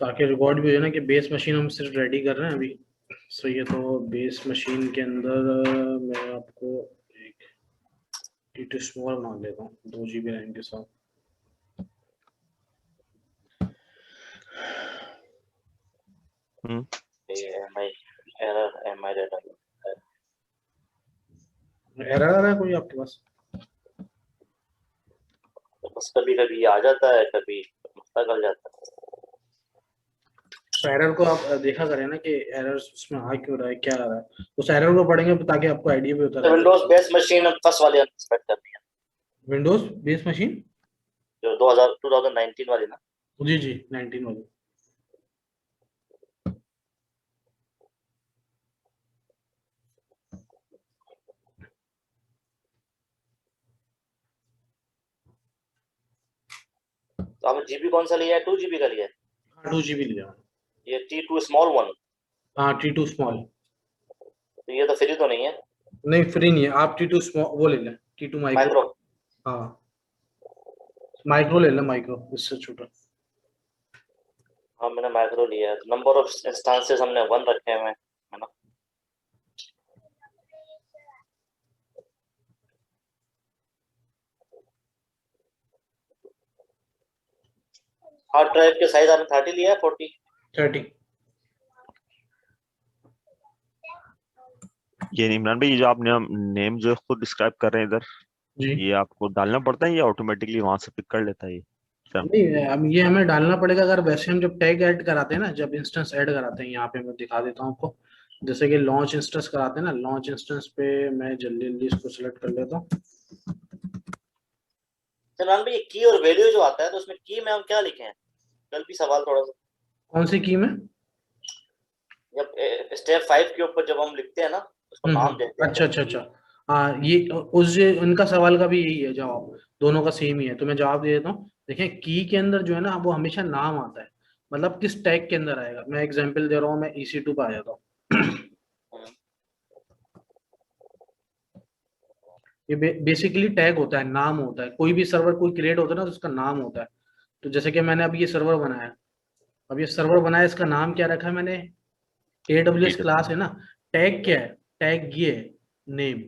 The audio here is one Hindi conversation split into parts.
ताकि रिकॉर्ड भी हो जाए ना कि बेस मशीन हम सिर्फ रेडी कर रहे हैं अभी। सही है, तो बेस मशीन के अंदर मैं आपको एक T2 स्मॉल बना देता हूँ 2 GB रैम के साथ। एम आई डाटा एरर आ रहा है कोई आपके पास? बस कभी कभी आ जाता है, कभी मसला कर जाता है। तो एरर को आप देखा करें ना कि एरर उसमें आ क्यों रहा है, क्या आ रहा है। उस एरर को पढ़ेंगे ताकि आपको आइडिया भी होता तो रहेगा। विंडोज बेस मशीन फर्स्ट वाली इंस्पेक्ट करनी है, विंडोज बेस मशीन? जो 2019 वाली ना। जी जी, 19 वाली। तो आपने जीबी कौन सा लिया है? 2 GB का लिया है? हाँ, 2 GB लिया। ये T2 स्मॉल वन। हाँ, T2 स्मॉल। तो ये तो फ्री तो नहीं है? नहीं, फ्री नहीं है। आप T2 स्मॉल वो ले लें, T2 माइक्रो। माइक्रो? हाँ, माइक्रो ले लें, माइक्रो इससे छोटा। हाँ मैंने माइक्रो लिया है। तो नंबर ऑफ इंस्टांसेस हमने 1 रखे हुए हैं, है ना। हार्ड ड्राइव के साइज आपने 30 लिया है 40? 30। ये इमरान भाई, ये जो आपने नेम जो खुद डिस्क्राइब कर रहे हैं इधर, जी। ये आपको डालना पड़ता है या ऑटोमेटिकली वहां से पिक कर लेता है ये? नहीं, अब ये हमें डालना पड़ेगा। अगर वैसे हम जब टैग ऐड कराते हैं ना, जब इंस्टेंस ऐड कराते हैं, यहाँ पे मैं दिखा देता हूँ आपको। जैसे कि लॉन्च इंस्टेंस कराते हैं ना, लॉन्च इंस्टेंस पे मैं जल्दी जल्दी इसको सिलेक्ट कर लेता हूँ। इमरान भाई, ये की और वैल्यू जो आता है, तो उसमें की में हम क्या लिखे हैं? कल भी सवाल थोड़ा सा। कौन सी की में? जब स्टेप 5 के ऊपर जब हम लिखते हैं ना, उसको नाम देते हैं। अच्छा अच्छा अच्छा। हाँ, ये उनका सवाल का भी यही है जवाब। दोनों का सेम ही है, तो मैं जवाब दे देता हूँ। देखें, की के अंदर जो है ना, वो हमेशा नाम आता है। मतलब किस टैग के अंदर आएगा। मैं एग्जांपल दे रहा हूँ, मैं EC2 पे आ जाता हूँ। हम्म, ये बेसिकली टैग होता है, नाम होता है। कोई भी सर्वर कोई क्रिएट होता है ना, तो उसका नाम होता है। तो जैसे कि मैंने अब ये सर्वर बनाया। अब ये सर्वर बनाया, इसका नाम क्या रखा है मैंने? AWS ठीक है। क्लास है ना। टैग क्या है? टैग ये है, नेम।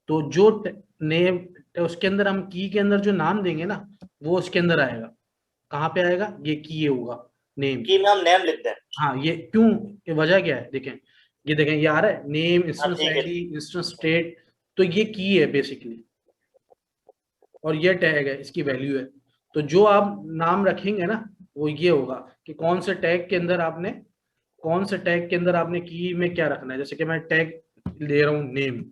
तो जो नेम, उसके अंदर हम की के अंदर जो नाम देंगे ना, वो उसके अंदर आएगा। कहाँ पे आएगा? ये की होगा, नेम। की में हम नेम लिख दें। हाँ, ये क्यों? ये वजह क्या है? देखें, ये देखें, ये आ रहा है नेम, हाँ इंस्टेंस ठीक है। ID, instance state. तो ये की है बेसिकली, और ये टैग है, इसकी वैल्यू है। तो जो आप नाम रखेंगे ना, वो ये होगा कि कौन से टैग के अंदर आपने, कौन से टैग के अंदर आपने की में क्या रखना है। जैसे कि मैं टैग ले रहा हूँ नेम।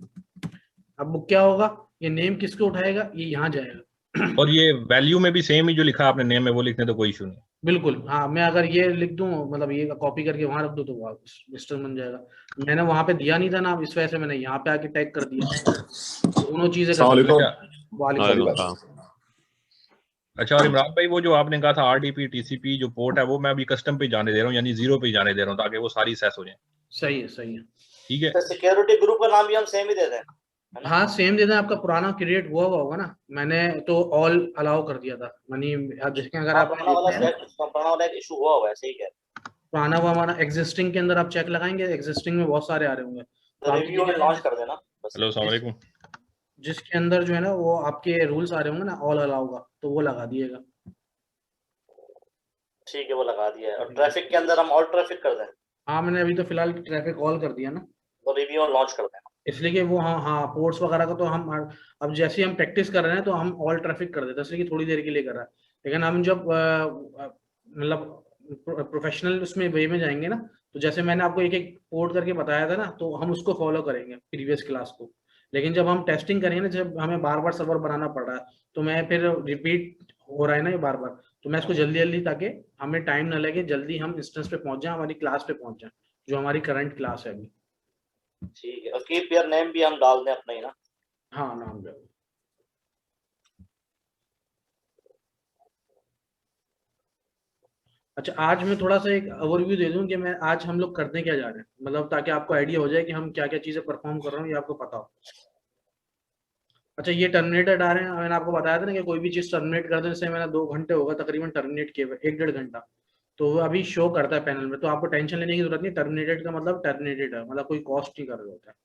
अब वो क्या होगा? ये नेम किसको उठाएगा? ये यहाँ जाएगा। और ये वैल्यू में भी सेम ही जो लिखा आपने नेम में वो लिखने तो कोई इशू नहीं। बिल्कुल, हाँ। मैं अगर ये लिख दूं, मतलब ये कॉपी करके वहां रख दूं, तो वो मिस्टर बन जाएगा। मैंने वहां पे दिया नहीं था नाम, इस वजह से मैंने यहाँ पे आके टैग कर दिया। दोनों चीजें कर सकते अच्छा हैं। वालेकुम सलाम। अच्छा। और इमरान भाई, वो जो आपने कहा था RDP TCP जो पोर्ट है, वो मैं अभी कस्टम पे जाने दे रहा हूँ, यानी 0 पे जाने दे रहा हूँ, ताकि वो सारी सेस हो जाए। सही है, सही है। ठीक है। तो सिक्योरिटी ग्रुप का नाम भी हम सेम ही दे दें, है ना? हाँ, सेम दे दें। आपका पुराना क्रिएट हुआ होगा ना, मैंने तो ऑल अलाउ कर दिया था मनी। अब जैसे अगर हाँ, आप पुराना वाला एक इशू हुआ है, सही है। पुराना हुआ हमारा एग्जिस्टिंग के अंदर आप चेक लगाएंगे, एग्जिस्टिंग में बहुत सारे आ रहे होंगे। तो तो आप रिव्यू में लॉन्च कर देना बस। हेलो, अस्सलाम वालेकुम। जिसके अंदर जो है ना, वो आपके रूल्स आ रहे होंगे ना ऑल अलाउ का, तो वो लगा दिएगा। ठीक है, वो लगा दिया है। और ट्रैफिक के अंदर हम ऑल ट्रैफिक कर दें, हाँ, मैंने अभी तो फिलहाल ट्रैफिक ऑल कर दिया ना, तो रिव्यू में लॉन्च कर देना। इसलिए कि वो, हाँ हाँ, पोर्ट्स वगैरह का तो हम अब जैसे ही हम प्रैक्टिस कर रहे हैं, तो हम ऑल ट्रैफिक कर देते हैं, इसलिए कि थोड़ी देर के लिए कर रहा है। लेकिन हम जब मतलब प्रोफेशनल उसमें वे में जाएंगे ना, तो जैसे मैंने आपको एक एक पोर्ट करके बताया था ना, तो हम उसको फॉलो करेंगे प्रीवियस क्लास को। लेकिन जब हम टेस्टिंग करेंगे ना, जब हमें बार बार सर्वर बनाना पड़ रहा है, तो मैं फिर रिपीट हो रहा है ना ये बार बार, तो मैं इसको जल्दी जल्दी, ताकि हमें टाइम ना लगे, जल्दी हम इंस्टेंस पे पहुंच जाए, हमारी क्लास पे पहुंच जाए, जो हमारी करंट क्लास है अभी। ठीक है। और कीप योर नेम भी हम डाल दें अपना ही ना। हाँ, नाम जरूर। अच्छा, आज मैं थोड़ा सा एक ओवरव्यू दे दूं कि मैं आज हम लोग करने क्या जा रहे हैं, मतलब ताकि आपको आइडिया हो जाए कि हम क्या क्या चीजें परफॉर्म कर रहे हैं, ये आपको पता हो। अच्छा, ये टर्मिनेटेड आ रहे हैं। मैंने आपको बताया था ना कि कोई भी चीज टर्मिनेट कर देने से, मैंने 2 घंटे होगा तकरीबन टर्मिनेट किए हुए, 1 डेढ़ घंटा। तो वो अभी शो करता है पैनल में, तो आपको टेंशन लेने की जरूरत नहीं। टर्मिनेटेड का मतलब टर्मिनेटेड है, मतलब कोई कॉस्ट नहीं कर रहे होता है।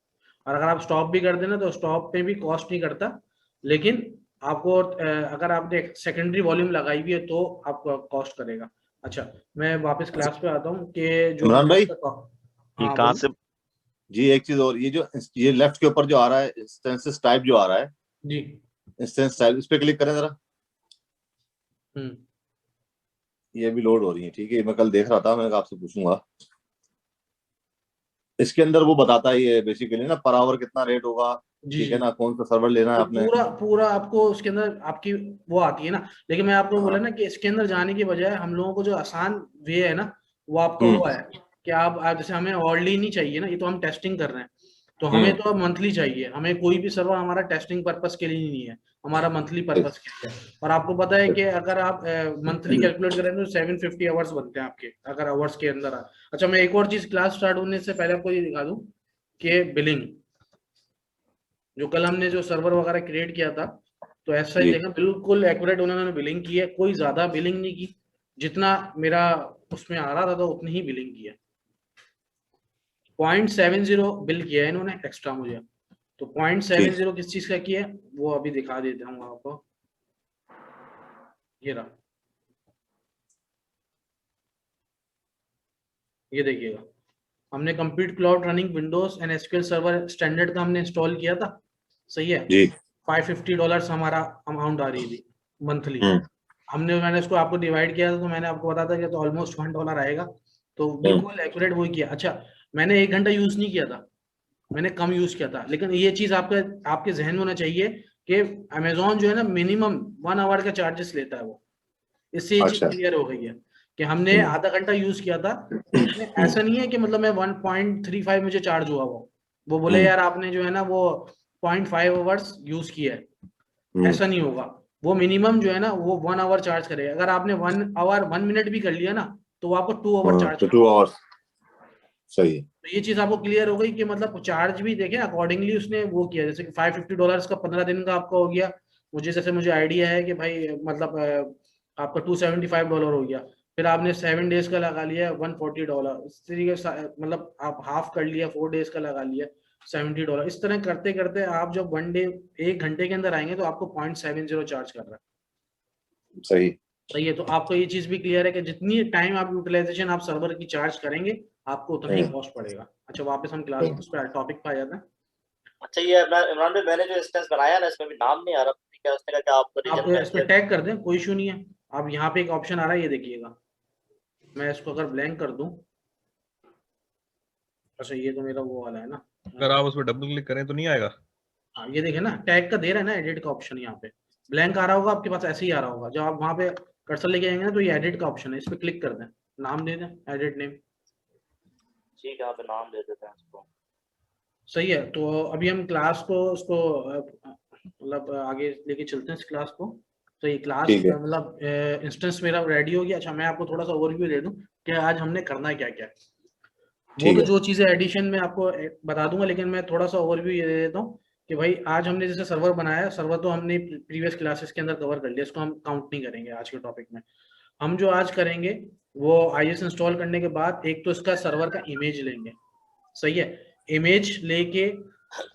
और अगर आप स्टॉप भी कर देना तो स्टॉप पे भी कॉस्ट नहीं करता, लेकिन आपको अगर आपने सेकेंडरी वॉल्यूम लगाई हुई है तो आपको कॉस्ट करेगा। अच्छा, मैं वापस क्लास पे आता हूँ कि जो इमरान भाई, ये हाँ कहाँ बोलो। से? जी एक चीज और, ये लेफ्ट के ऊपर जो आ रहा है इंस्टेंसेस टाइप जो आ रहा है, जी। इंस्टेंस टाइप, इस पे क्लिक करें जरा। हम्म। ये भी लोड हो रही है, ठीक है, मैं कल देख रहा था, मैंने कहा आपसे पूछूंगा। इसके अंदर वो बताता है ये बेसिकली ना, पर आवर कितना रेट होगा, जी ठीक जी। है ना, कौन सा सर्वर लेना है तो आपने। पूरा पूरा आपको उसके अंदर आपकी वो आती है ना। लेकिन मैं आपको बोला ना कि इसके अंदर जाने की बजाय हम लोगों को जो आसान वे है ना, वो आपका हम्म। वो है कि आप जैसे हमें ऑर्डरली नहीं चाहिए ना, ये तो हम टेस्टिंग कर रहे हैं, तो हमें हम्म। तो अब मंथली चाहिए। हमें कोई भी सर्वर हमारा टेस्टिंग पर्पस के लिए नहीं है, हमारा मंथली पर्पस के लिए है। और आपको पता है कि अगर आप मंथली कैलकुलेट करें तो 750 आवर्स बनते हैं आपके, अगर आवर्स के अंदर आ। अच्छा, मैं एक और चीज क्लास स्टार्ट होने से पहले आपको ये दिखा दूं कि बिलिंग, जो कल हमने जो सर्वर वगैरह क्रिएट किया था, तो ऐसा ही जी देखा, बिल्कुल एक्यूरेट उन्होंने बिलिंग की है, कोई ज्यादा बिलिंग नहीं की। जितना मेरा उसमें आ रहा था तो उतनी ही बिलिंग की है। 0.70 बिल किया है इन्होंने एक्स्ट्रा मुझे। तो ठीक। 0.70 किस चीज का किया है वो अभी दिखा देता हूँ आपको। ये रहा, ये देखिएगा, हमने complete cloud running Windows and SQL server standard का हमने इंस्टॉल किया था। सही है। जी। $550 हमारा अमाउंट आ रही थी मंथली। हम्म। मैंने उसको आपको डिवाइड किया था, तो मैंने आपको बताया था कि तो ऑलमोस्ट $1 आएगा। तो बिल्कुल एक्यूरेट वही किया। अच्छा, मैंने 1 घंटा यूज नहीं किया था, मैंने कम यूज किया था। लेकिन ये चीज आपके जहन में होना चाहिए कि अमेजोन जो है ना, मिनिमम 1 आवर का चार्जेस लेता है वो। इससे ये चीज अच्छा। क्लियर हो गई है कि हमने हम्म। आधा घंटा यूज किया था, तो उसमें ऐसा नहीं है कि मतलब मैं 1.35 मुझे चार्ज हुआ वो बोले हम्म। यार आपने जो है ना वो 0.5 आवर्स यूज किया है। हम्म। ऐसा नहीं होगा, वो मिनिमम जो है ना वो 1 आवर चार्ज करेगा। अगर आपने 1 आवर 1 मिनट भी कर लिया ना, तो वो आपको 2 आवर हाँ, चार्ज तो करेगा। 2 आवर्स सही है। तो ये चीज आपको क्लियर हो गई कि मतलब चार्ज भी देखें अकॉर्डिंगली उसने वो किया। जैसे कि $550 का 15 दिन का आपका हो गया। मुझे आइडिया है कि भाई मतलब आपका $275 हो गया। फिर आपने 7 डेज का लगा लिया $140, इस तरीके से मतलब आप हाफ कर लिया, 4 डेज का लगा लिया $70। इस तरह करते करते आप जब 1 डे 1 घंटे के अंदर आएंगे तो आपको 0.70 चार्ज कर रहा है। सही। सही है। तो आपको ये चीज भी क्लियर है कि जितनी टाइम आप यूटिलाइजेशन आप सर्वर की चार्ज करेंगे आपको उतना ही कॉस्ट पड़ेगा। अच्छा, वापस हम क्लास उस पर टॉपिक पे आ जाते हैं। अच्छा, ये इमरान भाई मैंने जो इंस्टेंस बनाया ना, इसमें भी नाम नहीं आ रहा, क्या उसने कहा कि आपको आप रीजन इस पर टैग कर दें, कोई इशू नहीं है। आप यहाँ पे एक ऑप्शन आ रहा है, ये देखिएगा, मैं इसको अगर ब्लैंक कर दूं। अच्छा, ये तो मेरा वो वाला है ना। अगर आप उस पर डबल क्लिक करें तो नहीं आएगा। हाँ, ये देखें ना, टैग का दे रहा है ना एडिट का ऑप्शन। यहाँ पे ब्लैंक आ रहा होगा आपके पास, ऐसे ही आ रहा होगा। जब आप वहाँ पे कर्सर लेके आएंगे ना, तो ये एडिट का ऑप्शन है, इस पर क्लिक कर दें, नाम दे दें, एडिट नेम। ठीक है, यहाँ पे नाम दे देते हैं इसको। सही है। तो अभी हम क्लास को उसको मतलब आगे लेके चलते हैं इस क्लास को। तो ये क्लास ठीक है। मतलब इंस्टेंस मेरा रेडी हो गया। अच्छा, मैं आपको थोड़ा सा ओवरव्यू दे दूं कि आज हमने करना क्या क्या। वो ठीक तो है। जो चीजें एडिशन में आपको बता दूंगा, लेकिन मैं थोड़ा सा ओवरव्यू ये दे देता हूँ कि भाई आज हमने जैसे सर्वर बनाया, सर्वर तो हमने प्रीवियस क्लासेस के अंदर कवर कर लिया, इसको हम काउंट नहीं करेंगे आज के टॉपिक में। हम जो आज करेंगे वो आईएस इंस्टॉल करने के बाद एक तो इसका सर्वर का इमेज लेंगे। सही है। इमेज लेके,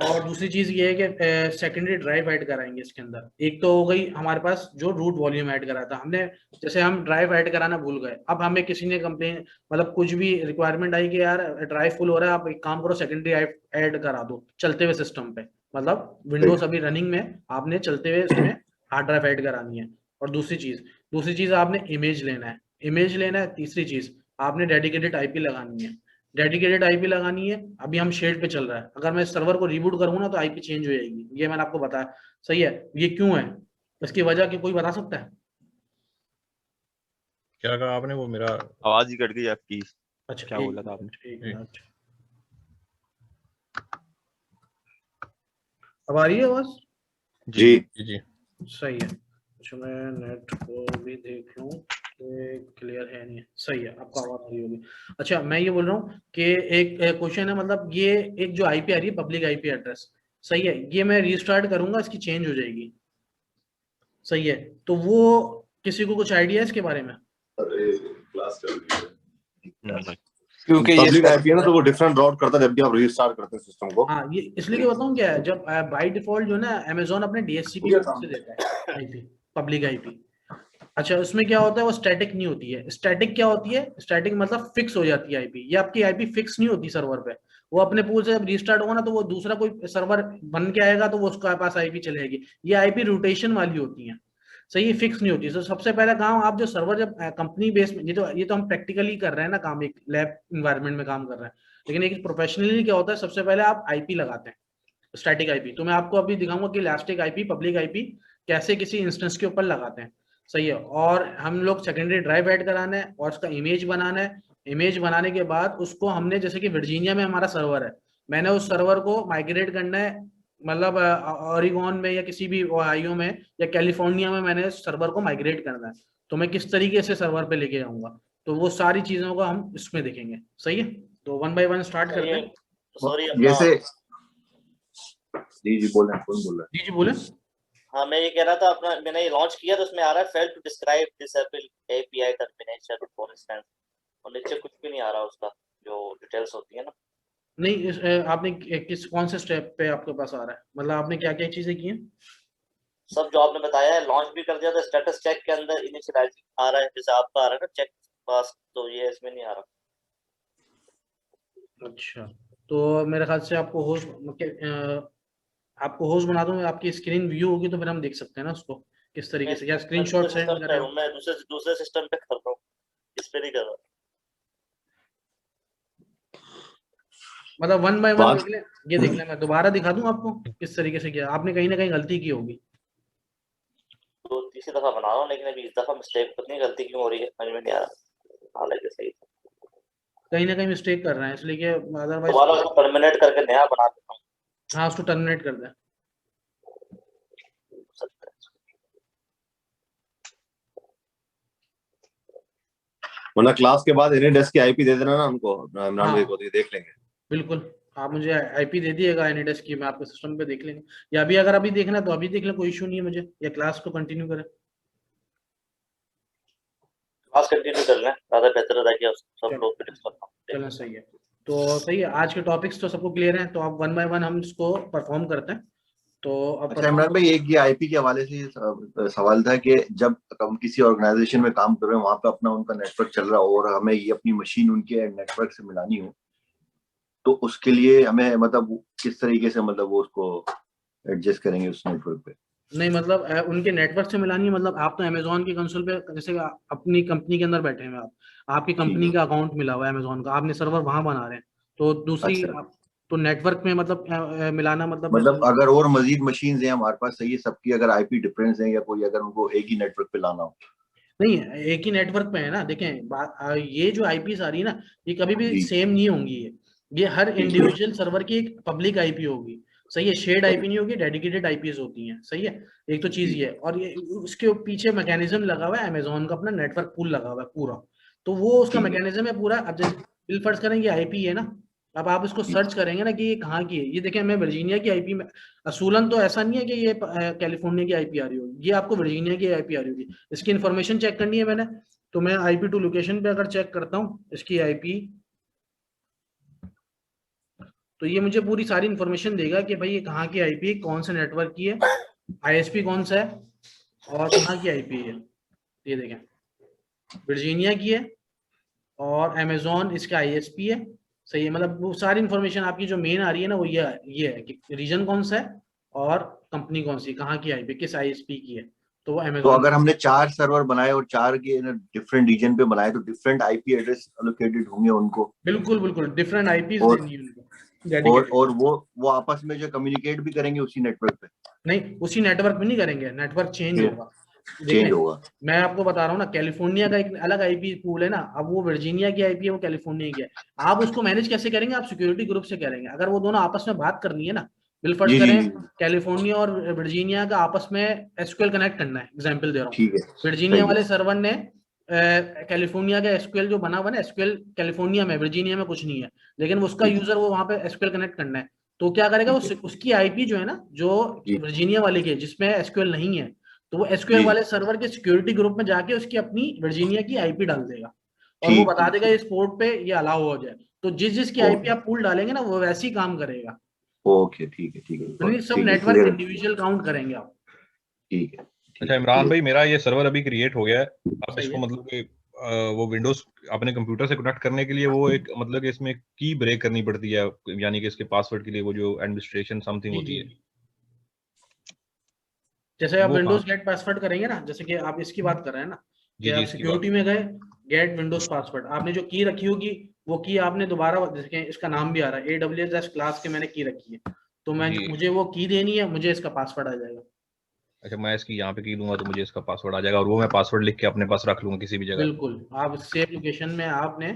और दूसरी चीज ये है कि सेकेंडरी ड्राइव ऐड कराएंगे इसके अंदर। एक तो हो गई हमारे पास जो रूट वॉल्यूम ऐड करा था हमने, जैसे हम ड्राइव ऐड कराना भूल गए। अब हमें किसी ने कंप्लेन मतलब कुछ भी रिक्वायरमेंट आई कि यार ड्राइव फुल हो रहा है, आप एक काम करो सेकेंडरी ऐड करा दो चलते हुए सिस्टम पे, मतलब सही। विंडोज अभी रनिंग में, आपने चलते हुए इसमें हार्ड ड्राइव ऐड करानी है। और दूसरी चीज आपने इमेज लेना है, तीसरी चीज आपने डेडिकेटेड आईपी लगानी है। अभी हम शेड पे चल रहा है, अगर मैं सर्वर को रिबूट करूंगा ना तो आईपी चेंज हो जाएगी, ये मैंने आपको बताया। सही है। ये क्यों है, इसकी वजह की कोई बता सकता है? क्या कहा आपने, वो मेरा आवाज ही कट गई आपकी। अच्छा, क्या बोला था आपने? एक मिनट, अब आ रही है आवाज? जी। जी। सही है। अच्छा, मैं नेट को भी देख लूं कि क्लियर है नहीं है। सही है, आपको आवाज आ रही होगी। अच्छा, मैं ये बोल रहा हूँ कि एक क्वेश्चन है, मतलब ये एक जो आईपी आ रही है पब्लिक आईपी एड्रेस, सही है, ये मैं रीस्टार्ट करूंगा इसकी चेंज हो जाएगी। सही है। तो वो किसी को कुछ आइडिया है इसके बारे में? क्लास चल रही है क्योंकि ये पब्लिक आईपी है ना, तो वो डिफरेंट राउट करता है जब भी आप रीस्टार्ट करते हैं सिस्टम को। हाँ, ये इसलिए कि बताऊं क्या है, जब बाय डिफॉल्ट जो है ना अमेजोन अपने डीएचसीपी से देता है आईपी, पब्लिक आईपी। अच्छा, उसमें क्या होता है, वो स्टैटिक नहीं होती है। स्टैटिक क्या होती है? स्टैटिक मतलब फिक्स हो जाती है आईपी। ये आपकी आईपी फिक्स नहीं होती सर्वर पे, वो अपने पूल से जब रीस्टार्ट होगा ना तो वो दूसरा कोई सर्वर बन के आएगा तो वो उसके पास आईपी चलेगी। ये आईपी रोटेशन वाली होती है, सही, ये फिक्स नहीं होती। तो सबसे पहला काम, आप जो सर्वर जब कंपनी बेस में, ये तो हम प्रैक्टिकली कर रहे हैं ना काम, एक लैब इन्वायरमेंट में काम कर रहे हैं, लेकिन एक प्रोफेशनली क्या होता है, सबसे पहले आप आईपी लगाते हैं, स्टैटिक आईपी। तो मैं आपको अभी दिखाऊंगा कि इलास्टिक आईपी, पब्लिक आईपी कैसे किसी इंस्टेंस के ऊपर लगाते हैं, सही है। और हम लोग सेकेंडरी ड्राइव ऐड कराना है और उसका इमेज बनाना है। इमेज बनाने के बाद उसको हमने, जैसे कि वर्जीनिया में हमारा सर्वर है, मैंने उस सर्वर को माइग्रेट करना है, मतलब ओरिगॉन में या किसी भी ओहायो में या कैलिफोर्निया में मैंने सर्वर को माइग्रेट करना है। तो मैं किस तरीके से सर्वर पे लेके जाऊंगा, तो वो सारी चीजों को हम इसमें देखेंगे, सही है। तो 1 बाय 1 स्टार्ट करते हैं। सॉरी जैसे जी बोल रहे हैं, कौन बोल रहा है? जी बोले। हाँ, मैं ये कह रहा था, अपना मैंने ये लॉन्च किया तो उसमें आ रहा है fail to describe disable API termination for instance, और नीचे कुछ भी नहीं आ रहा उसका, जो डिटेल्स होती है ना। नहीं, आपने कौन से स्टेप पे आपके पास आ रहा है, मतलब आपने क्या क्या चीजें की हैं? सब जो आपने बताया है, लॉन्च भी कर दिया था, स्टेटस चेक के अंदर इनिशियलाइजिंग आ रहा है, जैसे आपका आ रहा है ना चेक पास, तो ये इसमें नहीं आ रहा। अच्छा, तो मेरे ख्याल से आपको होस्ट बना दूं, आपकी स्क्रीन व्यू होगी तो फिर हम देख सकते हैं ना उसको किस तरीके से, या स्क्रीनशॉट सेंड करें। मैं दूसरे सिस्टम पे कर रहा हूँ, इस पे नहीं कर रहा। मतलब 1 बाय 1 देख लें, ये देख लें, मैं दोबारा दिखा दूं आपको किस तरीके से किया। आपने कहीं ना कहीं गलती की होगी। तो तीसरी दफा बना रहा हूँ, लेकिन अभी इस दफा मिस्टेक, पता नहीं गलती क्यों हो रही है, समझ में नहीं आ रहा। हालांकि सही कहीं ना कहीं मिस्टेक कर रहे हैं, इसलिए कि अदरवाइज दोबारा उसको टर्मिनेट करके नया बना देता हूँ। हाँ, उसको टर्मिनेट कर दें। वरना क्लास के बाद एनीडेस्क की आईपी दे देना ना हमको, इमरान भाई को, तो ये देख लेंगे। बिल्कुल, आप मुझे आईपी दे दिएगा एनीडेस्क की, मैं आपके सिस्टम पे देख लेंगे, या अभी अगर अभी देखना है तो अभी देख लें, कोई इशू नहीं है मुझे, या क्लास को कंटिन्यू करें। क्लास कंटिन्यू कर लें, ज़्यादा बेहतर रहेगा, सब लोग पे डिस्कस करते हैं। चलो सही है, तो सही है। आज के टॉपिक्स तो सबको क्लियर हैं, तो आप 1 बाय 1 हम इसको परफॉर्म करते हैं। तो अब अच्छा इमरान भाई, एक ये आईपी के हवाले से सवाल था कि जब हम किसी ऑर्गेनाइजेशन में काम कर रहे हैं, वहां पे अपना उनका नेटवर्क चल रहा हो और हमें ये अपनी मशीन उनके नेटवर्क से मिलानी हो, तो उसके लिए हमें मतलब किस तरीके से मतलब वो उसको एडजस्ट करेंगे उस नेटवर्क पे? नहीं, मतलब उनके नेटवर्क से मिलानी है, मतलब आप तो अमेजोन की कंसोल पे, जैसे अपनी कंपनी के अंदर बैठे हैं आप, आपकी कंपनी का अकाउंट मिला हुआ है अमेजोन का, आपने सर्वर वहां बना रहे हैं, तो दूसरी तो नेटवर्क में मतलब मिलाना मतलब अगर और मजीद मशीन है हमारे पास, सही है, सबकी अगर आईपी डिफरेंस है या कोई, अगर उनको एक ही नेटवर्क पे लाना हो? नहीं, एक ही नेटवर्क पे है ना। देखें, ये जो आईपी आ रही है ना, ये कभी भी सेम नहीं होंगी। ये हर इंडिविजुअल सर्वर की एक पब्लिक आईपी होगी, सही है, शेयर्ड आईपी नहीं होगी, डेडिकेटेड आईपीज होती हैं, सही है। एक तो चीज ये है, और ये उसके पीछे मैकेनिज्म लगा हुआ है, अमेजोन का अपना नेटवर्क पूल लगा हुआ है पूरा, तो वो उसका मैकेनिज्म है पूरा। अब जैसे फर्ज करेंगे आईपी है ना, अब आप इसको सर्च करेंगे ना कि ये कहाँ की है, ये देखें, मैं वर्जीनिया की आईपी में, असूलन तो ऐसा नहीं है कि ये कैलिफोर्निया की आईपी आ रही होगी, ये आपको वर्जीनिया की आईपी आ रही होगी। इसकी इन्फॉर्मेशन चेक करनी है मैंने, तो मैं IP2 लोकेशन पे अगर चेक करता हूँ इसकी आईपी, तो ये मुझे पूरी सारी इन्फॉर्मेशन देगा कि भाई ये कहाँ की आईपी है, कौन से नेटवर्क की है, ISP कौन सा है और कहाँ की आईपी है। ये देखें, वर्जीनिया की है और अमेजोन इसका ISP है, सही है। मतलब वो सारी इन्फॉर्मेशन आपकी जो मेन आ रही है ना, वो ये है कि रीजन कौन सा है और कंपनी कौन सी, कहाँ की आईपी, किस ISP की है। तो तो अगर हमने 4 सर्वर बनाए और 4 के डिफरेंट रीजन पे बनाए, तो डिफरेंट आईपी एड्रेस एलोकेटेड होंगे उनको? बिल्कुल डिफरेंट आईपीज देनी है उनको, और वो आपस में जो कम्युनिकेट भी करेंगे उसी नेटवर्क पे? नहीं, उसी नेटवर्क में नहीं करेंगे, नेटवर्क चेंज होगा। मैं आपको बता रहा हूँ ना, कैलिफोर्निया का एक अलग आईपी पूल है ना, अब वो वर्जीनिया की आईपी है, वो कैलिफोर्निया की है। आप उसको मैनेज कैसे करेंगे? आप सिक्योरिटी ग्रुप से करेंगे। अगर वो दोनों आपस में बात करनी है ना, बिलफर्ज करें कैलिफोर्निया और वर्जीनिया का आपस में एसक्यूएल कनेक्ट करना है, एग्जांपल दे रहा हूँ, वर्जीनिया वाले सर्वर ने कैलिफोर्निया का एसक्यूएल जो बना हुआ है ना, एसक्यूएल कैलिफोर्निया में, वर्जीनिया में कुछ नहीं है, लेकिन उसका यूजर वो वहां पे एसक्यूएल कनेक्ट करना है, तो क्या करेगा वो, उसकी आईपी जो है ना, जो वर्जीनिया वाले की, जिसमें एसक्यूएल नहीं है, तो वो एसक्यूएल वाले सर्वर के सिक्योरिटी ग्रुप में जाके उसकी अपनी वर्जीनिया की आईपी डाल देगा। और वो ठीक, बता ठीक, देगा इस पोर्ट पे ये अलाउ हो जाए। तो जिस जिसकी ओके। आईपी आप पूल डालेंगे ना वो वैसे ही काम करेगा, ओके, ठीक है, ठीक है, यानी सब ठीक है, नेटवर्क क्लियर, इंडिविजुअल काउंट करेंगे आप। ठीक है, ठीक अच्छा है, इमरान clear। भाई, मेरा ये सर्वर अभी क्रिएट हो गया है। अब सही इसको है। मतलब कि वो विंडोज अपने कंप्यूटर से कनेक्ट करने के लिए वो एक मतलब कि इसमें की ब्रेक करनी पड़ती है, यानी कि इसके पासवर्ड के लिए वो जो एडमिनिस्ट्रेशन समथिंग जी होती जी, है, जैसे आप वो कहाँ? विंडोज गेट पासवर्ड करेंगे ना, जैसे कि आप इसकी बात कर रहे हैं ना, कि जी जी, आप इसकी बात। सिक्योरिटी में गए, गेट विंडोज पासवर्ड, आपने जो की रखी होगी वो की आपने दोबारा, जैसे कि इसका नाम भी आ रहा है AWS क्लास के मैंने की रखी है, तो मैं जी, मुझे वो की देनी है, मुझे इसका पासवर्ड आ जाएगा। अच्छा मैं इसकी यहाँ पे की दूंगा तो मुझे इसका पासवर्ड आ जाएगा, और वो मैं पासवर्ड लिख के अपने पास रख लूंगा किसी भी जगह। बिल्कुल, आप सेफ लोकेशन में आपने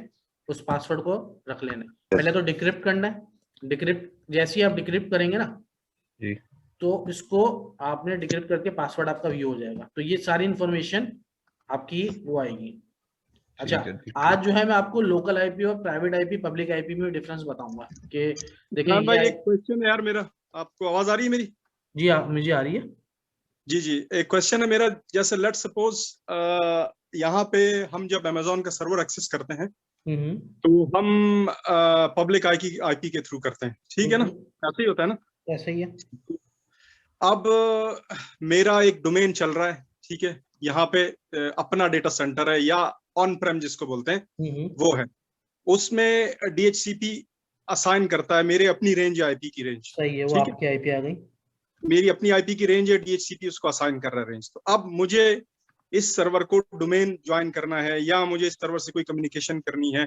उस पासवर्ड को रख लेना है। पहले तो डिक्रिप्ट करना है, डिक्रिप्ट जैसे ही आप डिक्रिप्ट करेंगे ना, जी, तो इसको आपने डिक्रिप्ट करके पासवर्ड आपका व्यू हो जाएगा, तो ये सारी इंफॉर्मेशन आपकी वो आएगी। अच्छा, ठीक है, ठीक है। आज जो है मैं आपको लोकल आईपी और प्राइवेट आईपी पब्लिक आईपी में डिफरेंस बताऊंगा कि देखें इमरान भाई ये एक क्वेश्चन है यार मेरा, आपको आवाज आ रही है मेरी? जी आप मुझे आ रही है। जी जी, एक क्वेश्चन है मेरा। जैसे लेट सपोज यहाँ पे हम जब अमेजोन का सर्वर एक्सेस करते हैं तो हम पब्लिक आईपी के थ्रू करते हैं, ठीक है ना? ऐसे ही होता है ना? ऐसा ही है। अब मेरा एक डोमेन चल रहा है, ठीक है, यहाँ पे अपना डेटा सेंटर है या ऑन प्रेम जिसको बोलते हैं वो है, उसमें DHCP असाइन करता है मेरे अपनी रेंज या आईपी की रेंज, सही है, वो ठीक है, आपकी आईपी आ गई। मेरी अपनी आईपी की रेंज है, DHCP उसको असाइन कर रहा है रेंज। तो अब मुझे इस सर्वर को डोमेन ज्वाइन करना है या मुझे इस सर्वर से कोई कम्युनिकेशन करनी है,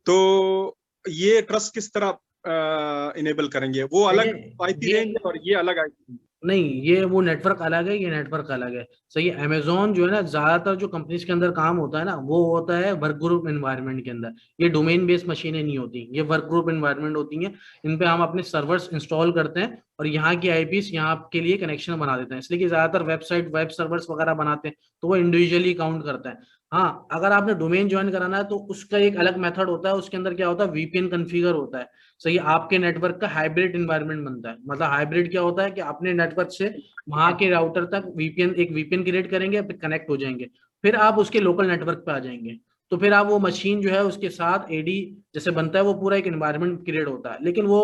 तो ये ट्रस्ट किस तरह इनेबल करेंगे? वो अलग आईपी ये रेंज है और ये अलग आईपी। नहीं, ये वो नेटवर्क अलग है, ये नेटवर्क अलग है। सही है, अमेजोन जो है ना, ज्यादातर जो कंपनीज के अंदर काम होता है ना, वो होता है वर्क ग्रुप एनवायरनमेंट के अंदर। ये डोमेन बेस्ड मशीनें नहीं होती, ये वर्क ग्रुप एनवायरनमेंट होती हैं। इन पे हम अपने सर्वर्स इंस्टॉल करते हैं और यहाँ की आईपीस यहाँ के लिए कनेक्शन बना देते हैं, इसलिए कि ज्यादातर वेबसाइट वेब सर्वर्स वगैरह बनाते हैं तो वो इंडिविजुअली काउंट करता है। हाँ, अगर आपने डोमेन ज्वाइन कराना है तो उसका एक अलग मेथड होता है, उसके अंदर क्या होता है, VPN कॉन्फ़िगर होता है। सही, आपके नेटवर्क का हाइब्रिड एनवायरनमेंट बनता है। मतलब हाइब्रिड क्या होता है कि अपने नेटवर्क से वहां के राउटर तक एक VPN क्रिएट करेंगे, फिर कनेक्ट हो जाएंगे, फिर आप उसके लोकल नेटवर्क पे आ जाएंगे, तो फिर आप वो मशीन जो है उसके साथ एडी जैसे बनता है, वो पूरा एक एनवायरनमेंट क्रिएट होता है। लेकिन वो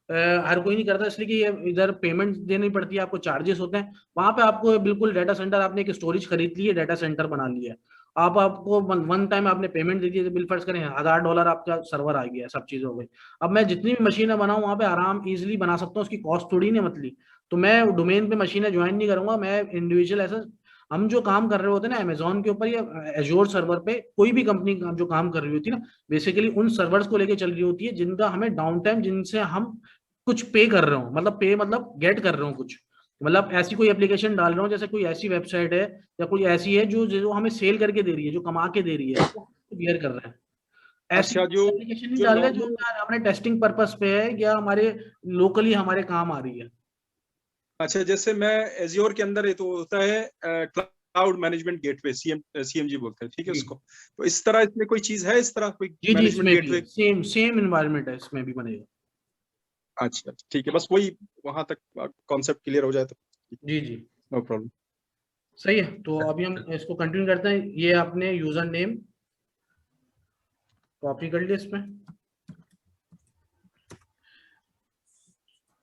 हर कोई नहीं करता, इसलिए कि ये इधर पेमेंट देनी पड़ती है, आपको चार्जेस होते हैं। वहां पे आपको बिल्कुल डाटा सेंटर, आपने एक स्टोरेज खरीद ली है, डाटा सेंटर बना लिया है, आपको वन टाइम आपने पेमेंट दे दी है, बिल फर्ज करें $1000 आपका सर्वर आ गया, सब चीज हो गई। अब मैं जितनी भी मशीनें बनाऊं वहां पे आराम इजिली बना सकता हूँ, उसकी कॉस्ट थोड़ी नहीं मतली। तो मैं डोमेन पे मशीनें ज्वाइन नहीं करूंगा, मैं इंडिविजुअल ऐसा, हम जो काम कर रहे होते हैं ना अमेजोन के ऊपर या एज्योर सर्वर पे, कोई भी कंपनी जो काम कर रही होती है ना, बेसिकली उन सर्वर्स को लेके चल रही होती है जिनका हमें डाउन टाइम, जिनसे हम कुछ पे कर रहे हो, मतलब पे मतलब गेट कर रहे हो कुछ, मतलब ऐसी कोई एप्लीकेशन डाल रहा हूँ, जैसे कोई ऐसी वेबसाइट है या कोई ऐसी है जो जो हमें सेल करके दे रही है, जो कमा के दे रही है, क्लियर कर रहे हैं। ऐसी अच्छा, जो एप्लीकेशन नहीं जो डाल रहे जो नॉर्मल, हमारे टेस्टिंग पर्पस पे है या हमारे लोकली हमारे काम आ रही है। अच्छा जैसे मैं एज्योर के अंदर, ये तो होता है क्लाउड मैनेजमेंट गेटवे, CMG बोलते हैं, ठीक है जी उसको। तो इस तरह इसमें कोई चीज है, इस तरह कोई जी जी, मैनेजमेंट इसमें भी गेटवे? सेम सेम एनवायरनमेंट है, इसमें भी बनेगा। अच्छा ठीक है, बस वही वहां तक कॉन्सेप्ट क्लियर हो जाए तो जी जी, नो प्रॉब्लम। सही है। तो अभी हम इसको कंटिन्यू करते हैं। ये आपने यूजर नेम कॉपी कर लिया इसमें।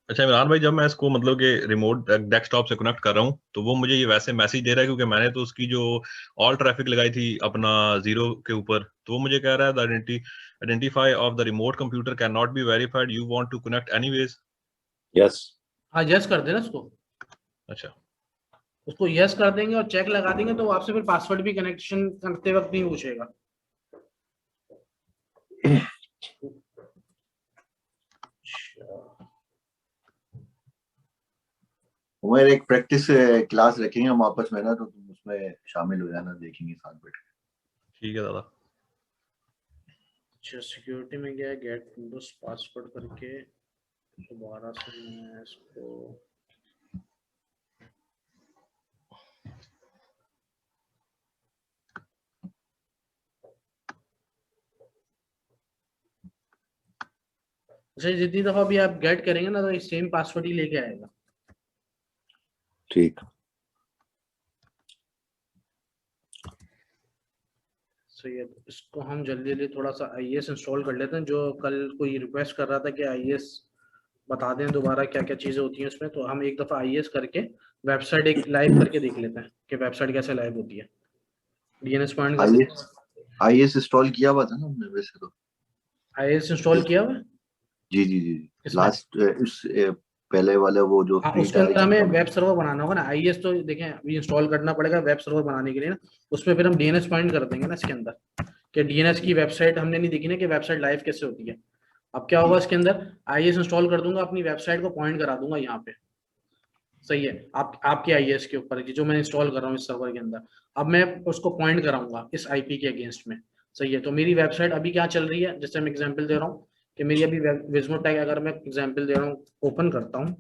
अच्छा इमरान भाई, जब मैं इसको मतलब कि रिमोट डेस्कटॉप से कनेक्ट कर रहा हूँ तो वो मुझे ये वैसे मैसेज दे रहा है, क्योंकि मैंने तो उसकी जो ऑल ट्रैफिक लगाई थी अपना 0 के ऊपर, तो वो मुझे कह रहा है the identify of the remote computer can not be verified, you want to connect anyways. Yes. हाँ, यस कर देना उसको, अच्छा, उसको यस कर देंगे और चेक लगा देंगे, तो वो आपसे फिर पासवर्ड भी कनेक्शन करते वक्त नहीं पूछेगा। उमर, एक प्रैक्टिस क्लास रखेंगे हम आपस में ना, तो तुम उसमें शामिल हो जाना, देखेंगे साथ बैठ के। ठीक है दादा। अच्छा, सिक्योरिटी में गया, गेट विंडोज पासवर्ड करके दोबारा से मैं इसको, अच्छा जितनी दफा भी आप गेट करेंगे ना, तो ये सेम पासवर्ड ही लेके आएगा। ठीक। सही है, इसको हम जल्दी जल्दी थोड़ा सा IES इंस्टॉल कर लेते हैं। जो कल कोई रिक्वेस्ट कर रहा था कि IES बता दें दोबारा क्या क्या चीज़ें होती हैं उसमें, तो हम एक दफ़ा IES करके वेबसाइट एक लाइव करके देख लेते हैं कि वेबसाइट कैसे लाइव होती है। DNS पॉइंट कर लेते हैं। IES इंस्टॉल किया हुआ था ना हमने वैसे तो। IES इंस्टॉल किया हुआ है? जी जी जी, किसमें? लास्ट इस पहले वाला वो जो हाँ, फ्री उसके था अंदर हमें वेब सर्वर बनाना होगा ना। IES तो देखें अभी इंस्टॉल करना पड़ेगा वेब सर्वर बनाने के लिए ना, उसमें फिर हम DNS पॉइंट कर देंगे ना इसके अंदर कि DNS की वेबसाइट हमने नहीं देखी ना कि वेबसाइट लाइव कैसे होती है। अब क्या होगा, इसके अंदर IES इंस्टॉल कर दूंगा, अपनी वेबसाइट को पॉइंट करा दूंगा यहाँ पे। सही है, आपके IES के ऊपर जो मैं इंस्टॉल कर रहा हूँ इस सर्वर के अंदर, अब मैं उसको पॉइंट कराऊंगा इस IP के अगेंस्ट में। सही है, तो मेरी वेबसाइट अभी क्या चल रही है, जैसे मैं एग्जांपल दे रहा हूँ कि मेरी अभी विस्मोटेक, अगर मैं एग्जांपल दे रहा हूँ, ओपन करता हूँ,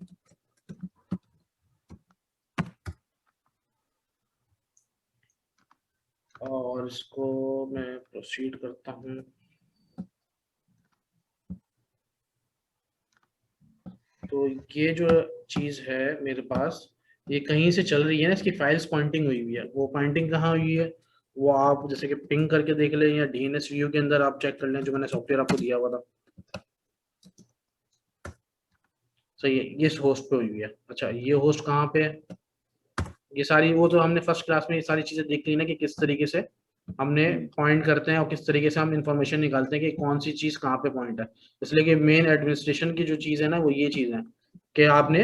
और इसको मैं प्रोसीड करता हूँ। तो ये जो चीज है मेरे पास, ये कहीं से चल रही है ना, इसकी फाइल्स पॉइंटिंग हुई हुई है। वो पॉइंटिंग कहाँ हुई है, वो आप जैसे कि पिंग करके देख लें या DNS व्यू के अंदर आप चेक कर लें, जो मैंने सॉफ्टवेयर आपको दिया हुआ था। सही है, ये इस होस्ट पे हुई हुई है। अच्छा, ये होस्ट कहाँ पे है? ये सारी वो तो हमने फर्स्ट क्लास में ये सारी चीजें देख ली ना कि किस तरीके से हमने पॉइंट करते हैं और किस तरीके से हम इंफॉर्मेशन निकालते हैं कि कौन सी चीज कहाँ पे पॉइंट है। इसलिए कि मेन एडमिनिस्ट्रेशन की जो चीज है ना, वो ये चीज है कि आपने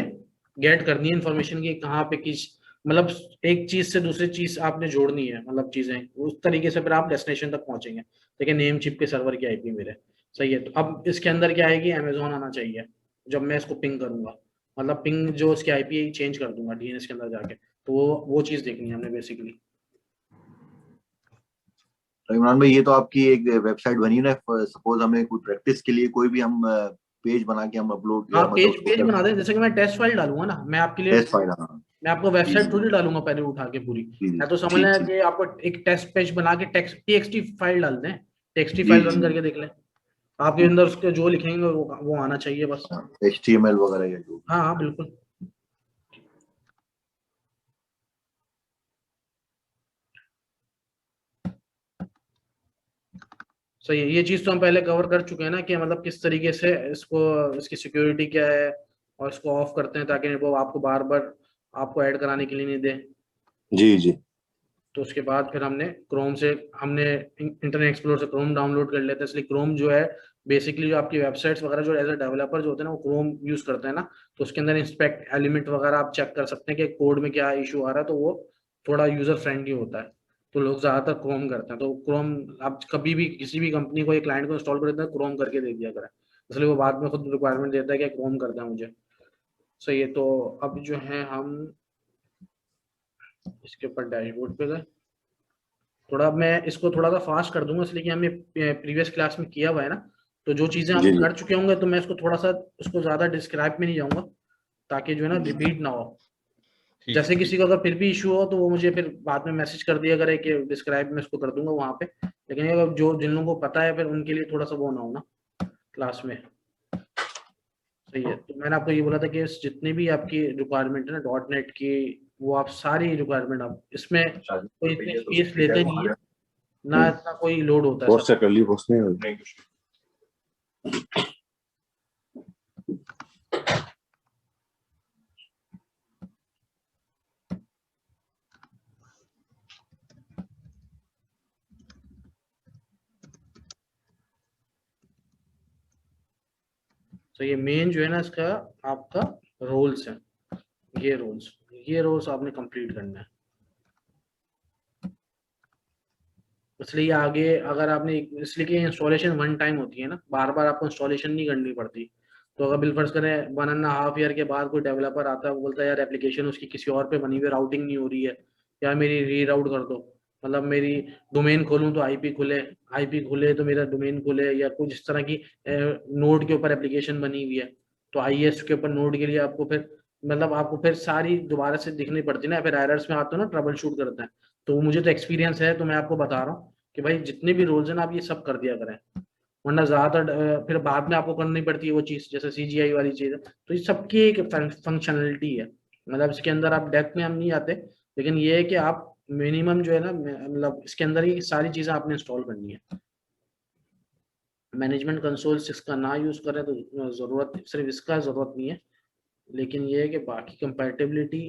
गेट करनी है इंफॉर्मेशन की कहाँ पे किस, मतलब एक चीज से दूसरी चीज आपने जोड़नी है, मतलब चीजें उस तरीके से फिर आप डेस्टिनेशन तक पहुंचेंगे। देखिए नेम चिप के सर्वर की IP मेरे। सही है, तो अब इसके अंदर क्या आएगी, अमेजोन आना चाहिए जब मैं इसको पिंग करूंगा, मतलब पिंग जो उसकी IP चेंज कर दूंगा DNS के अंदर जाके। तो वो चीज देखनी है हमने बेसिकली। तो इमरान भाई, ये तो आपकी एक वेबसाइट बनी ना, सपोज हमें कोई प्रैक्टिस के लिए कोई भी हम पेज बना के हम अपलोड हाँ, मतलब पेज बना दें। जैसे कि मैं टेस्ट फाइल डालूंगा ना, मैं आपके लिए, टेस्ट फाइल। हाँ मैं आपको जी वेबसाइट जी थोड़ी डालूंगा पहले उठा के पूरी। जी मैं तो समझ ठीक लें ठीक। कि आपको एक टेस्ट पेज बना के TXT फाइल डाल दें, TXT जी फाइल रन जी करके देख लें, आपके अंदर उसके जो लिखेंगे वो आना चाहिए बस। HTML वगैरह या जो भी। हाँ हाँ बिल्कुल। सही है, ये चीज तो हम पहले कवर कर चुके हैं ना कि मतलब किस तरीके से इसको, इसकी सिक्योरिटी क्या है, और इसको ऑफ करते हैं ताकि वो आपको बार बार आपको ऐड कराने के लिए नहीं दे। जी जी तो उसके बाद फिर हमने क्रोम से, हमने इंटरनेट एक्सप्लोरर से क्रोम डाउनलोड कर लेते हैं। इसलिए क्रोम जो है बेसिकली जो आपकी वेबसाइट्स वगैरह जो एज अ डेवलपर जो होते हैं ना, वो क्रोम यूज करते हैं ना, तो उसके अंदर इंस्पेक्ट एलिमेंट वगैरह आप चेक कर सकते हैं कि कोड में क्या इशू आ रहा है, तो वो थोड़ा यूजर फ्रेंडली होता है। तो लोग ज्यादातर क्रोम करते हैं। तो क्रोम आप कभी भी किसी भी कंपनी को या क्लाइंट को इंस्टॉल कर देते हैं, क्रोम करके दे दिया करें, इसलिए वो बाद में खुद रिक्वायरमेंट देता है कि क्रोम कर दें मुझे। सही है, तो अब जो है हम इसके ऊपर डैशबोर्ड पे गए। थोड़ा मैं इसको थोड़ा सा फास्ट कर दूंगा, इसलिए कि हमने प्रीवियस क्लास में किया हुआ है ना, तो जो चीजें हम जी जी कर चुके होंगे तो मैं इसको थोड़ा सा उसको ज्यादा डिस्क्राइब में नहीं जाऊंगा, ताकि जो है ना रिपीट ना हो। ठीक जैसे है किसी को अगर फिर भी इशू हो तो वो मुझे फिर बाद में मैसेज कर दिया करे कि डिस्क्राइब में इसको कर दूंगा वहां पे। लेकिन अगर जो जिन लोगों को पता है फिर उनके लिए थोड़ा सा वो ना हो ना क्लास में। सही है, तो मैंने आपको ये बोला था कि जितनी भी आपकी रिक्वायरमेंट है ना .NET की, वो आप सारी रिक्वायरमेंट आप इसमें कोई इतनी स्पेस लेते नहीं है ना, इतना कोई लोड होता है सब। कर ली बॉस ने। तो ये मेन जो है ना इसका आपका रोल्स है, ये रोल्स आपने कंप्लीट करना है। इसलिए आगे अगर आपने, इसलिए कि इंस्टॉलेशन वन टाइम होती है ना, बार बार आपको इंस्टॉलेशन नहीं करनी पड़ती। तो अगर बिलफर्ज करें 1.5 ईयर के बाद कोई डेवलपर आता है, वो बोलता है यार एप्लीकेशन उसकी किसी और पे बनी हुई राउटिंग नहीं हो रही है, या मेरी रीराउट कर दो, मतलब मेरी डोमेन खोलूं तो IP खुले तो मेरा डोमेन खुले, या कुछ इस तरह की नोड के ऊपर एप्लीकेशन बनी हुई है, तो IIS के ऊपर नोड के लिए आपको फिर, मतलब आपको फिर सारी दोबारा से दिखनी पड़ती है ना, फिर एरर्स में आते हो ना, ट्रबल शूट करते हैं। तो मुझे तो एक्सपीरियंस है, तो मैं आपको बता रहा हूँ कि भाई जितने भी रोल्स हैं ना आप ये सब कर दिया करें, वरना ज्यादातर फिर बाद में आपको करनी पड़ती है वो चीज, जैसे CGI वाली चीज है। तो ये सबकी एक फंक्शनलिटी है, मतलब इसके अंदर आप डेप्थ में हम नहीं आते, लेकिन ये है कि आप मिनिमम जो है ना, मतलब इसके अंदर ही सारी चीजें आपने इंस्टॉल करनी है। मैनेजमेंट कंसोल इसका ना यूज करें तो जरूरत, सिर्फ इसका जरूरत नहीं है, लेकिन ये है कि बाकी कंपैटिबिलिटी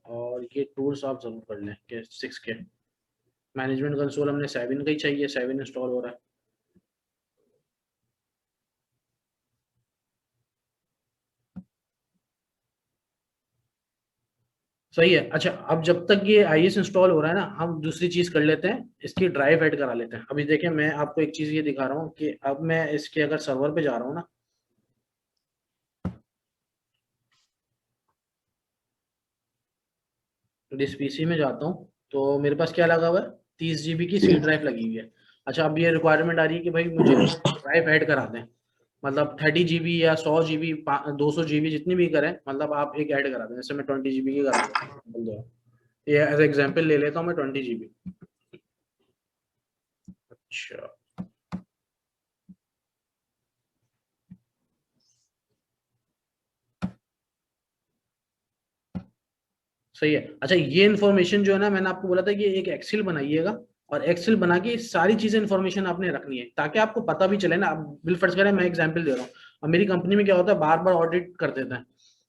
और ये टूल्स आप जरूर कर लें कि 6 के। मैनेजमेंट कंसोल हमने 7 का ही चाहिए, 7 इंस्टॉल हो रहा है। सही है। अच्छा, अब जब तक ये IS इंस्टॉल हो रहा है ना, हम दूसरी चीज कर लेते हैं, इसकी ड्राइव ऐड करा लेते हैं। अभी देखें, मैं आपको एक चीज ये दिखा रहा हूँ कि अब मैं इसके अगर सर्वर पे जा रहा हूँ ना, डिस पीसी में जाता हूँ, तो मेरे पास क्या लगा हुआ है, 30 GB की सी ड्राइव लगी हुई है। अच्छा, अब ये रिक्वायरमेंट आ रही है कि भाई मुझे ड्राइव ऐड करा दें, मतलब 30 GB या 100 GB 200 GB जितनी भी करें, मतलब आप एक ऐड करा दें। जैसे मैं 20 GB की करा दूँ, ये एज एग्जाम्पल ले लेता हूँ मैं 20 GB। अच्छा, सही है। अच्छा, ये इन्फॉर्मेशन जो है ना, मैंने आपको बोला था कि एक एक्सेल बनाइएगा, और एक्सेल बना के सारी चीजें इन्फॉर्मेशन आपने रखनी है, ताकि आपको पता भी चले ना। अब बिल फर्ज करें, मैं एग्जांपल दे रहा हूँ, अब मेरी कंपनी में क्या होता है, बार बार ऑडिट कर देते हैं।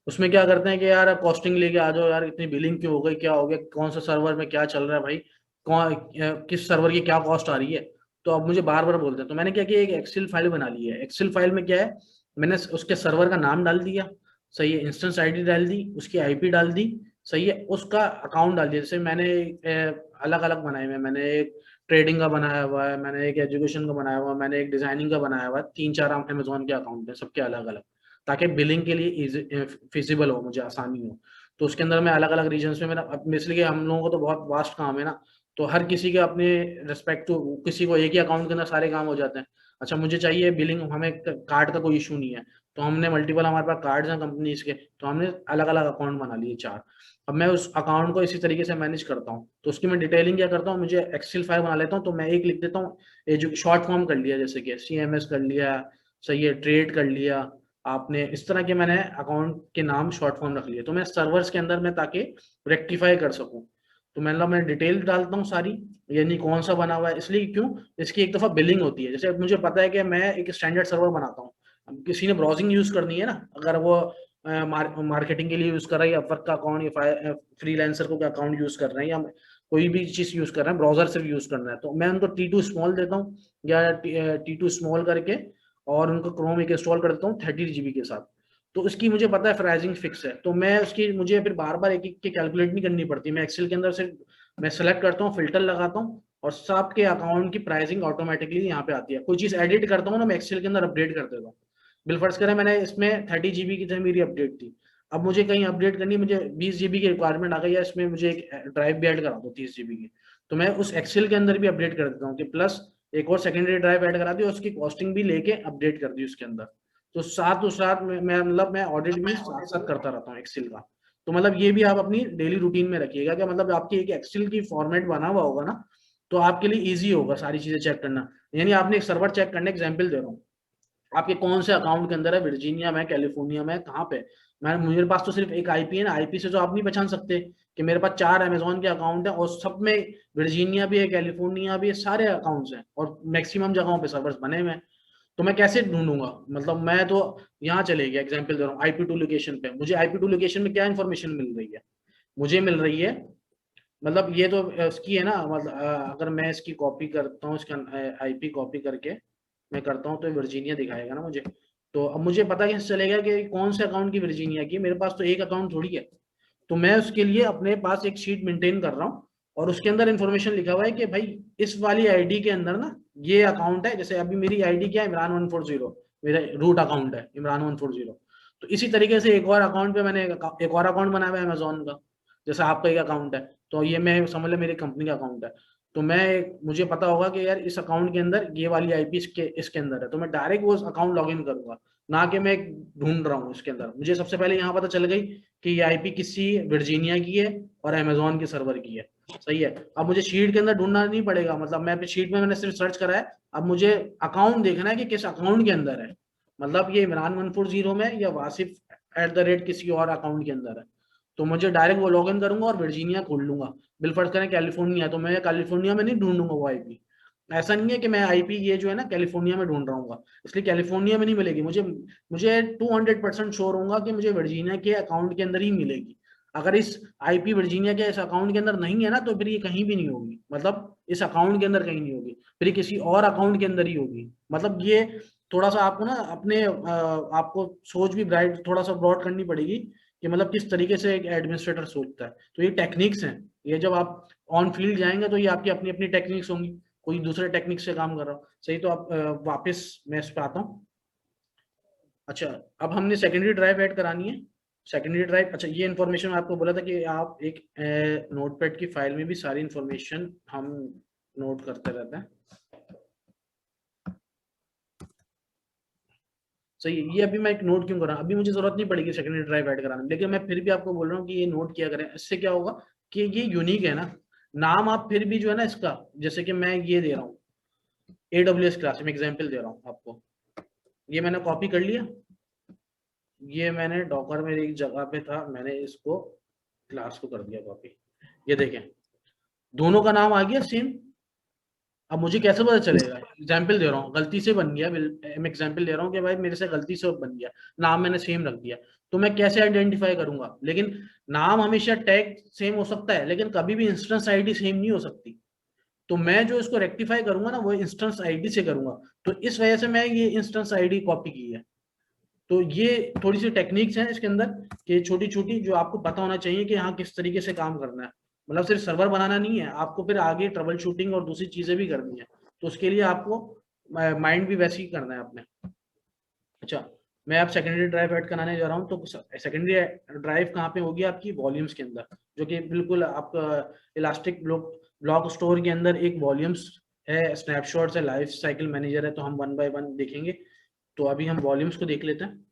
उसमें क्या करते हैं कि यार कॉस्टिंग लेके आ जाओ, यार इतनी बिलिंग क्यों हो गई, क्या हो गया, कौन सा सर्वर में क्या चल रहा है भाई, कौन किस सर्वर की क्या कॉस्ट आ रही है। तो अब मुझे बार बार बोलते हैं, तो मैंने क्या किया, एक एक्सेल फाइल बना ली है। एक्सेल फाइल में क्या है, मैंने उसके सर्वर का नाम डाल दिया, सही है, इंस्टेंस ID डाल दी, उसकी IP डाल दी, सही है, उसका अकाउंट डाल दिया। जैसे मैंने अलग अलग बनाए हुए हैं, मैंने एक ट्रेडिंग का बनाया हुआ है, मैंने एक एजुकेशन का बनाया हुआ है, मैंने एक डिजाइनिंग का बनाया हुआ है, 3-4 अमेजोन के अकाउंट है, सबके अलग अलग, ताकि बिलिंग के लिए फिजिबल हो, मुझे आसानी हो। तो उसके अंदर मैं अलग अलग रीजन्स में मेरा, इसलिए हम लोगों को तो बहुत वास्ट काम है ना, तो हर किसी के अपने रिस्पेक्ट टू, किसी को एक ही अकाउंट के अंदर सारे काम हो जाते हैं। अच्छा, मुझे चाहिए बिलिंग, हमें कार्ड का कोई इशू नहीं है, तो हमने मल्टीपल, हमारे पास कार्ड्स हैं कंपनीज के, तो हमने अलग अलग अकाउंट बना लिए 4। अब मैं उस अकाउंट को इसी तरीके से मैनेज करता हूँ, तो उसकी मैं डिटेलिंग क्या करता हूँ, मुझे एक्सेल फाइल बना लेता हूँ, तो मैं एक लिख देता हूँ, जो शॉर्ट फॉर्म कर लिया, जैसे कि CMS कर लिया, सही है, ट्रेड कर लिया आपने, इस तरह के मैंने अकाउंट के नाम शॉर्ट फॉर्म रख लिए, तो मैं सर्वर्स के अंदर में ताकि रेक्टिफाई कर सकूँ। तो मैं डिटेल डालता हूँ सारी, यानी कौन सा बना हुआ है, इसलिए क्यों, इसकी एक दफा बिलिंग होती है। जैसे मुझे पता है कि मैं एक स्टैंडर्ड सर्वर बनाता हूँ, अब किसी ने ब्राउजिंग यूज करनी है ना, अगर वो मार्केटिंग के लिए यूज कर रहा है, या अपवर्क का अकाउंट, या फ्रीलांसर को अकाउंट यूज कर रहे हैं, या कोई भी चीज यूज कर रहे हैं, ब्राउजर सिर्फ यूज करना है, तो मैं उनको T2 स्मॉल देता हूँ, या T2 स्मॉल करके, और उनको क्रोम एक इंस्टॉल कर देता हूँ 30 GB के साथ। तो उसकी मुझे पता है प्राइसिंग फिक्स है, तो मैं उसकी, मुझे फिर बार बार एक एक के कैलकुलेट नहीं करनी पड़ती। मैं एक्सेल के अंदर सिर्फ मैं सेलेक्ट करता हूँ, फिल्टर लगाता हूँ, और सबके अकाउंट की प्राइसिंग ऑटोमेटिकली यहाँ पे आती है। कोई चीज एडिट करता हूँ ना, मैं एक्सेल के अंदर अपडेट कर देता हूँ। बिलफर्ज करें, मैंने इसमें 30 GB की जो मेरी अपडेट थी, अब मुझे कहीं अपडेट करनी, मुझे 20 GB की रिक्वायरमेंट आ गई, या इसमें मुझे एक ड्राइव भी ऐड करा दो 30 GB की, तो मैं उस एक्सेल के अंदर भी अपडेट कर देता हूँ कि प्लस एक और सेकेंडरी ड्राइव ऐड करा दी, और उसकी कॉस्टिंग भी लेके अपडेट कर दी उसके अंदर। तो साथ मैं मतलब मैं ऑडिट भी साथ साथ करता रहता हूँ एक्सेल का। तो मतलब ये भी आप अपनी डेली रूटीन में रखिएगा, कि मतलब आपकी एक एक्सेल की फॉर्मेट बना हुआ होगा ना, तो आपके लिए इजी होगा सारी चीजें चेक करना। यानी आपने एक सर्वर चेक करने एग्जाम्पल दे रहा हूँ, आपके कौन से अकाउंट के अंदर है, वर्जीनिया में, कैलिफोर्निया में, कहाँ पे। मेरे पास तो सिर्फ एक IP है ना, IP से तो आप नहीं पहचान सकते कि मेरे पास 4 अमेजोन के अकाउंट है, और सब में वर्जीनिया भी है, कैलिफोर्निया भी है, सारे अकाउंट्स हैं, और मैक्सिमम जगहों पे सर्वर्स बने हुए हैं। तो मैं कैसे ढूंढूंगा, मतलब मैं तो यहाँ चले गया, एग्जाम्पल दे रहा हूँ, IP2 लोकेशन पे, मुझे IP2 लोकेशन में क्या इन्फॉर्मेशन मिल रही है, मुझे मिल रही है, मतलब ये तो इसकी है ना, मतलब अगर मैं इसकी कॉपी करता हूँ, इसका IP कॉपी करके मैं करता हूँ, तो वर्जीनिया दिखाएगा ना मुझे। तो अब मुझे पता कैसे चलेगा कि कौन से अकाउंट की वर्जीनिया की, मेरे पास तो एक अकाउंट थोड़ी है। तो मैं उसके लिए अपने पास एक शीट मेंटेन कर रहा हूँ, और उसके अंदर इन्फॉर्मेशन लिखा हुआ है कि भाई इस वाली ID के अंदर ना ये अकाउंट है। जैसे अभी मेरी ID क्या है, Imran140, मेरा रूट अकाउंट है Imran140। तो इसी तरीके से एक और अकाउंट पे मैंने एक और अकाउंट बनाया हुआ है अमेजोन का, जैसे आपका एक अकाउंट है, तो ये मैं समझ ले मेरी कंपनी का अकाउंट है। तो मुझे पता होगा कि यार इस अकाउंट के अंदर ये वाली IP इसके अंदर है, तो मैं डायरेक्ट वो अकाउंट लॉग इन करूंगा, ना कि मैं ढूंढ रहा हूँ इसके अंदर। मुझे सबसे पहले यहाँ पता चल गई कि ये IP किसी वर्जीनिया की है और अमेजोन के सर्वर की है, सही है। अब मुझे शीट के अंदर ढूंढना नहीं पड़ेगा, मतलब मैं शीट में मैंने सिर्फ सर्च करा है, अब मुझे अकाउंट देखना है कि किस अकाउंट के अंदर है, मतलब ये Imran140 में, या वासिफ @ किसी और अकाउंट के अंदर है। तो मुझे डायरेक्ट वो लॉग इन करूंगा और वर्जीनिया खोल लूंगा। बिलफर्ज करें कैलिफोर्निया, तो मैं कैलिफोर्निया में नहीं ढूंढूंगा वो आईपी। ऐसा नहीं है कि मैं आईपी ये जो है ना कैलिफोर्निया में ढूंढ रहा हूँ, इसलिए कैलिफोर्निया में नहीं मिलेगी मुझे। मुझे 200% श्योर होगा कि मुझे वर्जीनिया के अकाउंट के अंदर ही मिलेगी। अगर इस आईपी वर्जीनिया के इस अकाउंट के अंदर नहीं है ना, तो फिर ये कहीं भी नहीं होगी, मतलब इस अकाउंट के अंदर कहीं नहीं होगी, फिर ये किसी और अकाउंट के अंदर ही होगी। मतलब ये थोड़ा सा आपको ना अपने आपको सोच भी ब्राइट थोड़ा सा ब्रॉड करनी पड़ेगी कि मतलब किस तरीके से एक एडमिनिस्ट्रेटर सोचता है। तो ये टेक्निक्स हैं, ये जब आप ऑन फील्ड जाएंगे तो ये आपकी अपनी अपनी टेक्निक्स होंगी, कोई दूसरे टेक्निक से काम कर रहा हो। सही, तो आप वापस मैं इस पे आता हूँ। अच्छा, अब हमने सेकेंडरी ड्राइव ऐड करानी है। सेकेंडरी ड्राइव, अच्छा ये इन्फॉर्मेशन आपको बोला था कि आप एक नोटपैड की फाइल में भी सारी इन्फॉर्मेशन हम नोट करते रहते हैं। सही है, ये अभी मैं एक नोट क्यों कर रहा हूँ, अभी मुझे जरूरत नहीं पड़ेगी सेकेंडरी ड्राइव ऐड कराने में, लेकिन मैं फिर भी आपको बोल रहा हूँ कि ये नोट किया करें। इससे क्या होगा कि ये यूनिक है ना, नाम आप फिर भी जो है ना इसका, जैसे कि मैं ये दे रहा हूँ AWS क्लास में एग्जाम्पल दे रहा हूँ आपको, ये मैंने कॉपी कर लिया, ये मैंने डॉकर में एक जगह पे था, मैंने इसको क्लास को कर दिया कॉपी। ये देखें दोनों का नाम आ गया सेम। अब मुझे कैसे पता चलेगा, एग्जाम्पल दे रहा हूँ, गलती से बन गया, मैं एग्जाम्पल दे रहा हूँ कि भाई मेरे से गलती से बन गया, नाम मैंने सेम रख दिया, तो मैं कैसे आइडेंटिफाई करूंगा। लेकिन नाम हमेशा टैग सेम हो सकता है, लेकिन कभी भी इंस्टेंस आईडी सेम नहीं हो सकती। तो मैं जो इसको रेक्टिफाई करूंगा ना वो इंस्टेंस आईडी से करूंगा, तो इस वजह से मैं ये इंस्टेंस आईडी कॉपी की है। तो ये थोड़ी सी टेक्निक्स हैं इसके अंदर कि छोटी छोटी जो आपको पता होना चाहिए कि हाँ किस तरीके से काम करना है। मतलब सिर्फ सर्वर बनाना नहीं है, आपको फिर आगे ट्रबल शूटिंग और दूसरी चीजें भी करनी है, तो उसके लिए आपको माइंड भी वैसे ही करना है अपने। अच्छा, मैं अब सेकेंडरी ड्राइव ऐड कराने जा रहा हूँ। तो सेकेंडरी ड्राइव कहाँ पे होगी आपकी, वॉल्यूम्स के अंदर, जो कि बिल्कुल आपका इलास्टिक ब्लॉक स्टोर के अंदर एक वॉल्यूम्स है, स्नैपशॉट्स है, लाइफ साइकिल मैनेजर है। तो हम 1 बाय 1 देखेंगे। तो अभी हम वॉल्यूम्स को देख लेते हैं।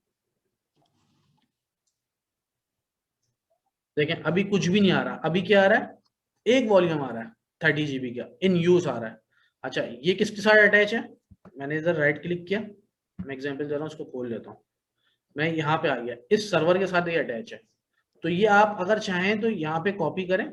देखें अभी कुछ भी नहीं आ रहा, अभी क्या आ रहा है, एक वॉल्यूम आ रहा है 30 GB का इन यूज आ रहा है। अच्छा, ये किसके साथ अटैच है, मैंने इधर राइट क्लिक किया, मैं एग्जांपल दे रहा हूँ, उसको खोल लेता हूँ, मैं यहाँ पे आ गया, इस सर्वर के साथ ये अटैच है। तो ये आप अगर चाहें तो यहाँ पे कॉपी करें।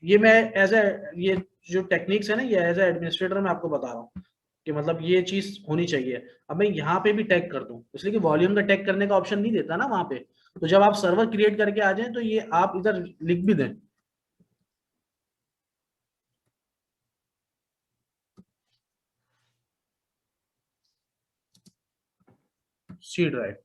ये मैं एज ए, ये जो टेक्निक्स है ना, ये एज ए एडमिनिस्ट्रेटर मैं आपको बता रहा हूँ कि मतलब ये चीज होनी चाहिए। अब मैं यहाँ पे भी टैग कर दूं, इसलिए कि वॉल्यूम का टैग करने का ऑप्शन नहीं देता ना वहां पे। तो जब आप सर्वर क्रिएट करके आ जाएं तो ये आप इधर लिख भी दें। सी ड्राइव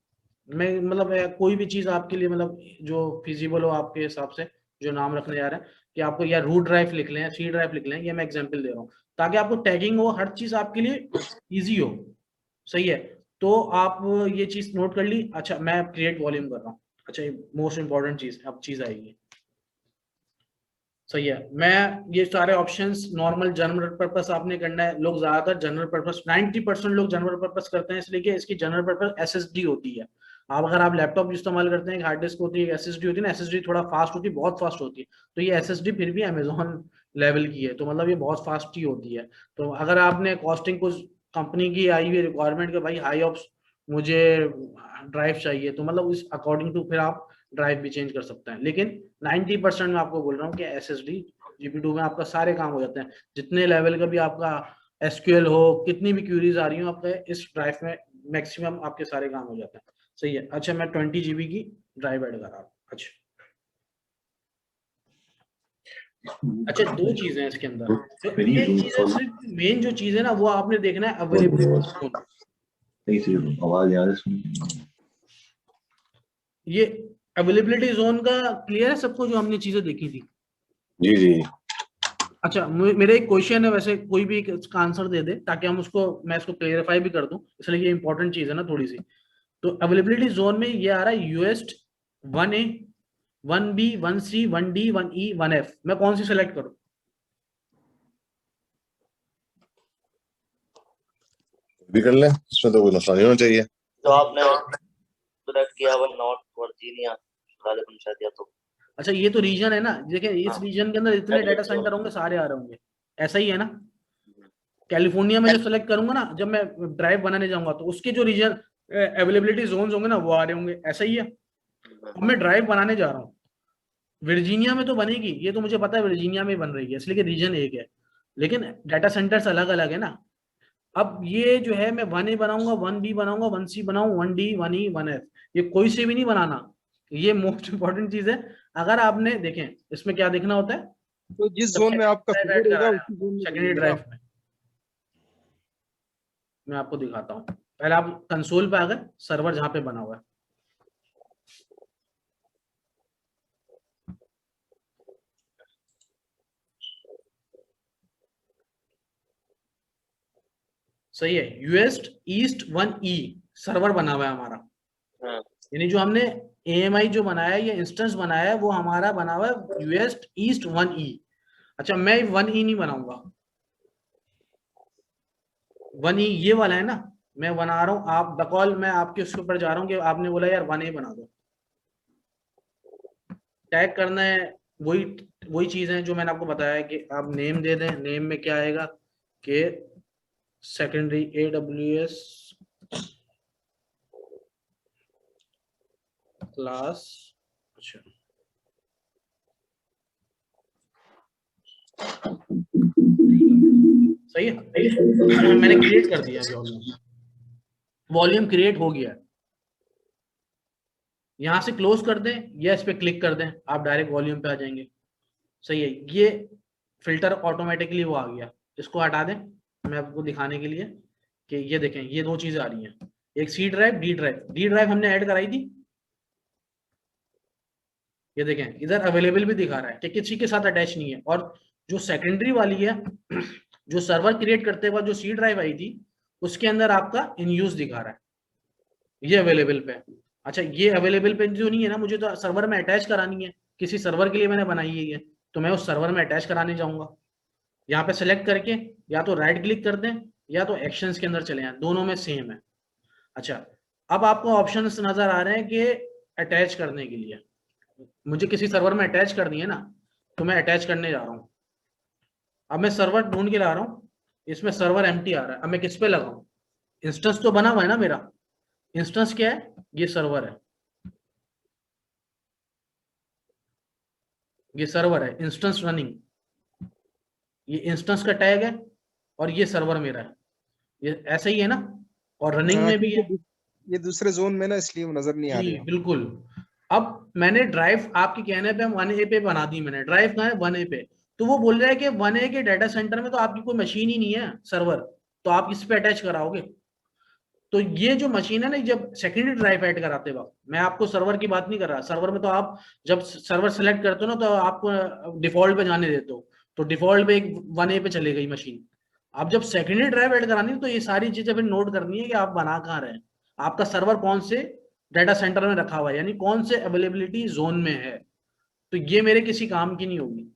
में मतलब कोई भी चीज आपके लिए मतलब जो फिजिबल हो आपके हिसाब से, जो नाम रखने जा रहे हैं कि आपको या रूट ड्राइव लिख लें, सी ड्राइव लिख लें, ये मैं एग्जांपल दे रहा हूँ ताकि आपको टैगिंग हो, हर चीज आपके लिए इजी हो। सही है, तो आप ये चीज नोट कर ली। अच्छा, मैं क्रिएट वॉल्यूम कर रहा हूँ। अच्छा, मोस्ट इंपॉर्टेंट चीज अब चीज आएगी। सही है, मैं ये सारे ऑप्शंस नॉर्मल जनरल पर्पस आपने करना है। लोग ज्यादातर जनरल पर्पस, 90% लोग जनरल पर्पस करते हैं, इसलिए कि इसकी जनरल पर्पस SSD होती है। आप अगर आप लैपटॉप इस्तेमाल करते हैं, हार्ड डिस्क होती है, SSD होती है ना, SSD थोड़ा फास्ट होती है, बहुत फास्ट होती है। तो ये SSD फिर भी अमेजोन लेवल की है, तो मतलब ये बहुत फास्ट ही होती है। तो अगर आपने कॉस्टिंग कुछ कंपनी की आई हुई रिक्वायरमेंट के भाई हाई ऑप्स मुझे ड्राइव चाहिए, तो मतलब उस अकॉर्डिंग टू फिर आप ड्राइव भी चेंज कर सकते हैं। लेकिन 90% में आपको बोल रहा हूँ कि SSD GP2 में आपका सारे काम हो जाते हैं। जितने लेवल का भी आपका SQL हो, कितनी भी क्यूरीज आ रही हो आपके इस ड्राइव में, मैक्सिमम आपके सारे काम हो जाते हैं। सही है, अच्छा मैं 20 GB की ड्राइव ऐड कर रहा हूँ। अच्छा, दो चीजें हैं इसके अंदर। तो एक चीज है, सिर्फ मेन जो चीज है ना वो आपने देखना है अवेलेबिलिटी। आवाज यहाँ से सुन, ये अवेलेबिलिटी जोन का क्लियर है सबको जो हमने चीजें देखी थी? जी जी। अच्छा, मेरा एक क्वेश्चन है, वैसे कोई भी इसका आंसर दे दे ताकि हम उसको, मैं इसको क्लियरिफाई भी कर दूं, इसलिए ये इंपॉर्टेंट चीज है ना थोड़ी सी। तो अवेलेबिलिटी जोन में ये आ रहा है यूएस्ट 1A 1B 1C 1D 1E 1F, मैं कौन सी सेलेक्ट करूं? भी कर ले, इसमें तो कोई मसला नहीं होना चाहिए। तो आपने सेलेक्ट किया वो नॉर्थ वर्जीनिया वाले पंचायत दिया तो। अच्छा, ये तो रीजन है ना, देखिए इस रीजन के अंदर इतने डाटा सेंटर होंगे, सारे आ रहे होंगे, ऐसा ही है ना। कैलिफोर्निया में जो सेलेक्ट करूंगा ना, जब मैं ड्राइव बनाने जाऊंगा तो उसके जो रीजन अवेलेबिलिटी जोन्स होंगे ना वो आ रहे होंगे, ऐसा ही है। अब मैं ड्राइव बनाने जा रहा हूँ, वर्जीनिया में तो बनेगी, ये तो मुझे पता है वर्जीनिया में बन रही है इसलिए कि रीजन एक है, लेकिन डाटा सेंटर्स अलग अलग है ना। अब ये जो है मैं 1A बनाऊंगा, 1B बनाऊंगा, 1C बनाऊं, 1D, 1E, 1F, ये कोई से भी नहीं बनाना, ये मोस्ट इंपॉर्टेंट चीज है। अगर आपने देखें इसमें क्या देखना होता है, तो जिस जोन में आपका सेकेंडरी फिगर होगा उसी जोन में बनेगा ना। ड्राइव में मैं आपको दिखाता हूँ, पहले आप कंसोल पे आ गए, सर्वर जहां पे बना हुआ है, सही है, यूएस्ट ईस्ट 1E सर्वर बना हुआ है हमारा, यानी जो हमने AMI जो बनाया है, ये इंस्टेंस बनाया है, वो हमारा बना हुआ है यूएस्ट ईस्ट 1E। अच्छा मैं 1E नहीं बनाऊंगा, 1E ये वाला है ना, मैं बना रहा हूँ, आप बकौल मैं आपके उसके ऊपर जा रहा हूँ कि आपने बोला यार 1A बना दो, टैग करना है, वही वही चीज है जो मैंने आपको बताया है कि आप नेम दे दें, नेम में क्या आएगा कि सेकेंडरी AWS क्लास, अच्छा सही है, मैंने क्रिएट कर दिया, वॉल्यूम क्रिएट हो गया, यहां से क्लोज कर दें या इस पे क्लिक कर दें, आप डायरेक्ट वॉल्यूम पे आ जाएंगे। सही है, ये फिल्टर ऑटोमेटिकली वो आ गया, इसको हटा दें मैं आपको दिखाने के लिए कि ये देखें, ये दो चीजें आ रही हैं, एक C ड्राइव, डी ड्राइव हमने ऐड कराई थी, ये देखें इधर अवेलेबल भी दिखा रहा है कि किसी के साथ अटैच नहीं है, और जो सेकेंडरी वाली है जो सर्वर क्रिएट करते वक्त जो C ड्राइव आई थी उसके अंदर आपका इन यूज दिखा रहा है, ये अवेलेबल पे है। अच्छा ये अवेलेबल पे जो नहीं है ना, मुझे तो सर्वर में अटैच करानी है, किसी सर्वर के लिए मैंने बनाई है ये, तो मैं उस सर्वर में अटैच कराने जाऊंगा, यहाँ पे सेलेक्ट करके या तो राइट क्लिक कर दें या तो एक्शंस के अंदर चले जाएं, दोनों में सेम है। अच्छा अब आपको ऑप्शंस नजर आ रहे हैं कि अटैच करने के लिए, मुझे किसी सर्वर में अटैच करनी है ना, तो मैं अटैच करने जा रहा हूँ, अब मैं सर्वर ढूंढ के ला रहा हूँ, इसमें सर्वर एम्प्टी आ रहा है, अब मैं किस पे लगाऊं, इंस्टेंस तो बना हुआ है ना मेरा, इंस्टेंस क्या है, ये सर्वर है, ये सर्वर है इंस्टेंस रनिंग, ये इंस्टेंस का टैग है और ये सर्वर मेरा है, ये ऐसा ही है ना, और रनिंग में भी है, ये दूसरे जोन में ना इसलिए वो नजर नहीं आ रही है। बिल्कुल। अब मैंने ड्राइव आपके कहने पे 1A पे बना दी मैंने, ड्राइव कहाँ है 1A पे, तो वो बोल रहा है कि 1A के डाटा सेंटर में तो आपकी कोई मशीन ही नहीं है सर्वर, तो आप इस पे अटैच कराओगे, तो ये जो मशीन है ना, जब सेकेंडरी ड्राइव ऐड कराते वक्त, मैं आपको सर्वर की बात नहीं कर रहा, सर्वर में तो आप जब सर्वर सेलेक्ट करते हो ना तो आपको डिफॉल्ट पे जाने देते हो, तो डिफॉल्ट पे एक 1A पे चले गई मशीन। अब जब सेकेंडरी ड्राइव ऐड करानी है तो ये सारी चीजें फिर नोट करनी है कि आप बना कहाँ रहे हैं, आपका सर्वर कौन से डाटा सेंटर में रखा हुआ है, यानी कौन से अवेलेबिलिटी जोन में है, तो ये मेरे किसी काम की नहीं होगी,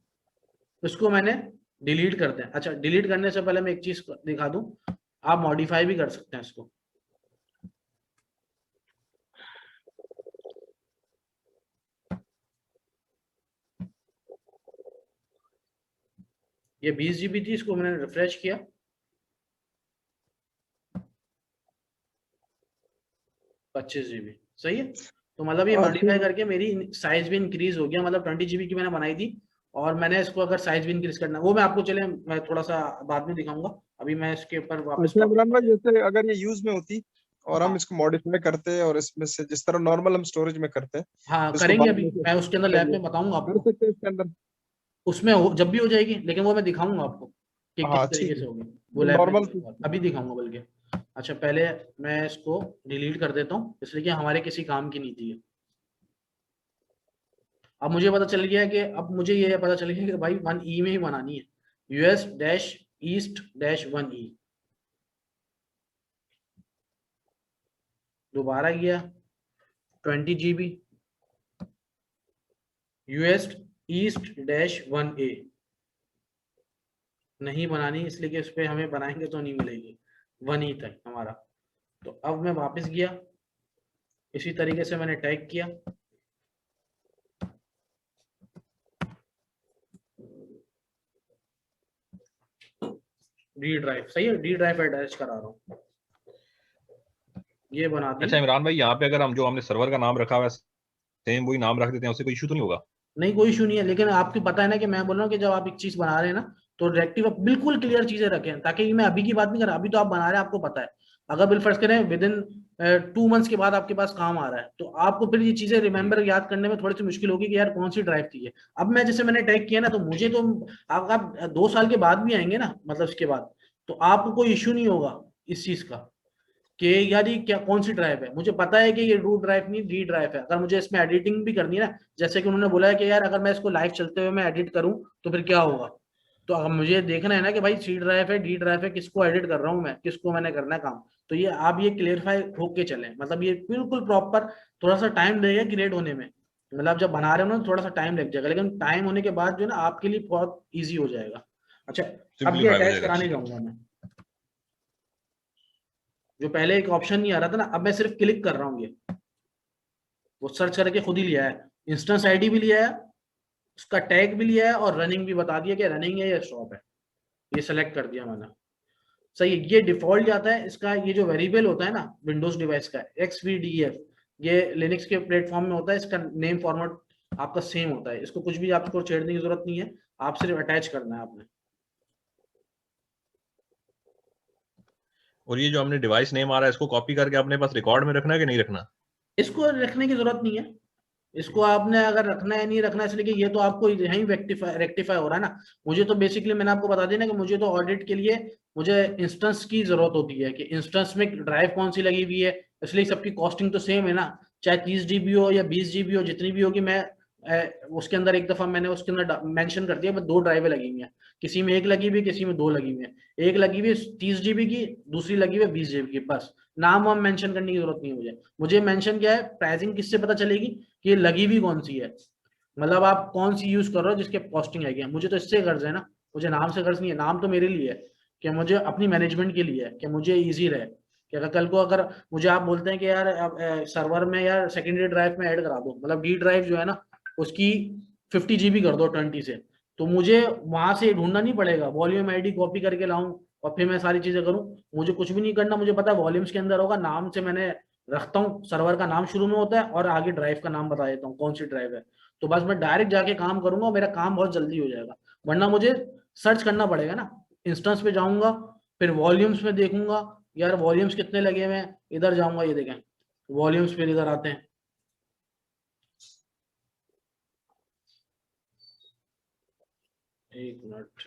इसको मैंने डिलीट कर दें। अच्छा डिलीट करने से पहले मैं एक चीज दिखा दूं, आप मॉडिफाई भी कर सकते हैं इसको, ये 20 GB थी, इसको मैंने रिफ्रेश किया, 25 GB, सही है, तो मतलब ये मॉडिफाई करके मेरी साइज भी इंक्रीज हो गया, मतलब 20 GB की मैंने बनाई थी, और मैंने इसको अगर साइज भी इंक्रीज करना वो मैं आपको चले मैं थोड़ा सा बाद में दिखाऊंगा, अभी मैं इसके ऊपर वापस इमरान भाई जैसे अगर ये यूज में होती और हम इसको मॉडिफाई करते और इसमें से जिस तरह नॉर्मल हम स्टोरेज में करते हैं, हाँ करेंगे, अभी मैं उसके अंदर लैब में बताऊंगा आपको, इसके अंदर उसमें जब भी हो जाएगी, लेकिन वो मैं दिखाऊंगा आपको कि किस तरीके से होगी, वो लैब में अभी दिखाऊंगा बल्कि। अच्छा पहले मैं इसको डिलीट कर देता हूँ, इसलिए कि हमारे किसी काम की नहीं थी ये। अब मुझे पता चल गया कि अब मुझे ये पता चल गया कि भाई 1E में ही बनानी है, US-East-1E, दोबारा गया 20 GB US-East-1A, नहीं बनानी इसलिए कि उस पर हमें बनाएंगे तो नहीं मिलेगी, 1E तक हमारा। तो अब मैं वापस गया, इसी तरीके से मैंने टैग किया, डी ड्राइव, सही है, डी ड्राइव अटैच करा रहा हूँ, ये बना दी। अच्छा इमरान भाई, यहाँ पे अगर हम जो हमने सर्वर का नाम रखा हुआ है सेम वही नाम रख देते हैं, उससे कोई इशू तो नहीं होगा? नहीं कोई इशू नहीं है, लेकिन आपको पता है ना कि मैं बोल रहा हूँ कि जब आप एक चीज बना रहे हैं ना तो डायरेक्टिव बिल्कुल क्लियर चीजें रखें, ताकि मैं अभी की बात नहीं कर रहा, अभी तो आप बना रहे हैं आपको पता है। अगर बिल फर्ज करें विद इन 2 मंथ्स के बाद आपके पास काम आ रहा है, तो आपको फिर ये चीजें रिमेंबर याद करने में थोड़ी सी मुश्किल होगी कि यार कौन सी ड्राइव थी ये। अब मैं जैसे मैंने टैग किया ना, तो मुझे तो आप 2 साल के बाद भी आएंगे ना, मतलब इसके बाद, तो आपको कोई इश्यू नहीं होगा इस चीज का कि यार ये क्या कौन सी ड्राइव है। मुझे पता है कि ये रूट ड्राइव नहीं डी ड्राइव है। अगर मुझे इसमें एडिटिंग भी करनी है ना, जैसे कि उन्होंने बोला है कि यार अगर मैं इसको लाइव चलते हुए मैं एडिट करूं तो फिर क्या होगा, तो अब मुझे देखना है ना कि भाई सी ड्राइव है डी ड्राइव है, किसको एडिट कर रहा हूँ मैं, किसको मैंने करना है काम। तो ये आप ये क्लियरफाई होके चले, मतलब ये बिल्कुल प्रॉपर। थोड़ा सा टाइम लगेगा क्रिएट होने में, मतलब जब बना रहे हो ना थोड़ा सा टाइम लग जाएगा, लेकिन टाइम होने के बाद जो है ना आपके लिए बहुत ईजी हो जाएगा। अच्छा अब ये सिंपलीफाई हो अटैच जाएगा, कराने ठीक है। जाऊंगा मैं, जो पहले एक ऑप्शन नहीं आ रहा था ना, अब मैं सिर्फ क्लिक कर रहा हूँ, ये वो सर्च करके खुद ही लिया है, इंस्टेंस आईडी भी लिया है, उसका टैग भी लिया है और रनिंग भी बता दिया कि रनिंग है या स्टॉप है, ये सेलेक्ट कर दिया मैंने। सही है, ये डिफॉल्ट जाता है इसका। ये जो वेरिएबल होता है ना विंडोज डिवाइस का XVDF, ये लिनक्स के प्लेटफॉर्म में होता है, इसका नेम फॉर्मेट आपका सेम होता है, इसको कुछ भी आपको छेड़ने की जरूरत नहीं है, आप सिर्फ अटैच करना है आपने। और ये जो हमने डिवाइस नेम आ रहा है, इसको कॉपी करके अपने पास रिकॉर्ड में रखना है कि नहीं रखना? इसको रखने की जरूरत नहीं है, इसको आपने अगर रखना है नहीं रखना है, इसलिए कि ये तो आपको यहीं रेक्टिफाई हो रहा है ना। मुझे तो बेसिकली मैंने आपको बता दिया ना कि मुझे तो ऑडिट के लिए मुझे इंस्टेंस की जरूरत होती है कि इंस्टेंस में ड्राइव कौन सी लगी हुई है, इसलिए सबकी कॉस्टिंग तो सेम है ना, चाहे 30 GB हो या 20 GB हो, जितनी भी होगी। मैं उसके अंदर एक दफा मैंने उसके अंदर मेंशन कर दिया 2 ड्राइवें लगी हुई हैं, किसी में 1 लगी हुई है, किसी में 2 लगी हुई है। एक लगी हुई है 30 GB की, दूसरी लगी हुई है 20 GB की, बस नाम वाम मेंशन करने की जरूरत नहीं है मुझे। मुझे मेंशन क्या है, प्राइसिंग किससे पता चलेगी कि ये लगी हुई कौन सी है, मतलब आप कौन सी यूज कर रहे हो जिसके कॉस्टिंग आएगी। मुझे तो इससे गर्ज है ना, मुझे नाम से गर्ज नहीं है। नाम तो मेरे लिए है कि मुझे अपनी मैनेजमेंट के लिए है कि मुझे इजी रहे, कि अगर कल को अगर मुझे आप बोलते हैं कि यार सर्वर में यार सेकेंडरी ड्राइव में ऐड करा दो, मतलब डी ड्राइव जो है ना उसकी 50 GB कर दो 20 से, तो मुझे वहां से ढूंढना नहीं पड़ेगा, वॉल्यूम आईडी कॉपी करके लाऊं और फिर मैं सारी चीजें करूं। मुझे कुछ भी नहीं करना, मुझे पता है वॉल्यूम्स के अंदर होगा, नाम से मैंने रखता हूँ, सर्वर का नाम शुरू में होता है और आगे ड्राइव का नाम बता देता हूँ कौन सी ड्राइव है। तो बस मैं डायरेक्ट जाके काम करूंगा, मेरा काम बहुत जल्दी हो जाएगा। वरना मुझे सर्च करना पड़ेगा ना, इंस्टेंस पे जाऊंगा, फिर वॉल्यूम्स में देखूंगा यार वॉल्यूम्स कितने लगे हुए हैं, इधर जाऊंगा, ये देखें वॉल्यूम्स फिर इधर आते हैं। एक मिनट,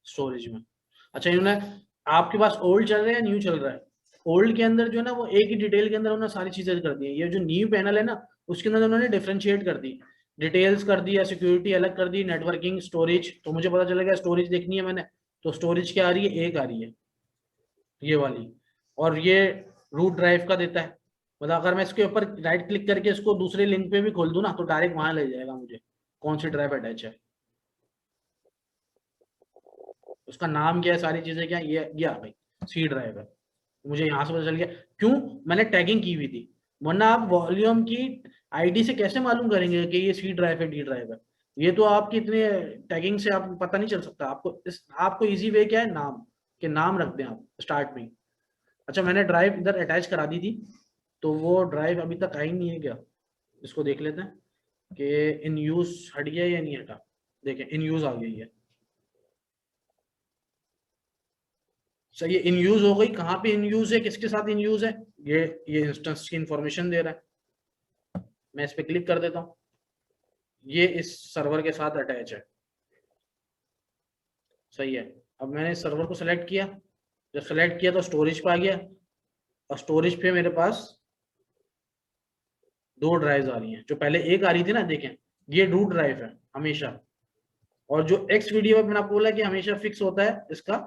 स्टोरेज में। अच्छा इन्होंने आपके पास ओल्ड चल रहा है या न्यू चल रहा है? ओल्ड के अंदर जो है ना वो एक ही डिटेल के अंदर उन्होंने सारी चीजें कर दी है। ये जो न्यू पैनल है ना उसके अंदर उन्होंने डिफरेंशिएट कर दी, डिटेल्स कर दी, सिक्योरिटी अलग कर दी, नेटवर्किंग, स्टोरेज। तो मुझे पता चलेगा स्टोरेज देखनी है मैंने, तो स्टोरेज क्या आ रही है, एक आ रही है ये वाली, और ये रूट ड्राइव का देता है। मतलब अगर मैं इसके ऊपर राइट क्लिक करके इसको दूसरे लिंक पे भी खोल दूं ना तो डायरेक्ट वहां ले जाएगा मुझे कौन सी ड्राइव अटैच है, उसका नाम क्या है, सारी चीजें क्या, ये आ गई सी ड्राइव है। मुझे यहाँ से पता चल गया, क्यों, मैंने टैगिंग की हुई थी। वरना आप वॉल्यूम की आईडी से कैसे मालूम करेंगे कि ये सी ड्राइव है डी ड्राइव है? ये तो आपकी इतने टैगिंग से आपको पता नहीं चल सकता। आपको इजी वे क्या है, नाम के नाम रख दें आप स्टार्ट में। अच्छा मैंने ड्राइव इधर अटैच करा दी थी, तो वो ड्राइव अभी तक आई नहीं है क्या, इसको देख लेते हैं कि इन यूज हट गया या नहीं हटा। देखें इन यूज आ गई है, सही है, इन यूज हो गई। कहाँ पे इन यूज है, किसके साथ इन यूज है, ये इंस्टेंस की इंफॉर्मेशन दे रहा है। मैं इस पे क्लिक कर देता हूँ, ये इस सर्वर के साथ अटैच है, सही है। अब मैंने इस सर्वर को सिलेक्ट किया, जब सेलेक्ट किया तो स्टोरेज पे आ गया, और स्टोरेज पे मेरे पास 2 ड्राइव्स आ रही हैं। जो पहले एक आ रही थी ना, देखें ये रूट ड्राइव है हमेशा, और जो एक्स वीडियो मैंने आपको बोला कि हमेशा फिक्स होता है इसका,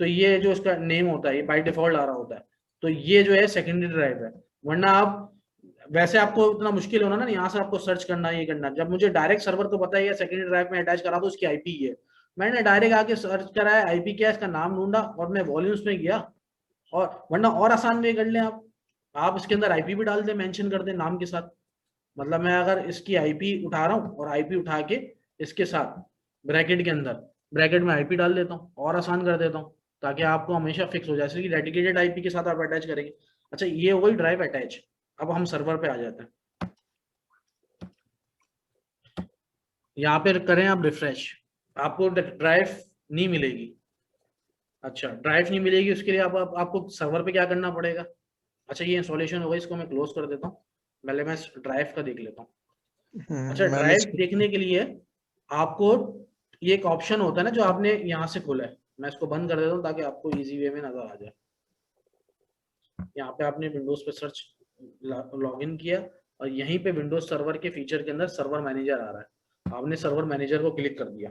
तो ये जो इसका नेम होता है ये बाय डिफॉल्ट आ रहा होता है, तो ये जो है सेकेंडरी ड्राइव है। वरना आप वैसे आपको इतना मुश्किल होना ना, यहाँ से आपको सर्च करना, ये करना। जब मुझे डायरेक्ट सर्वर को पता है सेकेंडरी ड्राइव में अटैच करा, तो उसकी आईपी है, मैंने डायरेक्ट आके सर्च करा है आईपी क्या है, इसका नाम ढूंढा और मैं वॉल्यूम्स में गया। और वरना और आसान वे कर लें आप इसके अंदर आईपी भी डाल दें, मेंशन कर दें नाम के साथ। मतलब मैं अगर इसकी आईपी उठा रहा हूँ और आईपी उठा के इसके साथ ब्रैकेट के अंदर ब्रैकेट में आईपी डाल देता हूँ और आसान कर देता हूँ, ताकि आपको हमेशा फिक्स हो जाए, जैसे कि डेडिकेटेड आईपी के साथ आप अटैच करेंगे। अच्छा, ये हो गई ड्राइव अटैच। अब हम सर्वर पे आ जाते हैं, यहाँ पे करें आप रिफ्रेश, आपको ड्राइव नहीं मिलेगी। अच्छा, ड्राइव नहीं मिलेगी, उसके लिए आपको सर्वर पे क्या करना पड़ेगा। अच्छा, ये इंस्टॉलेशन होगा, इसको मैं क्लोज कर देता हूँ, पहले मैं ड्राइव का देख लेता हूँ। अच्छा, ड्राइव देखने के लिए आपको ये एक ऑप्शन होता है ना जो आपने यहाँ से खोला है, मैं इसको बंद कर देता हूँ ताकि आपको इजी वे में नजर आ जाए। यहाँ पे आपने विंडोज पे सर्च लॉगिन किया और यहीं पे विंडोज सर्वर के फीचर के अंदर सर्वर मैनेजर आ रहा है, आपने सर्वर मैनेजर को क्लिक कर दिया।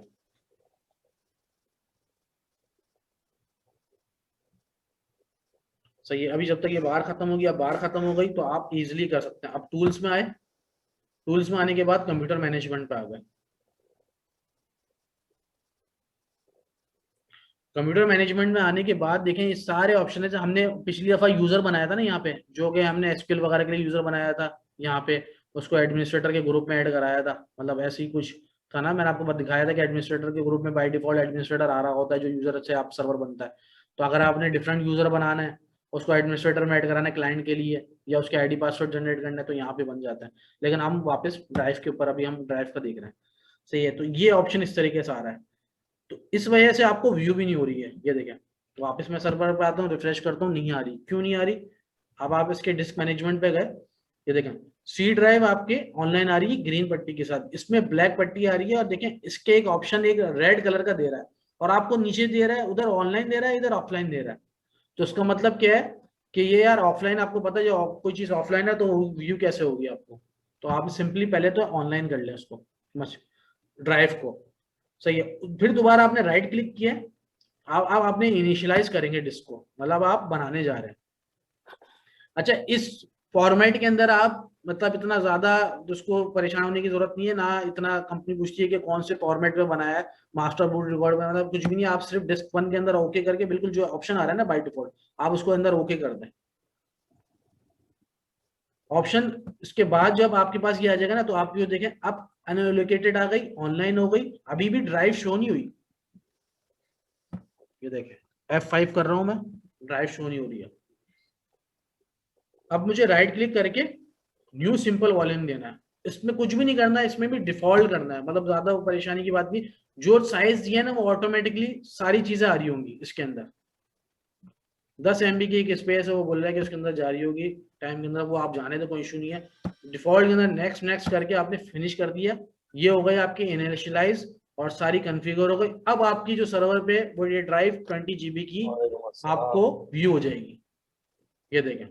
सही है, अभी जब तक ये बार खत्म होगी, अब बार खत्म हो गई तो आप इजीली कर सकते हैं। अब टूल्स में आए, टूल्स में आने के बाद कंप्यूटर मैनेजमेंट पे आ गए। कंप्यूटर मैनेजमेंट में आने के बाद देखें ये सारे ऑप्शन है जो हमने पिछली दफा यूजर बनाया था ना, यहाँ पे जो कि हमने एसक्यूएल वगैरह के लिए यूजर बनाया था, यहाँ पे उसको एडमिनिस्ट्रेटर के ग्रुप में ऐड कराया था, मतलब ऐसे ही कुछ था ना, मैंने आपको दिखाया था कि एडमिनिस्ट्रेटर के ग्रुप में बाय डिफॉल्ट एडमिनिस्ट्रेटर आ रहा होता है जो यूजर से आप सर्वर बनता है। तो अगर आपने डिफरेंट यूजर बनाना है, उसको एडमिनिस्ट्रेटर में ऐड कराना है क्लाइंट के लिए, या उसके आईडी पासवर्ड जनरेट करना है, तो यहाँ पे बन जाता है। लेकिन हम वापस ड्राइव के ऊपर, अभी हम ड्राइव का देख रहे हैं। सही है, तो ये ऑप्शन इस तरीके से आ रहा है, तो इस वजह से आपको व्यू भी नहीं हो रही है। ये देखें, वापस मैं सर्वर पे आता हूँ, रिफ्रेश करता हूँ, नहीं आ रही। क्यों नहीं आ रही? अब आप इसके डिस्क मैनेजमेंट पे गए, ये देखें सी ड्राइव आपके ऑनलाइन आ रही है ग्रीन पट्टी के साथ, इसमें ब्लैक पट्टी आ रही है, और देखें इसके एक ऑप्शन एक रेड कलर का दे रहा है, और आपको नीचे दे रहा है, उधर ऑनलाइन दे रहा है, इधर ऑफलाइन दे रहा है। तो इसका मतलब क्या है कि ये यार ऑफलाइन, आपको पता है जो कोई चीज ऑफलाइन है तो व्यू कैसे होगी आपको, तो आप सिंपली पहले तो ऑनलाइन कर ले उसको ड्राइव को। सही है, फिर दोबारा आपने राइट क्लिक किया, आप आपने इनिशियलाइज करेंगे डिस्क को, मतलब आप बनाने जा रहे हैं। अच्छा, इस फॉर्मेट के अंदर आप मतलब इतना ज्यादा उसको परेशान होने की जरूरत नहीं है ना, इतना कंपनी पूछती है कि कौन से फॉर्मेट में बनाया है, मास्टर बूट रिकॉर्ड में, मतलब कुछ भी नहीं। आप सिर्फ डिस्क 1 के अंदर ओके करके, बिल्कुल जो ऑप्शन आ रहा है ना बाय डिफॉल्ट, आप उसको अंदर ओके कर दें ऑप्शन। इसके बाद जब आपके पास ये आ जाएगा ना, तो आप ये देखें अब अनएलोकेटेड आ गई, ऑनलाइन हो गई, अभी भी ड्राइव शो नहीं हुई। ये देखें F5 कर रहा हूं मैं, ड्राइव शो नहीं हो रही है। अब मुझे राइट क्लिक करके न्यू सिंपल वॉल्यूम देना है, इसमें कुछ भी नहीं करना है, इसमें भी डिफॉल्ट करना है, मतलब ज्यादा परेशानी की बात नहीं। जो साइज दिया है ना वो ऑटोमेटिकली सारी चीजें आ रही होंगी इसके अंदर। 10 MB की एक स्पेस है, वो बोल रहा है कि उसके अंदर जा रही होगी टाइम के अंदर, वो आप जाने तो कोई इशू नहीं है। डिफॉल्ट के अंदर नेक्स्ट नेक्स्ट करके आपने फिनिश कर दिया, ये हो गई आपकी इनिशियलाइज और सारी कॉन्फ़िगर हो गई। अब आपकी जो सर्वर पे वो ये ड्राइव 20 GB की आपको व्यू हो जाएगी। ये देखें,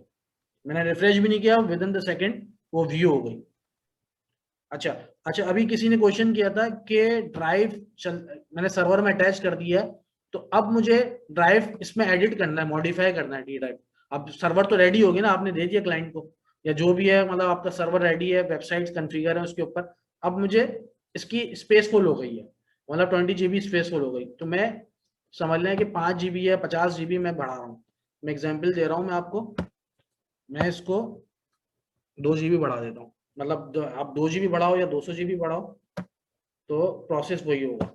मैंने रिफ्रेश भी नहीं किया, विद इन द सेकेंड वो व्यू हो गई। अच्छा, अभी किसी ने क्वेश्चन किया था कि ड्राइव मैंने सर्वर में अटैच कर दिया है, तो अब मुझे ड्राइव इसमें एडिट करना है, मॉडिफाई करना है डी ड्राइव। अब सर्वर तो रेडी होगी ना, आपने दे दिया क्लाइंट को या जो भी है, मतलब आपका सर्वर रेडी है, वेबसाइट्स कॉन्फ़िगर है उसके ऊपर। अब मुझे इसकी स्पेस फुल हो गई है, मतलब 20 GB स्पेस फुल हो गई, तो मैं समझ लें कि 5 GB है, 50 GB मैं बढ़ा रहा हूँ। मैं एग्जाम्पल दे रहा हूँ मैं आपको, मैं इसको 2 GB बढ़ा देता हूँ, मतलब आप 2 GB बढ़ाओ या 200 GB बढ़ाओ तो प्रोसेस वही होगा।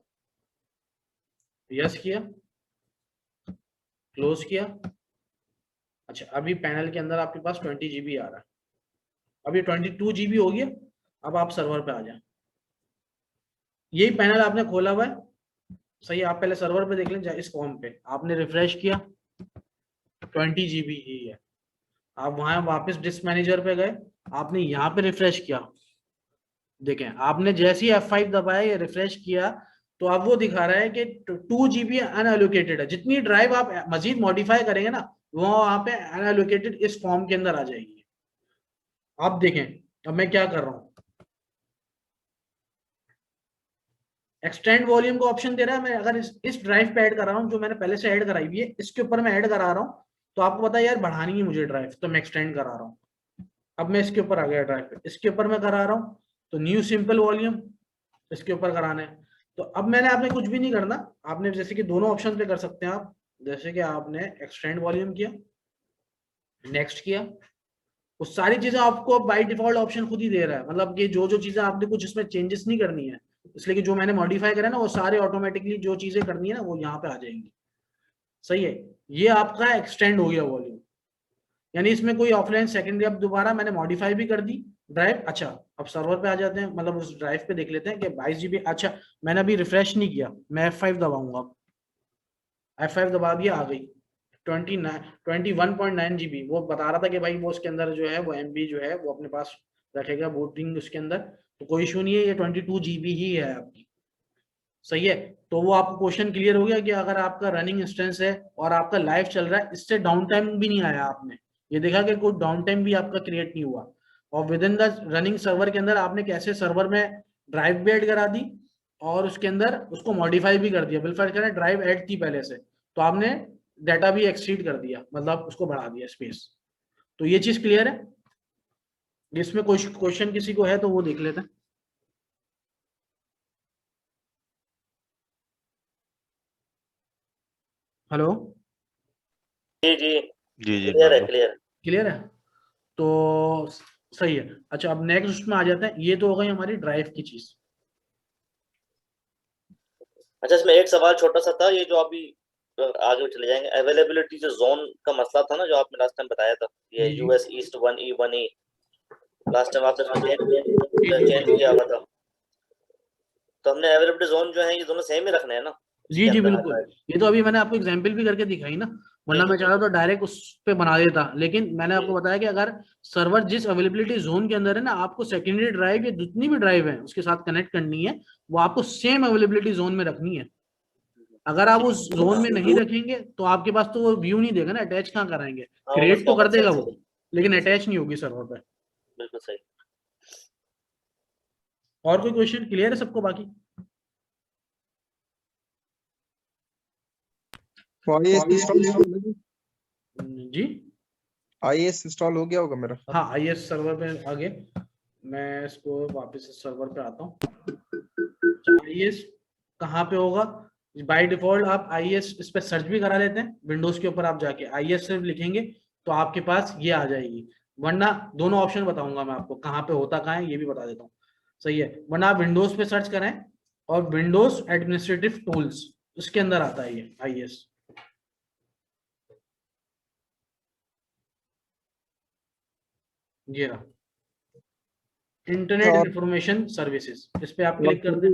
यस किया, क्लोज किया। अच्छा, अभी पैनल के अंदर आपके पास 20 GB आ रहा है, अभी 22 GB हो गया। अब आप सर्वर पे आ जाए, यही पैनल आपने खोला हुआ है। सही, आप पहले सर्वर पे देख लें, इस फॉर्म पे आपने रिफ्रेश किया, 20 GB ही है। आप वहां वापस डिस्क मैनेजर पे गए, आपने यहाँ पे रिफ्रेश किया, देखें आपने जैसे ही F5 दबाया या रिफ्रेश किया तो अब वो दिखा रहा है कि 2 GB अनएलोकेटेड है। जितनी ड्राइव आप मजीद मॉडिफाई करेंगे ना, वो वहां पे अनएलोकेटेड इस फॉर्म के अंदर आ जाएगी। आप देखें अब मैं क्या कर रहा हूं, एक्सटेंड वॉल्यूम का ऑप्शन दे रहा है। मैं अगर इस ड्राइव पे ऐड कर रहा हूं, जो मैंने पहले से ऐड कराई हुई है, इसके ऊपर मैं ऐड करा रहा हूं, तो आपको पता है यार बढ़ानी है मुझे ड्राइव, तो मैं एक्सटेंड करा रहा हूं। अब मैं इसके ऊपर आ गया ड्राइव पे, इसके ऊपर मैं करा रहा हूं, तो न्यू सिंपल वॉल्यूम इसके ऊपर कराना है। तो अब मैंने आपने कुछ भी नहीं करना, आपने जैसे कि दोनों ऑप्शन पे कर सकते हैं आप, जैसे कि आपने एक्सटेंड वॉल्यूम किया, नेक्स्ट किया, वो सारी चीजें आपको बाय डिफॉल्ट ऑप्शन खुद ही दे रहा है, मतलब कि जो जो चीजें आपने कुछ इसमें चेंजेस नहीं करनी है, इसलिए कि जो मैंने मॉडिफाई करा ना वो सारे ऑटोमेटिकली जो चीजें करनी है ना वो यहाँ पे आ जाएंगी। सही है, ये आपका एक्सटेंड हो गया वॉल्यूम, यानी इसमें कोई ऑफलाइन सेकेंडरी अब दोबारा मैंने मॉडिफाई भी कर दी ड्राइव। अच्छा अब सर्वर पे आ जाते हैं, मतलब उस ड्राइव पे देख लेते हैं कि 22 GB। अच्छा मैंने अभी रिफ्रेश नहीं किया, मैं F5 दबाऊंगा, F5 दबा दिया, आ गई 21.9 GB। वो बता रहा था कि भाई वो उसके अंदर जो है वो MB जो है वो अपने पास रखेगा बूटिंग उसके अंदर, तो कोई इशू नहीं है, ये 22 GB ही है आपकी। सही है, तो वो आपको क्वेश्चन क्लियर हो गया कि अगर आपका रनिंग इंस्टेंस है और आपका लाइव चल रहा है, इससे डाउन टाइम भी नहीं आया, आपने ये देखा कि कोई डाउन टाइम भी आपका क्रिएट नहीं हुआ, और with in the running server के अंदर आपने कैसे सर्वर में ड्राइव भी ऐड करा दी और उसके अंदर उसको मॉडिफाई भी कर दिया। बिलफर्ज करें ड्राइव ऐड थी पहले से, तो आपने डाटा भी एक्सीड कर दिया, मतलब उसको बढ़ा दिया स्पेस। तो ये चीज क्लियर है, इसमें कोई क्वेश्चन किसी को है तो वो देख लेते हैं। हेलो जी जी जी जी क्लियर है मान लो। क्लियर है। क्लियर है, तो सही है। अच्छा अब नेक्स्ट उसमें आ जाते हैं, ये तो हो गई हमारी ड्राइव की चीज। अच्छा इसमें एक सवाल छोटा सा था, ये जो अभी आगे चले जाएंगे, अवेलेबिलिटी जो जोन का मसला था ना जो आपने लास्ट टाइम बताया था, ये जी US east 1E 1E last time आपने जी चेंज जी किया हुआ था, तो हमने अवेलेबिलिटी जोन जो है ये दोनों सेम ही रखने हैं ना जी इसके जी अंदर? बिल्कुल, ये तो अभी मैंने आपको एग्जांपल भी करके दिखाई ना, वरना मैं चाहता तो डायरेक्ट उस पे बना देता, लेकिन मैंने आपको बताया कि अगर सर्वर जिस अवेलेबिलिटी जोन के अंदर है ना, आपको सेकेंडरी ड्राइव या जितनी भी ड्राइव है उसके साथ कनेक्ट करनी है, वो आपको सेम अवेलेबिलिटी जोन में रखनी है। अगर आप उस जोन में नहीं रखेंगे तो आपके पास तो वो व्यू नहीं देगा ना, अटैच कहाँ कराएंगे, हाँ वो बस क्रिएट तो कर कॉमन देगा सेंस वो, लेकिन अटैच नहीं होगी सर्वर पे। बिल्कुल सही। और कोई क्वेश्चन क्लियर है सबको बाकी? जी IIS इंस्टॉल हो गया होगा मेरा। हाँ, IIS सर्वर पे आगे, मैं इसको वापस सर्वर पे आता हूँ। IIS कहाँ पे होगा? बाय डिफॉल्ट आप IIS इस पे सर्च भी करा लेते हैं, विंडोज के ऊपर आप जाके IIS सिर्फ लिखेंगे तो आपके पास ये आ जाएगी, वरना दोनों ऑप्शन बताऊंगा मैं आपको, कहाँ पे होता कहाँ है ये भी बता देता हूँ। सही है, वरना आप विंडोज पे सर्च करें और विंडोज एडमिनिस्ट्रेटिव टूल्स, उसके अंदर आता है ये IIS। ये रहा इंटरनेट इंफॉर्मेशन सर्विसेज, इस पे आप क्लिक कर दें।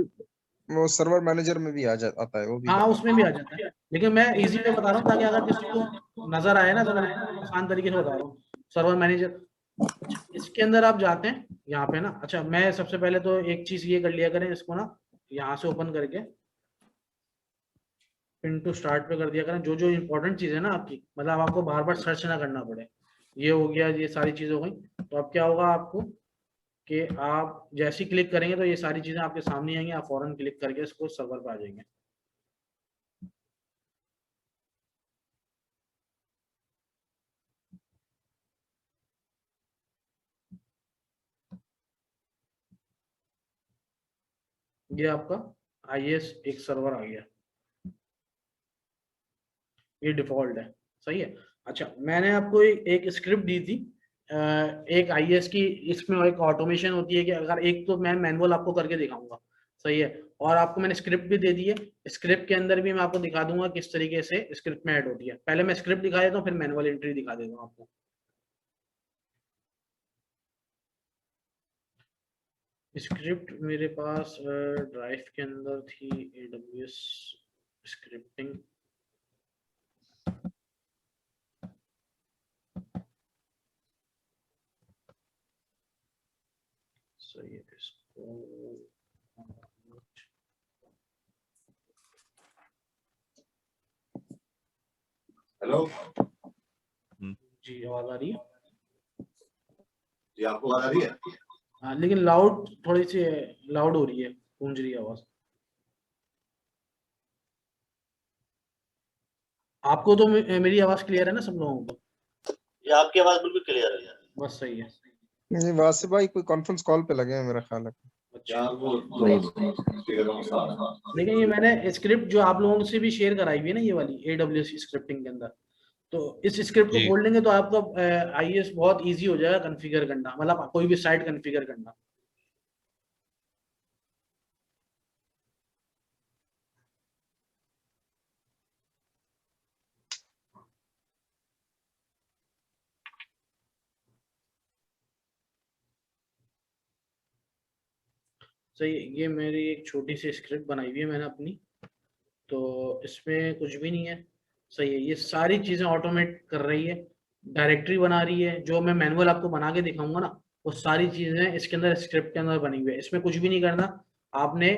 वो सर्वर मैनेजर में भी आता है वो भी। हाँ उसमें भी आ जाता है, लेकिन मैं इजी पे बता रहा हूँ ताकि अगर किसी को नजर आए ना, तो मैं आसान तरीके से बता रहा हूँ। सर्वर मैनेजर, इसके अंदर आप जाते हैं यहाँ पे ना। अच्छा मैं सबसे पहले तो एक चीज ये कर लिया करें, इसको ना यहाँ से ओपन करके पिन टू स्टार्ट पे कर दिया करें, जो जो इंपॉर्टेंट चीज है ना आपकी, मतलब आपको बार बार सर्च ना करना पड़े। ये हो गया, ये सारी चीज हो गई। तो अब क्या होगा आपको कि आप जैसे ही क्लिक करेंगे तो ये सारी चीजें आपके सामने आएंगी, आप फौरन क्लिक करके इसको सर्वर पे आ जाएंगे। ये आपका IIS एक सर्वर आ गया, ये डिफॉल्ट है। सही है। अच्छा मैंने आपको एक स्क्रिप्ट दी थी एक IIS की, इसमें एक ऑटोमेशन होती है कि अगर एक तो मैं मैनुअल आपको करके दिखाऊंगा, सही है, और आपको मैंने स्क्रिप्ट भी दे दी है, स्क्रिप्ट के अंदर भी मैं आपको दिखा दूंगा किस तरीके से स्क्रिप्ट में ऐड होती है। पहले मैं स्क्रिप्ट दिखा देता हूँ, फिर मैनुअल एंट्री दिखा देता हूँ आपको। स्क्रिप्ट मेरे पास ड्राइव के अंदर थी, AWS स्क्रिप्टिंग। सही है, इसको हेलो जी आवाज आ रही है? जी आपको आवाज आ रही है? हाँ लेकिन लाउड, थोड़ी सी लाउड हो रही है, गूंज रही है आवाज। आपको तो मेरी आवाज क्लियर है ना सब लोगों को? ये आपकी आवाज बिल्कुल क्लियर है। बस सही है। ये वासिफ भाई कोई कॉन्फ्रेंस कॉल पे लगे हैं मेरा ख्याल है। अच्छा स्पीकर का मसला है। लेकिन ये मैंने स्क्रिप्ट जो आप लोगों से भी शेयर कराई हुई है ना, ये वाली AWS स्क्रिप्टिंग के अंदर, तो इस स्क्रिप्ट को जी खोल लेंगे तो आपका IIS बहुत इजी हो जाएगा कॉन्फ़िगर करना, मतलब कोई भी साइट कॉन्फ़िगर करना। सही, ये मेरी एक छोटी सी स्क्रिप्ट बनाई हुई है मैंने अपनी, तो इसमें कुछ भी नहीं है। सही है, ये सारी चीजें ऑटोमेट कर रही है, डायरेक्टरी बना रही है, जो मैं मैनुअल आपको बना के दिखाऊंगा ना वो सारी चीजें इसके अंदर स्क्रिप्ट के अंदर बनी हुई है। इसमें कुछ भी नहीं करना, आपने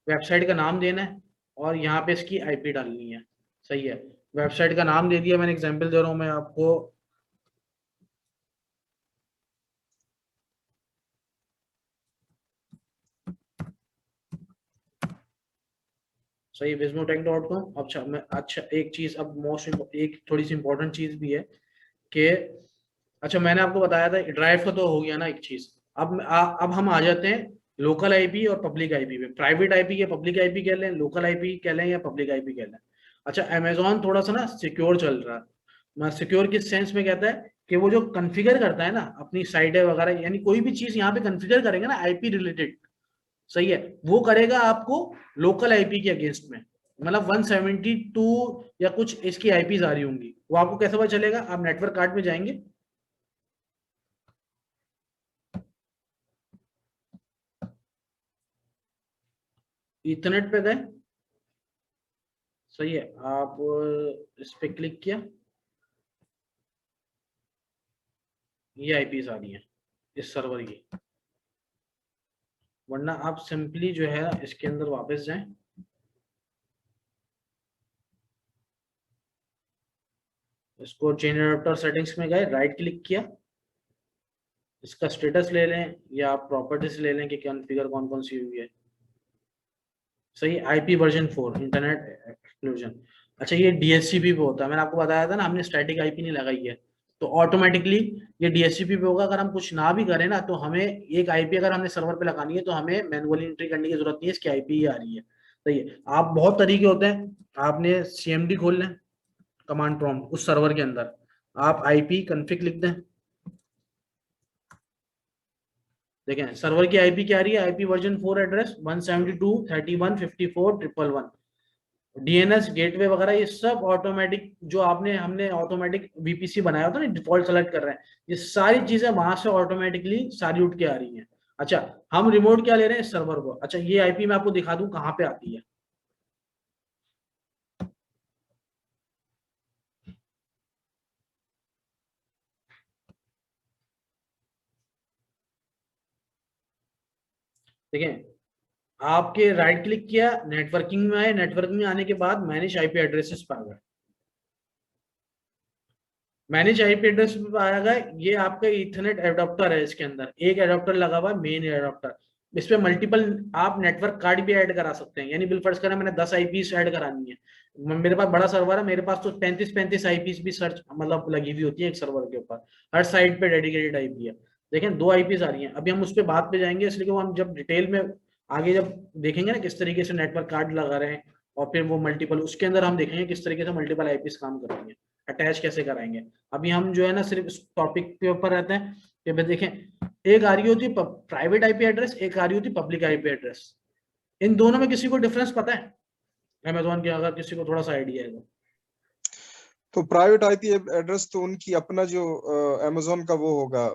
वेबसाइट का नाम देना है और यहाँ पे इसकी आईपी डालनी है। सही है, वेबसाइट का नाम दे दिया मैंने, एग्जांपल दे रहा हूँ मैं आपको, सही vismotech.com। अच्छा एक चीज अब एक थोड़ी सी इंपॉर्टेंट चीज भी है कि अच्छा मैंने आपको बताया था ड्राइव का तो हो गया ना एक चीज। अब हम आ जाते हैं लोकल आईपी और पब्लिक आईपी पे। प्राइवेट आईपी या पब्लिक आईपी कह लें, लोकल आईपी कह लें या पब्लिक आईपी कह लें। अच्छा अमेजोन थोड़ा सा ना सिक्योर चल रहा है। मैं सिक्योर किस सेंस में कहता है कि वो जो कॉन्फ़िगर करता है ना अपनी साइटें वगैरह, यानी कोई भी चीज यहाँ पे कॉन्फ़िगर करेंगे ना आईपी रिलेटेड, सही है, वो करेगा आपको लोकल आईपी के अगेंस्ट में। मतलब 172 या कुछ इसकी आईपीज आ रही होंगी, वो आपको कैसे पता चलेगा? आप नेटवर्क कार्ड में जाएंगे, ईथरनेट पे गए, सही है, आप इस पे क्लिक किया, ये आईपीज आ रही है इस सर्वर की। वरना आप सिंपली जो है इसके अंदर वापस जाएं, इसको जनरेटर सेटिंग्स में गए, राइट क्लिक किया, इसका स्टेटस ले लें या आप प्रॉपर्टीज ले लें कि कॉन्फ़िगर कौन कौन सी हुई है। सही, आईपी वर्जन 4 इंटरनेट एक्सक्लूजन। अच्छा ये डीएचसीपी पे होता है, मैंने आपको बताया था ना हमने स्टैटिक आईपी नहीं लगाई है, तो ऑटोमेटिकली ये डीएचसीपी पे होगा। अगर हम कुछ ना भी करें ना तो हमें एक आईपी अगर हमने सर्वर पे लगानी है तो हमें मैनुअली एंट्री करने की जरूरत नहीं है, इसकी आईपी ही आ रही है। सही है, आप बहुत तरीके होते हैं, आपने सीएमडी खोल लें कमांड प्रॉम्प्ट, उस सर्वर के अंदर आप आईपी कॉन्फ़िग लिख दें, देखें सर्वर की आईपी क्या आ रही है, IP version 4 address 172.31.54.111। DNS gateway वगैरह ये सब ऑटोमेटिक, जो हमने ऑटोमेटिक वीपीसी बनाया होता है ना, डिफॉल्ट सेलेक्ट कर रहे हैं, ये सारी चीजें वहां से ऑटोमेटिकली सारी उठ के आ रही हैं। अच्छा हम रिमोट क्या ले रहे हैं इस सर्वर को। अच्छा ये आईपी मैं आपको दिखा दूं कहाँ पे आती है, देखें, आपके राइट क्लिक किया, नेटवर्किंग में आए, नेटवर्किंग में आने के बाद मैनेज आईपी एड्रेसेस पे आ गए, मैनेज आईपी एड्रेस पे आ गए। ये आपका इथरनेट एडाप्टर है, इसके अंदर एक एडाप्टर लगा हुआ है, मेन एडाप्टर, इस पे मल्टीपल आप नेटवर्क कार्ड भी ऐड करा सकते हैं। यानी बिलफर्ज करें मैंने 10 आईपीस ऐड करानी है, मेरे पास बड़ा सर्वर है, मेरे पास तो 35 आईपीस भी सर्च मतलब लगी हुई होती है एक सर्वर के ऊपर, हर साइड पे डेडिकेटेड आईपी है। देखें 2 आईपीस आ रही हैं, अभी हम उस पर बात पे जाएंगे, इसलिए वो हम जब डिटेल में आगे जब देखेंगे ना किस तरीके से नेटवर्क कार्ड लगा रहे हैं और फिर वो मल्टीपल, उसके अंदर हम देखेंगे किस तरीके से मल्टीपल आईपीस काम करेंगे, अटैच कैसे कराएंगे। अभी हम जो है ना सिर्फ इस टॉपिक के ऊपर रहते हैं कि भाई देखें, एक आ रही होती प्राइवेट आईपी एड्रेस, एक आ रही होती पब्लिक आईपी एड्रेस। इन दोनों में किसी को डिफरेंस पता है अमेज़न के, अगर किसी को थोड़ा सा आइडिया है तो प्राइवेट आईपी एड्रेस तो उनकी अपना जो अमेज़न का वो होगा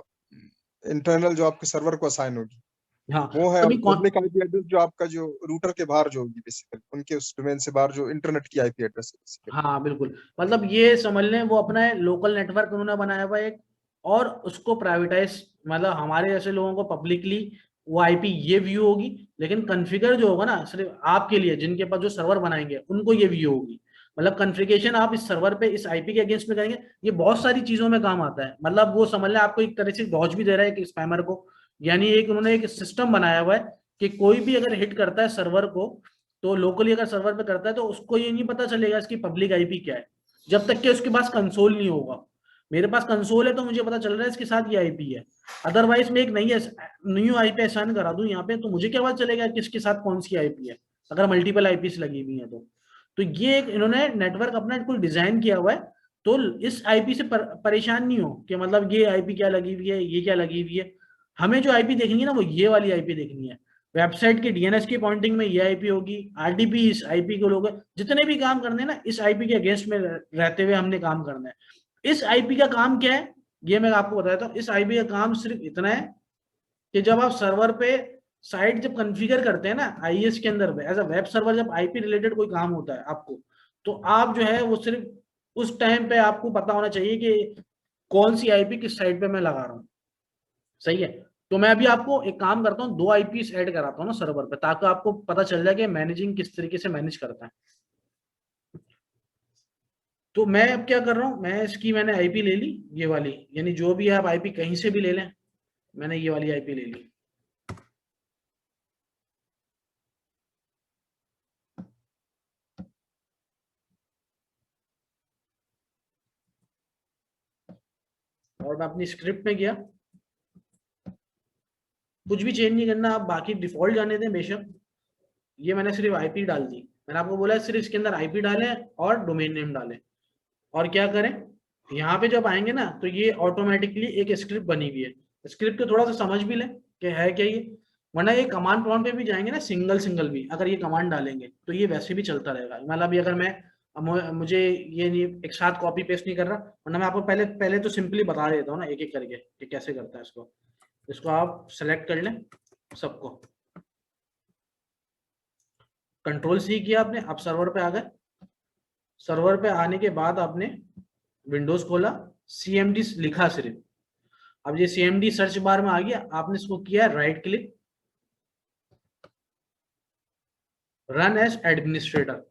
इंटरनल, जो आपके सर्वर को असाइन होगी, हाँ वो है। अभी पब्लिक आईपी एड्रेस जो आपका जो रूटर के बाहर जो होगी, बेसिकली उनके उस डोमेन से बाहर जो इंटरनेट की आईपी एड्रेस है। हाँ बिल्कुल, मतलब ये समझ लें वो अपना लोकल नेटवर्क उन्होंने बनाया हुआ एक, और उसको प्राइवेटाइज, मतलब हमारे जैसे लोगों को पब्लिकली वो आईपी ये व्यू होगी, लेकिन कॉन्फ़िगर जो होगा ना सिर्फ आपके लिए, जिनके पास जो सर्वर बनाएंगे उनको ये व्यू होगी। मतलब कॉन्फ़िगरेशन आप इस सर्वर पे इस आईपी के अगेंस्ट में करेंगे, ये बहुत सारी चीजों में काम आता है। मतलब वो समझ लें आपको एक तरह से डॉज भी दे रहा है एक स्पैमर को, यानी एक उन्होंने एक सिस्टम बनाया हुआ है कि कोई भी अगर हिट करता है सर्वर को, तो लोकली अगर सर्वर पे करता है तो उसको ये नहीं पता चलेगा इसकी पब्लिक आईपी क्या है, जब तक कि उसके पास कंसोल नहीं होगा। मेरे पास कंसोल है तो मुझे पता चल रहा है इसके साथ ये आईपी है, अदरवाइज मैं एक न्यू आईपी असाइन करा दूं यहाँ पे तो मुझे क्या पता चलेगा किसके साथ कौन सी आईपी है, अगर मल्टीपल आईपीस लगी हुई है तो ये एक इन्होंने नेटवर्क अपना कुल डिजाइन किया हुआ है, तो इस आईपी से परेशान नहीं हो कि मतलब ये आईपी क्या लगी हुई है, ये क्या लगी हुई है। हमें जो आईपी देखनी है ना वो ये वाली आईपी देखनी है, वेबसाइट के डीएनएस की पॉइंटिंग में ये आईपी होगी, आरडीपी इस आईपी को लोग जितने भी काम करने हैं ना इस आईपी के अगेंस्ट में रहते हुए हमने काम करना है। इस आईपी का काम क्या है ये मैं आपको बताता हूँ। इस आईपी का काम सिर्फ इतना है कि जब आप सर्वर पे साइट जब कॉन्फ़िगर करते हैं ना आईएस के अंदर एज अ वेब सर्वर, जब आईपी रिलेटेड कोई काम होता है आपको, तो आप जो है वो सिर्फ उस टाइम पे आपको पता होना चाहिए कि कौन सी आईपी किस साइट पे मैं लगा रहा हूँ। सही है। तो मैं अभी आपको एक काम करता हूँ, 2 आईपीस ऐड कराता हूँ ना सर्वर पे, ताकि आपको पता चल जाए कि मैनेजिंग किस तरीके से मैनेज करता है। तो मैं अब क्या कर रहा हूँ, मैंने आईपी ले ली ये वाली, यानी जो भी आप आईपी कहीं से भी ले लें, मैंने ये वाली आईपी ले ली। और मैं अपनी स्क्रिप्ट में गया, कुछ भी चेंज नहीं करना, आप बाकी डिफॉल्ट जाने दें बेशक। ये मैंने सिर्फ आईपी डाल दी, मैंने आपको बोला है सिर्फ इसके अंदर आईपी डालें और डोमेन नेम डालें। और क्या करें, यहाँ पे जब आएंगे ना तो ये ऑटोमेटिकली एक स्क्रिप्ट बनी हुई है, स्क्रिप्ट को थोड़ा सा समझ भी लें कि है क्या ये, वरना ये कमांड प्रॉम्प्ट पे भी जाएंगे ना सिंगल भी, अगर ये कमांड डालेंगे तो ये वैसे भी चलता रहेगा। मतलब अभी अगर मैं मुझे ये नहीं एक साथ कॉपी पेस्ट नहीं कर रहा, वरना मैं आपको पहले तो सिंपली बता देता हूँ ना एक एक करके कि कैसे करता है इसको। इसको आप सेलेक्ट कर लें सबको, कंट्रोल सी किया आपने, अब सर्वर पे आ गए। सर्वर पे आने के बाद आपने विंडोज खोला, CMD लिखा सिर्फ, अब ये CMD सर्च बार में आ गया, आपने इसको किया right click, run as administrator.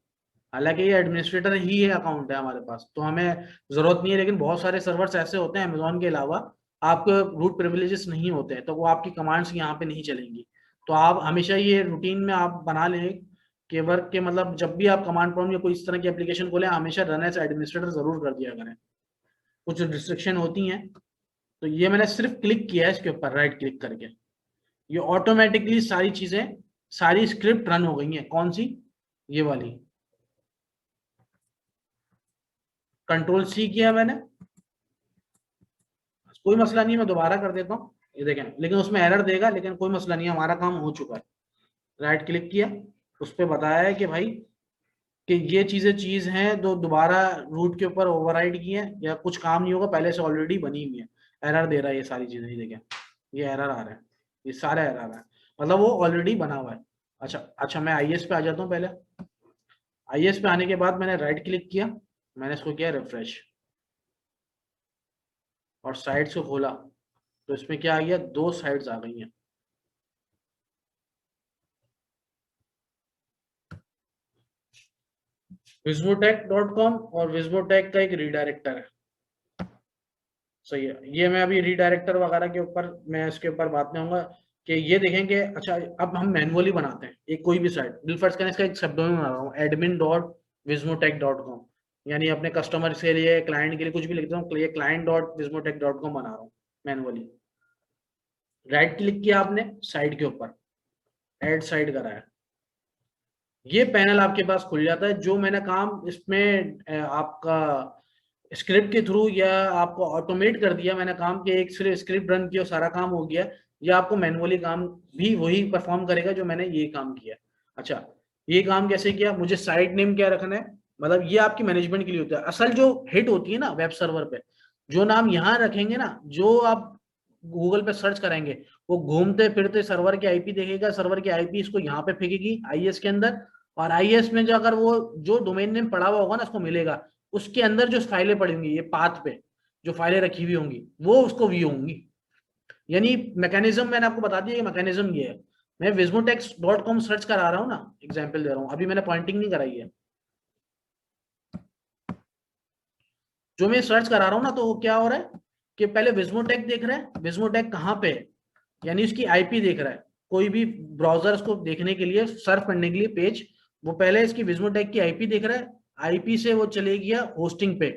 हालांकि ये एडमिनिस्ट्रेटर ही है अकाउंट है हमारे पास, तो हमें जरूरत नहीं है, लेकिन बहुत सारे सर्वर्स ऐसे होते हैं अमेजोन के अलावा आपको रूट प्रिविलेजेस नहीं होते हैं, तो वो आपकी कमांड्स यहाँ पे नहीं चलेंगी। तो आप हमेशा ये रूटीन में आप बना लें कि वर्क के मतलब जब भी आप कमांड प्रॉम्प्ट या कोई इस तरह की एप्लीकेशन खोले, हमेशा रन एज एडमिनिस्ट्रेटर जरूर कर दिया करें। कुछ रिस्ट्रिक्शन होती हैं, तो ये मैंने सिर्फ क्लिक किया है इसके ऊपर राइट क्लिक करके, ये ऑटोमेटिकली सारी चीजें सारी स्क्रिप्ट रन हो गई हैं। कौन सी, ये वाली, कंट्रोल सी किया मैंने, कोई मसला नहीं है, मैं दोबारा कर देता हूँ, ये देखें, लेकिन उसमें एरर देगा, लेकिन कोई मसला नहीं है, हमारा काम हो चुका है। राइट क्लिक किया, उस पर बताया है कि भाई कि ये चीज हैं, तो दोबारा रूट के ऊपर ओवरराइड की है या कुछ काम नहीं होगा, पहले से ऑलरेडी बनी हुई है। एरर दे रहा है ये सारी चीजें, देखें ये एरर आ रहा है, ये सारा एरर आ रहा है, मतलब वो ऑलरेडी बना हुआ है। अच्छा मैं आईएस पे आ जाता हूँ। पहले आईएस पे आने के बाद मैंने राइट क्लिक किया, मैंने इसको किया रिफ्रेश और साइट्स को खोला, तो इसमें क्या आ गया, 2 साइट्स आ गई हैं। visvotech.com और visvotech का एक रीडायरेक्टर है। सही है, ये मैं अभी रीडायरेक्टर वगैरह के ऊपर मैं इसके ऊपर बात में आऊंगा कि ये देखेंगे। अच्छा अब हम मैनुअली बनाते हैं एक कोई भी साइट, फर्स्ट करने इसका एक सबडोमेन बना रहा हूँ admin.visvotech.com, यानी अपने कस्टमर के लिए क्लाइंट के लिए कुछ भी लिखता हूँ, ये client.visvotech.com बना रहा हूँ मैनुअली। राइट क्लिक किया आपने साइट के ऊपर, ऐड साइट कराया, ये पैनल आपके पास खुल जाता है। जो मैंने काम इसमें आपका स्क्रिप्ट के थ्रू या आपको ऑटोमेट कर दिया मैंने काम के, एक सिर्फ स्क्रिप्ट रन किया सारा काम हो गया, या आपको मैनुअली काम भी वही परफॉर्म करेगा जो मैंने ये काम किया। अच्छा ये काम कैसे किया, मुझे साइट नेम क्या रखना है, मतलब ये आपकी मैनेजमेंट के लिए होता है। असल जो हिट होती है ना वेब सर्वर पे, जो नाम यहाँ रखेंगे ना, जो आप गूगल पे सर्च करेंगे, वो घूमते फिरते सर्वर की आईपी देखेगा, सर्वर की आईपी इसको यहाँ पे फेंकेगी आईएस के अंदर, और आईएस में जो अगर वो जो डोमेन नेम पड़ा हुआ होगा ना उसको मिलेगा, उसके अंदर जो फाइलें पड़ी होंगी ये पाथ पे जो फाइलें रखी हुई होंगी वो उसको व्यू होंगी। यानी मैकेनिज्म मैंने आपको बता दिया, ये मैकेनिज्म ये है। मैं visvotech.com सर्च करा रहा हूँ ना, एग्जाम्पल दे रहा हूँ, अभी मैंने पॉइंटिंग नहीं कराई है, जो मैं सर्च करा रहा हूँ ना, तो वो क्या हो रहा है कि पहले visvotech देख रहा है, visvotech कहाँ पे है, यानी उसकी आईपी देख रहा है। कोई भी ब्राउजर उसको देखने के लिए, सर्फ करने के लिए पेज, वो पहले इसकी visvotech की आईपी देख रहा है, आईपी से वो चले गया होस्टिंग पे,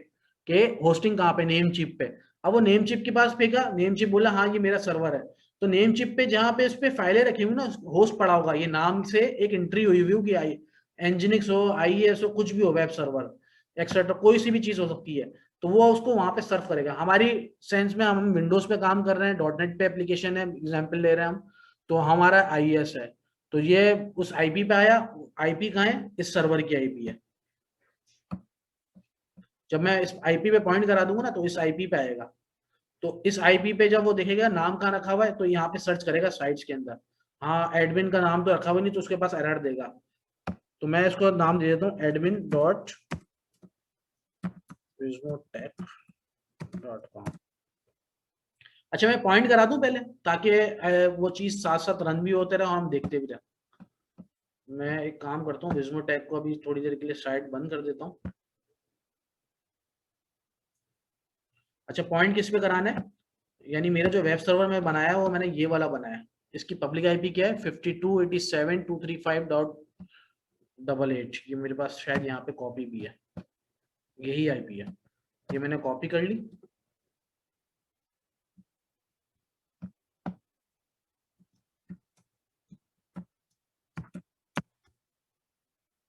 के होस्टिंग कहाँ पे, नेम चिप पे। अब वो नेम चिप के पास फेंका, नेम चिप बोला हाँ ये मेरा सर्वर है, तो नेम चिप पे जहाँ पे इस पे फाइलें रखी हुई ना, होस्ट पड़ा होगा, ये नाम से एक एंट्री हुई हुई होगी, एनजिनिक्स हो, आईएस हो, कुछ भी हो, वेब सर्वर एक्सेट्रा, कोई सी भी चीज हो सकती है, तो वो उसको वहां पे सर्व करेगा। हमारी सेंस में हम विंडोज पे काम कर रहे हैं, .NET पे एप्लीकेशन है, एग्जांपल ले रहे हैं हम, तो हमारा आईएस है, तो ये उस आईपी पे आया, आईपी कहाँ है, इस सर्वर की आईपी है। जब मैं इस आईपी पे पॉइंट करा दूंगा ना तो इस आईपी पे आएगा, तो इस आईपी पे जब वो देखेगा नाम कहाँ रखा हुआ है, तो यहाँ पे सर्च करेगा साइट्स के अंदर, हाँ, एडमिन का नाम तो रखा हुआ नहीं तो उसके पास एरर देगा, तो मैं इसको नाम दे देता हूँ admin.vismotech.com। अच्छा, मैं पॉइंट करा दूं पहले, ताकि वो चीज साथ साथ रन भी होते रहे और हम देखते भी रहे। मैं एक काम करता हूँ, विस्मोटेक को अभी थोड़ी देर के लिए साइट बंद कर देता हूँ। अच्छा, पॉइंट किस पे कराना है, यानी मेरा जो वेब सर्वर में बनाया है वो मैंने ये वाला बनाया है। इसकी पब्लिक आईपी क्या है, 5287.235.88। ये मेरे पास शायद यहाँ पे कॉपी भी है, यही आईपी है, ये मैंने कॉपी कर ली।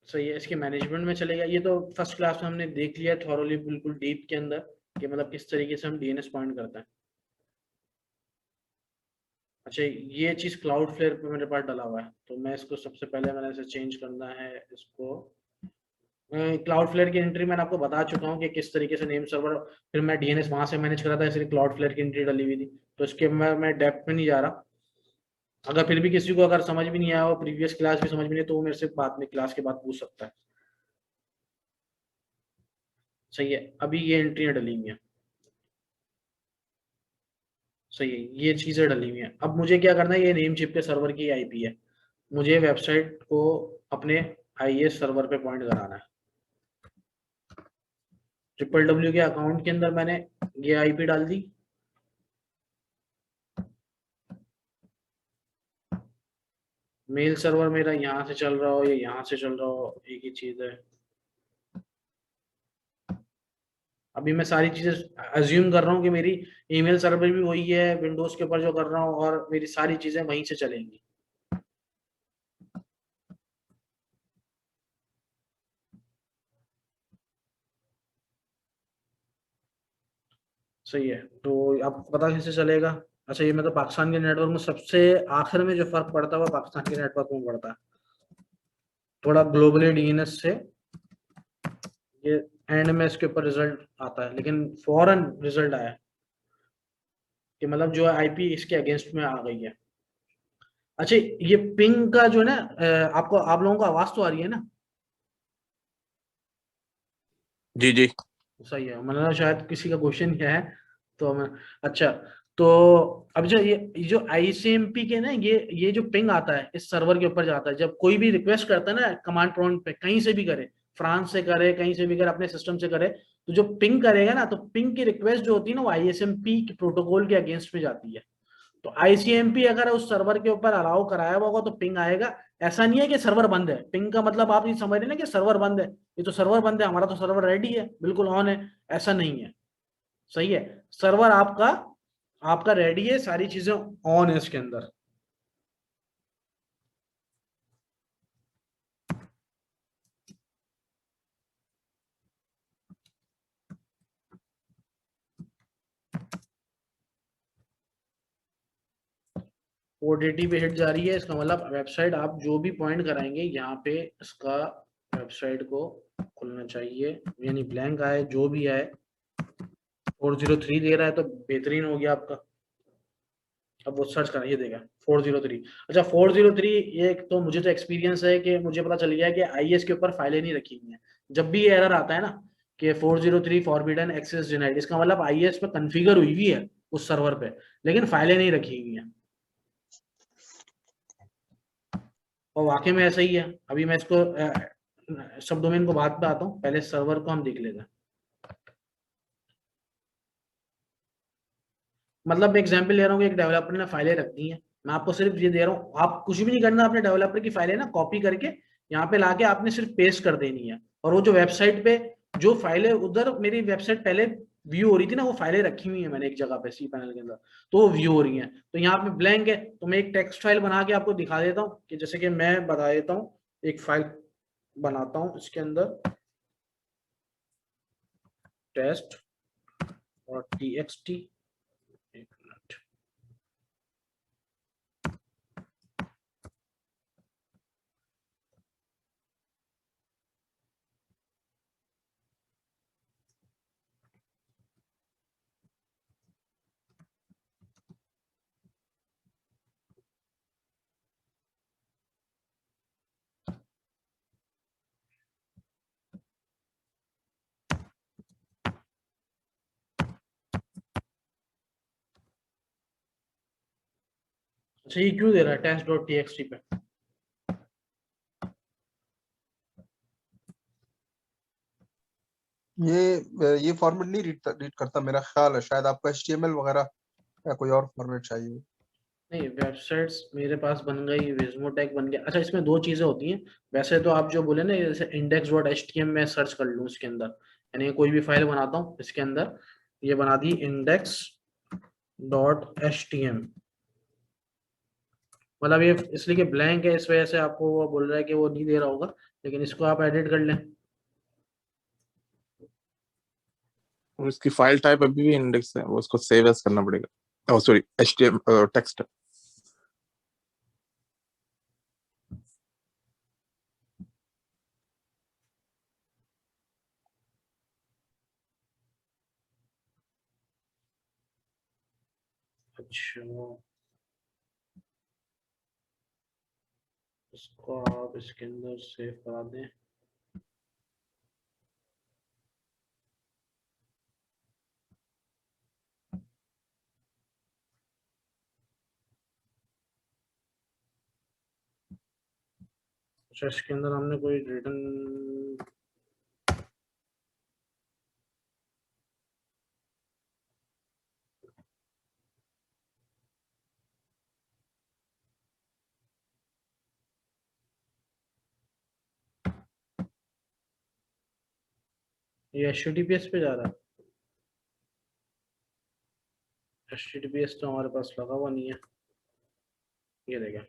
सही है, इसके मैनेजमेंट में चलेगा। ये तो फर्स्ट क्लास में हमने देख लिया थॉरोली, बिल्कुल डीप के अंदर, कि मतलब किस तरीके से हम डीएनएस पॉइंट करते हैं। अच्छा, ये चीज क्लाउड फ्लेयर पे मेरे पास डला हुआ है, तो मैं इसको सबसे पहले मैंने इसे चेंज करना है। इसको क्लाउड फ्लेयर की एंट्री मैंने आपको बता चुका हूँ कि किस तरीके से नेम सर्वर, फिर मैं डीएनएस वहां से मैनेज करा था, इसलिए क्लाउड फ्लेयर की एंट्री डली हुई थी। तो इसके मैं डेप्थ में नहीं जा रहा। अगर फिर भी किसी को अगर समझ भी नहीं आया हो, प्रीवियस क्लास भी समझ में नहीं, तो वो मेरे से बाद में क्लास के बाद पूछ सकता है। सही है, अभी ये एंट्रियां डली हुई हैं। सही है, ये चीजें डली हुई हैं। अब मुझे क्या करना है, ये नेम चिप के सर्वर की आईपी है, मुझे वेबसाइट को अपने आईएस सर्वर पे पॉइंट कराना है। ट्रिपल के अकाउंट के अंदर मैंने ये आईपी डाल दी। मेल सर्वर मेरा यहाँ से चल रहा हो या यहाँ से चल रहा हो, एक ही चीज है। अभी मैं सारी चीजें अज्यूम कर रहा हूँ कि मेरी ईमेल सर्वर भी वही है, विंडोज के ऊपर जो कर रहा हूँ, और मेरी सारी चीजें वहीं से चलेंगी। सही है, तो आपको पता कैसे चलेगा। अच्छा, ये मतलब पाकिस्तान के नेटवर्क में सबसे आखिर में जो फर्क पड़ता है वो पाकिस्तान के नेटवर्क में पड़ता है, थोड़ा ग्लोबली डीएनएस से ये एंड में इसके ऊपर रिजल्ट आता है, लेकिन फॉरन रिजल्ट आया कि मतलब जो आईपी इसके अगेंस्ट में आ गई है। अच्छा, ये पिंग का जो है ना, आपको, आप लोगों को आवाज तो आ रही है ना। जी जी। सही है, मतलब शायद किसी का क्वेश्चन क्या है, तो मैं, अच्छा, तो अब जो ये जो आईसीएमपी के ना, ये जो पिंग आता है इस सर्वर के ऊपर जाता है, जब कोई भी रिक्वेस्ट करता है ना कमांड प्रॉम्प्ट पे, कहीं से भी करे, फ्रांस से करे, कहीं से भी करे, अपने सिस्टम से करे, तो जो पिंग करेगा ना, तो पिंग की रिक्वेस्ट जो होती है ना, वो आईएसएमपी के प्रोटोकॉल के अगेंस्ट में जाती है। तो आईसीएमपी अगर उस सर्वर के ऊपर अलाउ कराया हुआ होगा तो पिंग आएगा। ऐसा नहीं है कि सर्वर बंद है, पिंग का मतलब आप ये समझ रहे ना कि सर्वर बंद है, ये तो सर्वर बंद है, हमारा तो सर्वर रेडी है, बिल्कुल ऑन है, ऐसा नहीं है। सही है, सर्वर आपका आपका रेडी है, सारी चीजें ऑन है इसके अंदर। ओटीटी पे हिट जा रही है, इसका मतलब वेबसाइट आप जो भी पॉइंट कराएंगे यहाँ पे इसका वेबसाइट को खुलना चाहिए, यानी ब्लैंक आए जो भी आए। 403 दे रहा है तो बेहतरीन हो गया आपका। अब वो सर्च करा, ये देगा 403। अच्छा, 403, ये तो मुझे तो एक्सपीरियंस है कि मुझे पता चल गया कि आईएस के ऊपर फाइलें नहीं रखी हुई हैं। जब भी ये एरर आता है ना कि 403 फॉरबिडन एक्सेस डिनाइड, इसका मतलब आईएस पे कॉन्फ़िगर हुई हुई है उस सर्वर पे, लेकिन फाइलें नहीं रखी हुई हैं। और वाकई में ऐसा ही है। अभी मैं इसको सब डोमेन को बाद में आता हूँ, पहले सर्वर को हम देख लेते हैं। मतलब मैं एग्जांपल ले रहा हूँ कि एक डेवलपर ने फाइलें रख दी हैं, मैं आपको सिर्फ ये दे रहा हूँ, आप कुछ भी नहीं करना, अपने डेवलपर की फाइलें ना कॉपी करके यहाँ पे लाके आपने सिर्फ पेस्ट कर देनी है, और वो जो वेबसाइट पे जो फाइलें, उधर मेरी वेबसाइट पहले व्यू हो रही थी ना, वो फाइलें रखी हुई है मैंने एक जगह पे सी पैनल के अंदर, तो वो व्यू हो रही है। तो यहाँ पे ब्लैंक है, तो मैं एक टेक्स्ट फाइल बना के आपको दिखा देता हूँ, कि जैसे कि मैं बता देता हूँ, एक फाइल बनाता हूँ इसके अंदर टेस्ट और txt। एक मिनट, अच्छा ये क्यों दे रहा है test.txt पे? ये फॉर्मेट नहीं रीड करता मेरा ख्याल है, शायद आपको HTML वगैरह या कोई और फॉर्मेट चाहिए। नहीं, वेबसाइट्स मेरे पास बन गई, विजमोटेक बन गया। अच्छा इसमें दो चीजें होती हैं वैसे तो, आप जो बोले ना जैसे index.html में सर्च कर लूँ इसके अंदर, यानी कोई भी फाइल बनाता हूँ इसके अंदर, ये बना दी index.html, मतलब ये इसलिए कि ब्लैंक है, इस वजह से आपको वो बोल रहा है कि वो नहीं दे रहा होगा, लेकिन इसको आप एडिट कर लें। और इसकी फाइल टाइप अभी भी इंडेक्स है, वो उसको सेव एज करना पड़ेगा। Sorry HTML text. अच्छा इसको आप इसके अंदर सेव करा दें। अच्छा इसके अंदर हमने कोई रिटर्न, ये HTTPS पे जा रहा है। HTTPS तो हमारे पास लगा हुआ नहीं है, ये देखें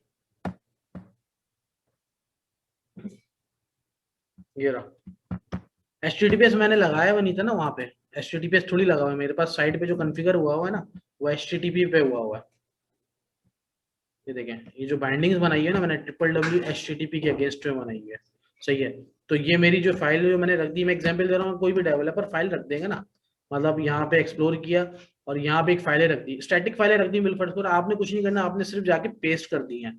ये रहा। HTTPS मैंने लगाया हुआ नहीं था ना वहाँ पे, HTTPS थोड़ी लगा हुआ है मेरे पास, साइट पे जो कॉन्फ़िगर हुआ हुआ है ना वो HTTP पे हुआ हुआ है। ये देखें, ये जो बाइंडिंग्स बनाई है ना मैंने www HTTP के अगेंस्ट में बनाई है, सही है। तो ये मेरी जो फाइल जो मैंने रख दी, मैं एग्जांपल दे रहा हूँ, कोई भी डेवलपर फाइल रख देगा ना, मतलब यहाँ पे एक्सप्लोर किया और यहाँ पे एक फाइलें रख दी, स्टैटिक फाइलें रख दी मिलफर्ड, आपने कुछ नहीं करना, आपने सिर्फ जाके पेस्ट कर दी है।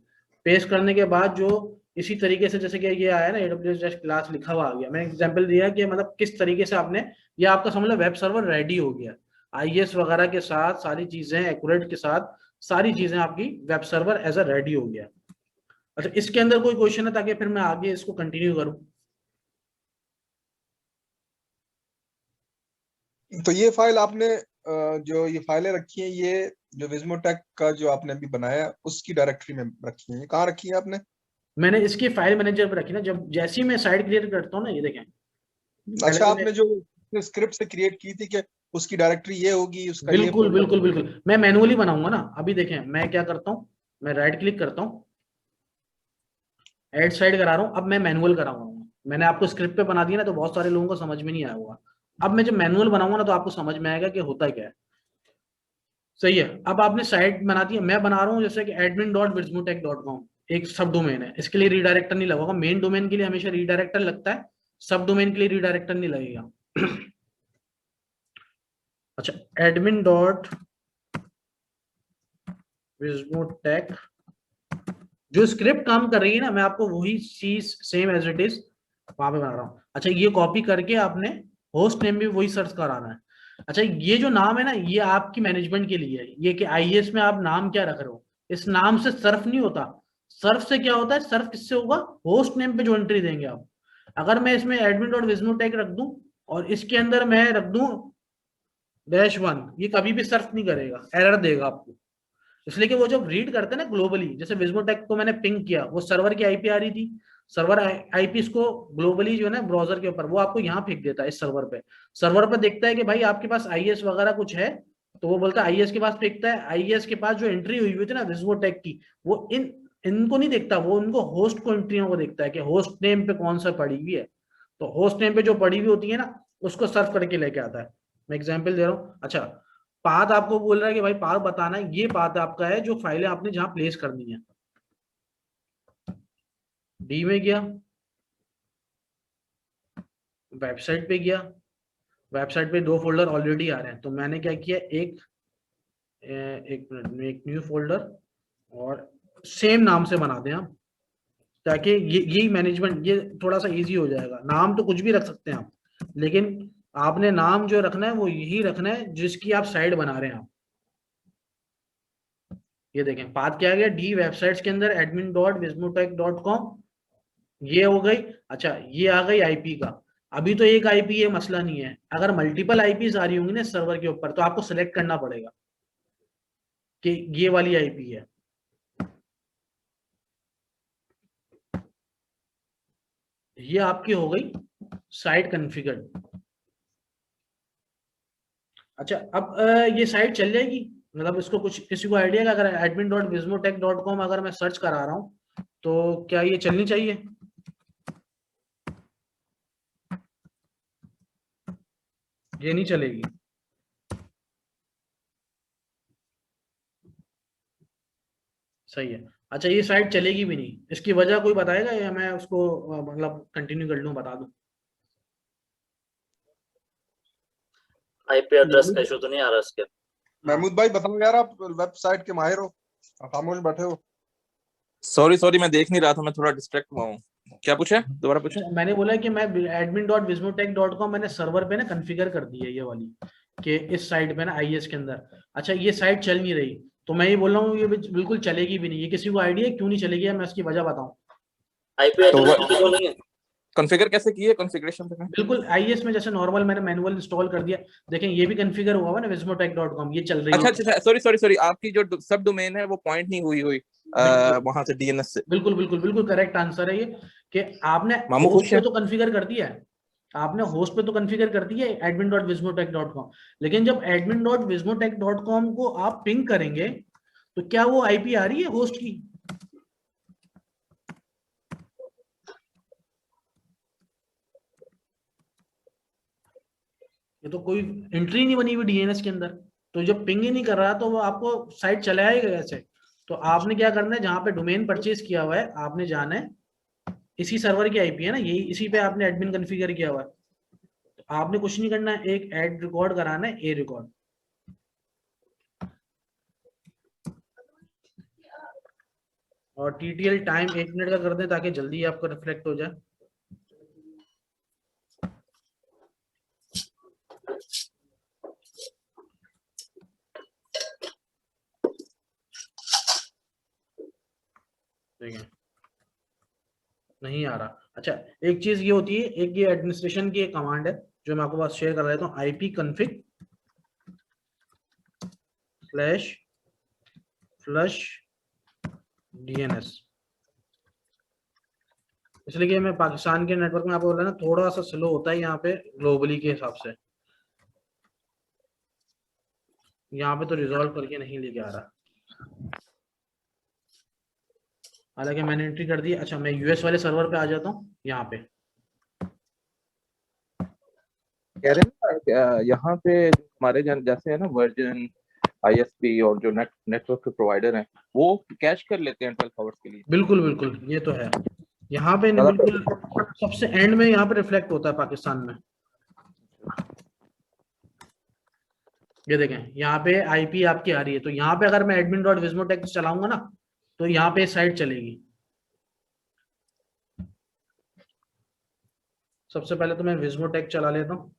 पेस्ट करने के बाद जो इसी तरीके से जैसे कि ये आया ना AWS क्लास लिखा हुआ आ गया, मैंने एग्जाम्पल दिया कि मतलब किस तरीके से आपने, ये आपका समझ लो वेब सर्वर रेडी हो गया, IS वगैरह के साथ सारी चीजें एक्यूरेट के साथ, सारी चीजें आपकी web server as a ready हो गया। अच्छा इसके अंदर कोई क्वेश्चन है ताकि फिर मैं आगे इसको कंटिन्यू करूं? तो ये फाइल आपने जो ये फाइलें रखी हैं, ये जो विजमोटेक का जो आपने अभी बनाया उसकी डायरेक्टरी में रखी है, कहाँ रखी है आपने? मैंने इसकी फाइल मैनेजर पर रखी ना, जब जैसे ही मैं साइट क्रिएट करता हूँ ना, ये देखें। अच्छा आपने जो स्क्रिप्ट से क्रिएट की थी कि उसकी डायरेक्टरी ये होगी, उसका ये बिल्कुल बिल्कुल बिल्कुल, मैं मैनुअली बनाऊंगा ना। अभी देखें मैं क्या करता हूँ, मैं राइट क्लिक करता हूँ, एड साइड करा रहा हूँ, अब मैं मैनुअल कराऊंगा। मैंने आपको स्क्रिप्ट पे बना दिया ना तो बहुत सारे लोगों को समझ में नहीं आया होगा, अब मैं जब मैनुअल बनाऊंगा ना तो आपको समझ में आएगा कि होता क्या है, सही है। अब आपने साइट बना दी है, मैं बना रहा हूँ जैसे कि admin.vismotech.com, एक सब डोमेन है, इसके लिए रीडायरेक्टर नहीं लगेगा, मेन डोमेन के लिए हमेशा रीडायरेक्टर लगता है, सब डोमेन के लिए रीडायरेक्टर नहीं लगेगा। अच्छा admin.vismotech, जो स्क्रिप्ट काम कर रही है ना, मैं आपको वही चीज सेम एज इट इज वहां पे बना रहा हूँ। अच्छा ये कॉपी करके आपने होस्ट नेम भी वही सर्च कराना है। अच्छा ये जो नाम है ना, ये आपकी मैनेजमेंट के लिए है, ये कि IS में आप नाम क्या रख रहे हो, इस नाम से सर्फ नहीं होता। सर्फ से क्या होता है, सर्फ किससे होगा, होस्ट नेम पे जो एंट्री देंगे आप। अगर मैं इसमें admin.vismotech रख दूं और इसके अंदर मैं रख दूं -1, ये कभी भी सर्फ नहीं करेगा, एरर देगा आपको, इसलिए कि वो जब रीड करते हैं ना ग्लोबली, जैसे विजमोटेक को मैंने पिंग किया, वो सर्वर की IP आ रही थी, सर्वर IP इसको ग्लोबली जो है ना ब्राउजर के ऊपर, वो आपको यहाँ फेंक देता है इस सर्वर पे। सर्वर पे देखता है कि भाई आपके पास IS वगैरह कुछ है, तो वो बोलता है IS के पास फेंकता है, IS के पास जो एंट्री हुई थी ना विजमोटेक की, वो इनको नहीं देखता, वो उनको होस्ट को एंट्रियों को देखता है कि होस्ट नेम पे कौन सा पड़ी हुई है, तो होस्ट नेम पे जो पड़ी हुई होती है ना उसको सर्च करके लेके आता है। मैं एग्जाम्पल दे रहा हूँ। अच्छा पाथ आपको बोल रहा है कि भाई पाथ बताना है, ये पाथ आपका है जो फाइलें आपने जहां प्लेस करनी है। डी में गया, वेबसाइट पे गया, वेबसाइट पे 2 फोल्डर ऑलरेडी आ रहे हैं, तो मैंने क्या किया, एक मिनट में एक न्यू फोल्डर और सेम नाम से बना दें आप, ताकि यही मैनेजमेंट ये थोड़ा सा इजी हो जाएगा। नाम तो कुछ भी रख सकते हैं आप, लेकिन आपने नाम जो रखना है वो यही रखना है जिसकी आप साइड बना रहे हैं आप। ये देखें पाथ क्या आ गया, डी वेबसाइट्स के अंदर admin.vismotech.com, ये हो गई। अच्छा ये आ गई आईपी का। अभी तो एक आईपी है, मसला नहीं है। अगर मल्टीपल आईपीज आ रही होंगी ना सर्वर के ऊपर, तो आपको सेलेक्ट करना पड़ेगा कि ये वाली आईपी है। ये आपकी हो गई साइट कॉन्फ़िगर्ड। अच्छा अब ये साइट चल जाएगी, मतलब इसको कुछ किसी को आइडिया है? अगर admin.vismotech.com अगर मैं सर्च करा रहा हूं तो क्या ये चलनी चाहिए? ये नहीं चलेगी। सही है। अच्छा ये साइट चलेगी भी नहीं, इसकी वजह कोई बताएगा या मैं उसको मतलब कंटिन्यू कर लूं, बता दूं? आईपी एड्रेस का इशू तो नहीं आ रहा इसके? महमूद भाई बताओ यार, आप वेबसाइट के माहिर हो, आप खामोश बैठे हो। सॉरी मैं देख नहीं रहा था, मैं थोड़ा डिस्ट्रैक्ट हुआ हूँ। क्या पूछा, दोबारा पूछा? मैंने बोला कि मैं admin.vismotech.com मैंने सर्वर पे ना कॉन्फ़िगर कर दी है ये वाली, कि इस साइट पे ना आईएस के अंदर। अच्छा ये साइट चल नहीं रही, तो मैं ये बोल रहा हूँ ये बिल्कुल चलेगी भी नहीं। ये किसी को आइडिया क्यों नहीं चलेगी? मैं इसकी वजह बताऊं। आईपी एड्रेस तो नहीं है। कॉन्फ़िगर कैसे किए? कॉन्फ़िगरेशन पे बिल्कुल आईएस में जैसे नॉर्मल मैंने मैनुअल इंस्टॉल कर दिया, देखें ये भी कॉन्फ़िगर हुआ हुआ ना vismotech.com, ये चल रही है। अच्छा सॉरी आपकी जो सब डोमेन है वो पॉइंट नहीं हुई वहां से डीएनएस से। बिल्कुल करेक्ट आंसर है ये, कि आपने मामू होस्ट खुश पे है? तो कॉन्फ़िगर कर दिया है, आपने होस्ट पे तो कॉन्फ़िगर कर दिया है admin.vismotech.com, लेकिन जब admin.vismotech.com को आप पिंग करेंगे तो क्या वो आईपी आ रही है होस्ट की? ये तो कोई एंट्री नहीं बनी हुई डीएनएस के अंदर, तो जब पिंग ही नहीं कर रहा तो वो आपको साइट चलाएगा कैसे? तो आपने क्या करना है, जहां पे डोमेन परचेज किया हुआ है आपने जाना है, इसी सर्वर की आईपी है ना, यही इसी पे आपने एडमिन कॉन्फ़िगर किया हुआ है। तो आपने कुछ नहीं करना है, एक ऐड रिकॉर्ड कराना है, ए रिकॉर्ड। और टीटीएल टाइम 1 मिनट का कर दें ताकि जल्दी आपको रिफ्लेक्ट हो जाए। ठीक है, नहीं आ रहा। अच्छा एक चीज ये होती है, एक ये एडमिनिस्ट्रेशन की एक कमांड है जो मैं आपको पास शेयर कर देता हूँ, ipconfig/flush DNS। इसलिए कि मैं पाकिस्तान के नेटवर्क में आपको बोला ना थोड़ा सा स्लो होता है यहाँ पे ग्लोबली के हिसाब से, यहाँ पे तो रिजॉल्व करके नहीं लेके आ रहा, हालांकि मैंने एंट्री कर दी। अच्छा मैं यूएस वाले सर्वर पे आ जाता हूँ, यहाँ पे कह रहे हैं ना यहाँ पे हमारे जैसे है ना वर्जन आईएसपी और जो नेटवर्क के प्रोवाइडर हैं वो कैश कर लेते हैं 12 आवर्स के लिए। बिल्कुल ये तो है। यहाँ पे बिल्कुल सबसे एंड में यहाँ पे रिफ्लेक्ट होता है पाकिस्तान में। ये देखें यहाँ पे आईपी आपकी आ रही है, तो यहाँ पे अगर मैं admin.vismotech चलाऊंगा ना तो यहाँ पे साइट चलेगी। सबसे पहले तो मैं विस्मोटेक चला लेता हूँ।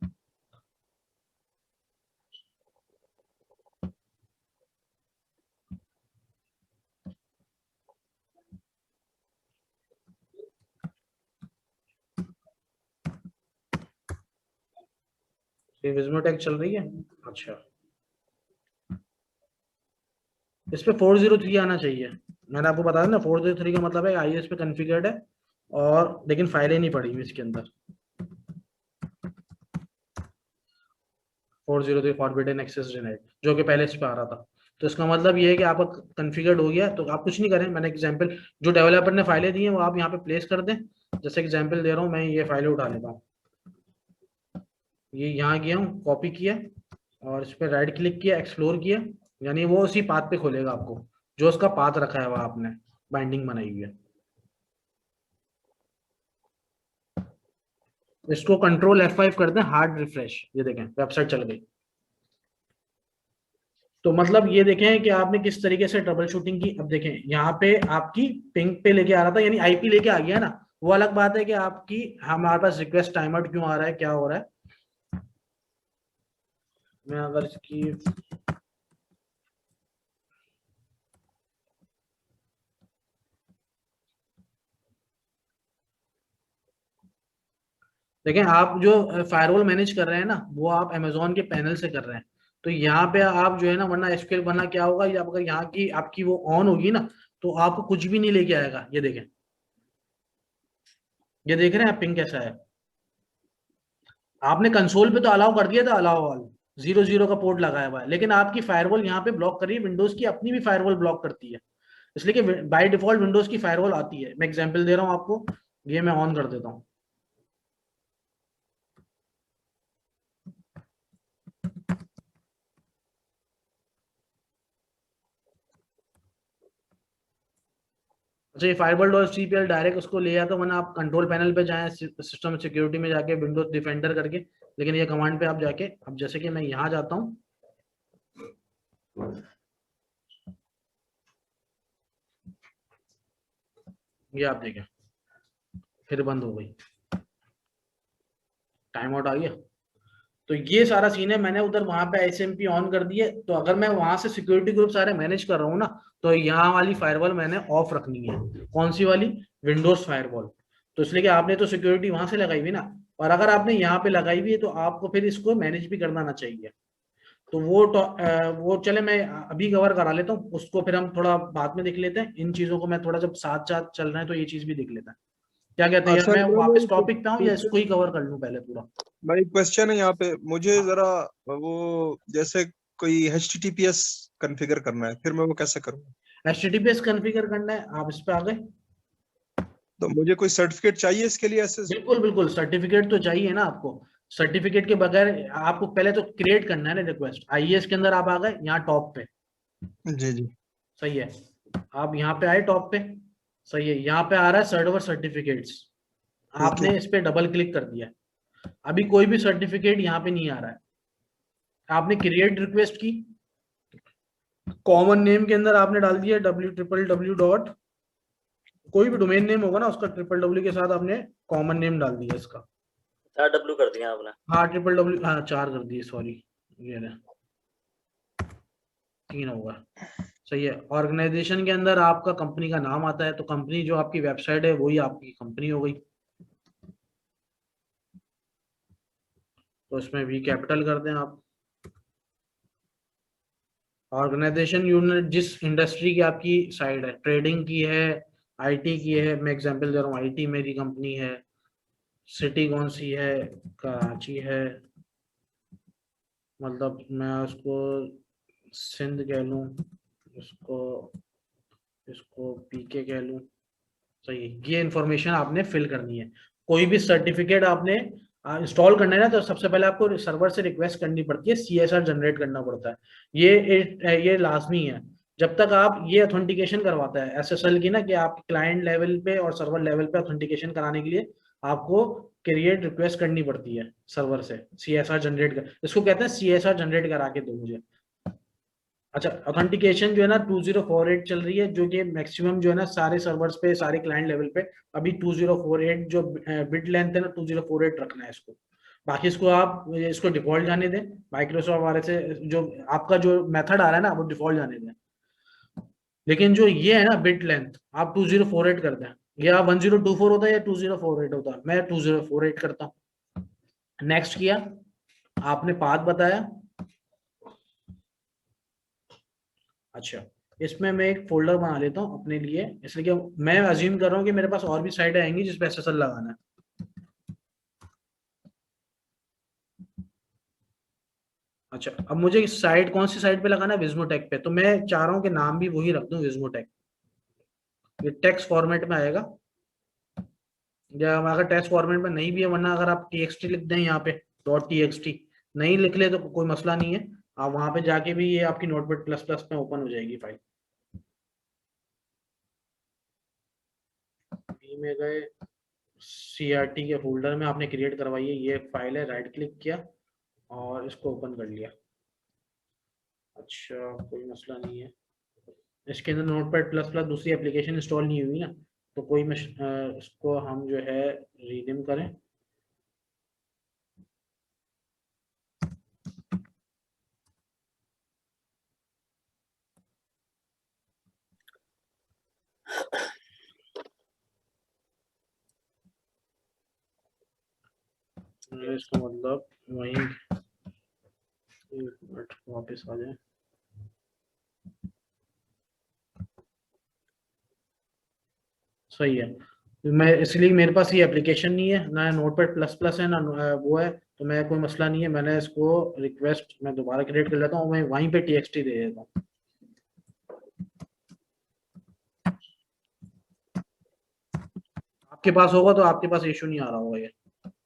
विस्मोटेक चल रही है। अच्छा इस पे 403 आना चाहिए। मैंने आपको बताया ना 403 का मतलब है आईएस पे कॉन्फ़िगर्ड है, और लेकिन फाइलें नहीं पड़ी हुई इसके अंदर। 403 फॉरबिडन एक्सेस डिनाइड जो कि पहले इस पे आ रहा था। तो इसका मतलब ये है कि आपका कॉन्फ़िगर्ड हो गया, तो आप कुछ नहीं करें। मैंने एग्जांपल जो डेवलपर ने फाइलें दी हैं वो आप यहाँ पे प्लेस कर दें। जैसे एग्जांपल दे रहा हूँ, मैं ये फाइलें उठा लेता हूँ, ये यहाँ गया हूँ, कॉपी किया और इस पर राइट क्लिक किया, एक्सप्लोर किया, यानी वो उसी पाथ पे खोलेगा आपको जो उसका पाथ रखा है वह आपने बाइंडिंग बनाई हुई है। इसको कंट्रोल F5 कर दें, हार्ड रिफ्रेश, ये देखें वेबसाइट चल गई। तो मतलब ये देखें कि आपने किस तरीके से ट्रबल शूटिंग की। अब देखें यहाँ पे आपकी पिंग पे लेके आ रहा था, यानी आईपी लेके आ गया ना, वो अलग बात है कि आपकी हमारे पास रिक्वेस्ट टाइम आउट क्यों आ रहा है, क्या हो रहा है। मैं अगर इसकी लेकिन आप जो फायरवॉल मैनेज कर रहे हैं ना, वो आप अमेजोन के पैनल से कर रहे हैं। तो यहाँ पे आप जो है ना, वरना एसक्यूएल वरना क्या होगा, या अगर यहाँ की आपकी वो ऑन होगी ना, तो आपको कुछ भी नहीं लेके आएगा। ये देखें, ये देख रहे हैं आप पिंग कैसा है। आपने कंसोल पे तो अलाउ कर दिया था, अलाउ ऑल 00 का पोर्ट लगाया हुआ है, लेकिन आपकी फायरवॉल यहाँ पे ब्लॉक कर रही है। विंडोज की अपनी भी फायरवॉल ब्लॉक करती है, इसलिए कि बाय डिफॉल्ट विंडोज की फायरवॉल आती है। मैं एग्जांपल दे रहा हूँ आपको, ये मैं ऑन कर देता हूँ। अच्छा, ये फायरवॉल डॉट सीपीएल डायरेक्ट उसको ले आता, वरना आप कंट्रोल पैनल पे जाएं, सिस्टम सिक्योरिटी में जाके विंडोज डिफेंडर करके, लेकिन ये कमांड पे आप जाके, अब जैसे कि मैं यहाँ जाता हूँ, ये आप देखें फिर बंद हो गई, टाइम आउट आ गया। तो ये सारा सीन है। मैंने उधर वहां पे आईसीएमपी ऑन कर दिए, तो अगर मैं वहां से सिक्योरिटी ग्रुप सारे मैनेज कर रहा हूँ ना, तो यहाँ वाली फायरवॉल मैंने ऑफ रखनी है। कौन सी वाली? Windows firewall. तो इसलिए कि आपने तो सिक्योरिटी वहां से लगाई हुई ना, और अगर आपने यहाँ पे लगाई हुई है तो आपको फिर इसको मैनेज भी करना आना चाहिए। तो वो चले मैं अभी कवर करा लेता हूँ उसको, फिर हम थोड़ा बाद में देख लेते हैं इन चीजों को। मैं थोड़ा जब साथ साथ चल रहे हैं तो ये चीज भी देख लेता है। क्या कहते हैं, या अच्छा मैं इमरान वापस भाई, टॉपिक पे आऊँ या इसको ही कवर कर लूँ पहले पूरा? भाई क्वेश्चन है यहाँ पे मुझे जरा, वो जैसे कोई HTTPS कॉन्फ़िगर करना है, फिर मैं वो कैसे करूँ? HTTPS कॉन्फ़िगर करना है, आप इस पे आ गए। तो मुझे कोई सर्टिफिकेट चाहिए इसके लिए ऐसे? बिल्कुल बिल्कुल, सर्टिफिकेट तो चाहिए ना आपको। सर्टिफिकेट के बगैर आपको पहले तो क्रिएट करना है ना रिक्वेस्ट। आईएएस के अंदर आप आ गए यहाँ टॉप पे, जी जी सही है। आप यहाँ पे आए टॉप पे, सही है। यहाँ पे आ रहा है सर्वर सर्टिफिकेट्स, ठीक है। आपने इस पे डबल क्लिक कर दिया। अभी कोई भी सर्टिफिकेट यहाँ पे नहीं आ रहा है। आपने क्रिएट रिक्वेस्ट की, कॉमन नेम के अंदर आपने डाल दिया www डॉट, कोई भी डोमेन नेम होगा ना उसका www के साथ आपने कॉमन नेम डाल दिया इसका। 4W कर दिया आपने? हाँ www, हाँ 4 कर दिए, सॉरी, ये रहे 3 होगा, सही है। ऑर्गेनाइजेशन के अंदर आपका कंपनी का नाम आता है, तो कंपनी जो आपकी वेबसाइट है वही आपकी कंपनी हो गई। तो इसमें वी कैपिटल कर दें आप। ऑर्गेनाइजेशन यूनिट, जिस इंडस्ट्री की आपकी साइड है, ट्रेडिंग की है, आईटी की है, मैं एग्जांपल दे रहा हूँ, आईटी मेरी कंपनी है। सिटी कौन सी है? कराची है, मतलब मैं उसको सिंध कह लूँ, उसको इसको पीके कह लूँ, सही है। ये इंफॉर्मेशन आपने फिल करनी है। कोई भी सर्टिफिकेट आपने इंस्टॉल करना है ना, तो सबसे पहले आपको सर्वर से रिक्वेस्ट करनी पड़ती है, सीएसआर जनरेट करना पड़ता है। ये लाजमी है। जब तक आप ये ऑथेंटिकेशन करवाता है एसएसएल की ना, कि आप क्लाइंट लेवल पे और सर्वर लेवल पे ऑथेंटिकेशन कराने के लिए आपको क्रिएट रिक्वेस्ट करनी पड़ती है सर्वर से, सीएसआर जनरेट कर, इसको कहते हैं सीएसआर जनरेट करा के दो मुझे। अच्छा, ऑथेंटिकेशन जो है ना 2048 चल रही है, जो कि मैक्सिमम जो है ना सारे सर्वर्स पे, सारे क्लाइंट लेवल पे अभी 2048 जो बिट लेंथ है ना 2048 रखना है इसको। बाकी इसको आप इसको डिफॉल्ट जाने दें, माइक्रोसॉफ्ट वाले से जो आपका जो मेथड आ रहा है ना वो डिफॉल्ट जाने दें। लेकिन जो ये है ना बिट लेंथ, आप 2048 कर दें। या 1024 होता है या 2048 होता है, मैं 2048 करता हूँ। नेक्स्ट किया, आपने पाथ बताया। अच्छा, इसमें मैं एक फोल्डर बना लेता हूँ अपने लिए, इसलिए कि मैं अज्यूम कर रहा हूँ कि मेरे पास और भी साइटें आएंगी जिस पे एसएसएल लगाना है। अच्छा, अब मुझे साइट कौन सी साइट पे लगाना है? विज्मोटेक पे। तो मैं चाह रहा हूँ कि नाम भी वही रख दूं, विज्मोटेक। ये टेक्स्ट फॉर्मेट में आएगा, या अगर टेक्स्ट फॉर्मेट में नहीं भी है, वरना अगर आप टीएक्सटी लिख दें यहाँ पे, .txt नहीं लिख ले तो कोई मसला नहीं है, आप वहां पे जाके भी ये आपकी नोटपैड प्लस प्लस में ओपन हो जाएगी फाइल। में गए, सीआरटी के फोल्डर में आपने क्रिएट करवाई है, ये फाइल है, राइट क्लिक किया और इसको ओपन कर लिया। अच्छा, कोई मसला नहीं है। इसके अंदर नोटपैड प्लस प्लस दूसरी एप्लीकेशन इंस्टॉल नहीं हुई ना, तो कोई इसको हम जो है रीनेम करें। इसका मतलब वही, एक मिनट वापस आ जाए। सही है, मैं इसलिए मेरे पास ये एप्लीकेशन नहीं है ना, नोटपैड प्लस प्लस है ना वो है, तो मैं कोई मसला नहीं है, मैंने इसको रिक्वेस्ट मैं दोबारा क्रिएट कर लेता हूँ, मैं वहीं पे txt दे देता हूँ। आपके पास होगा तो आपके पास इशू नहीं आ रहा होगा ये,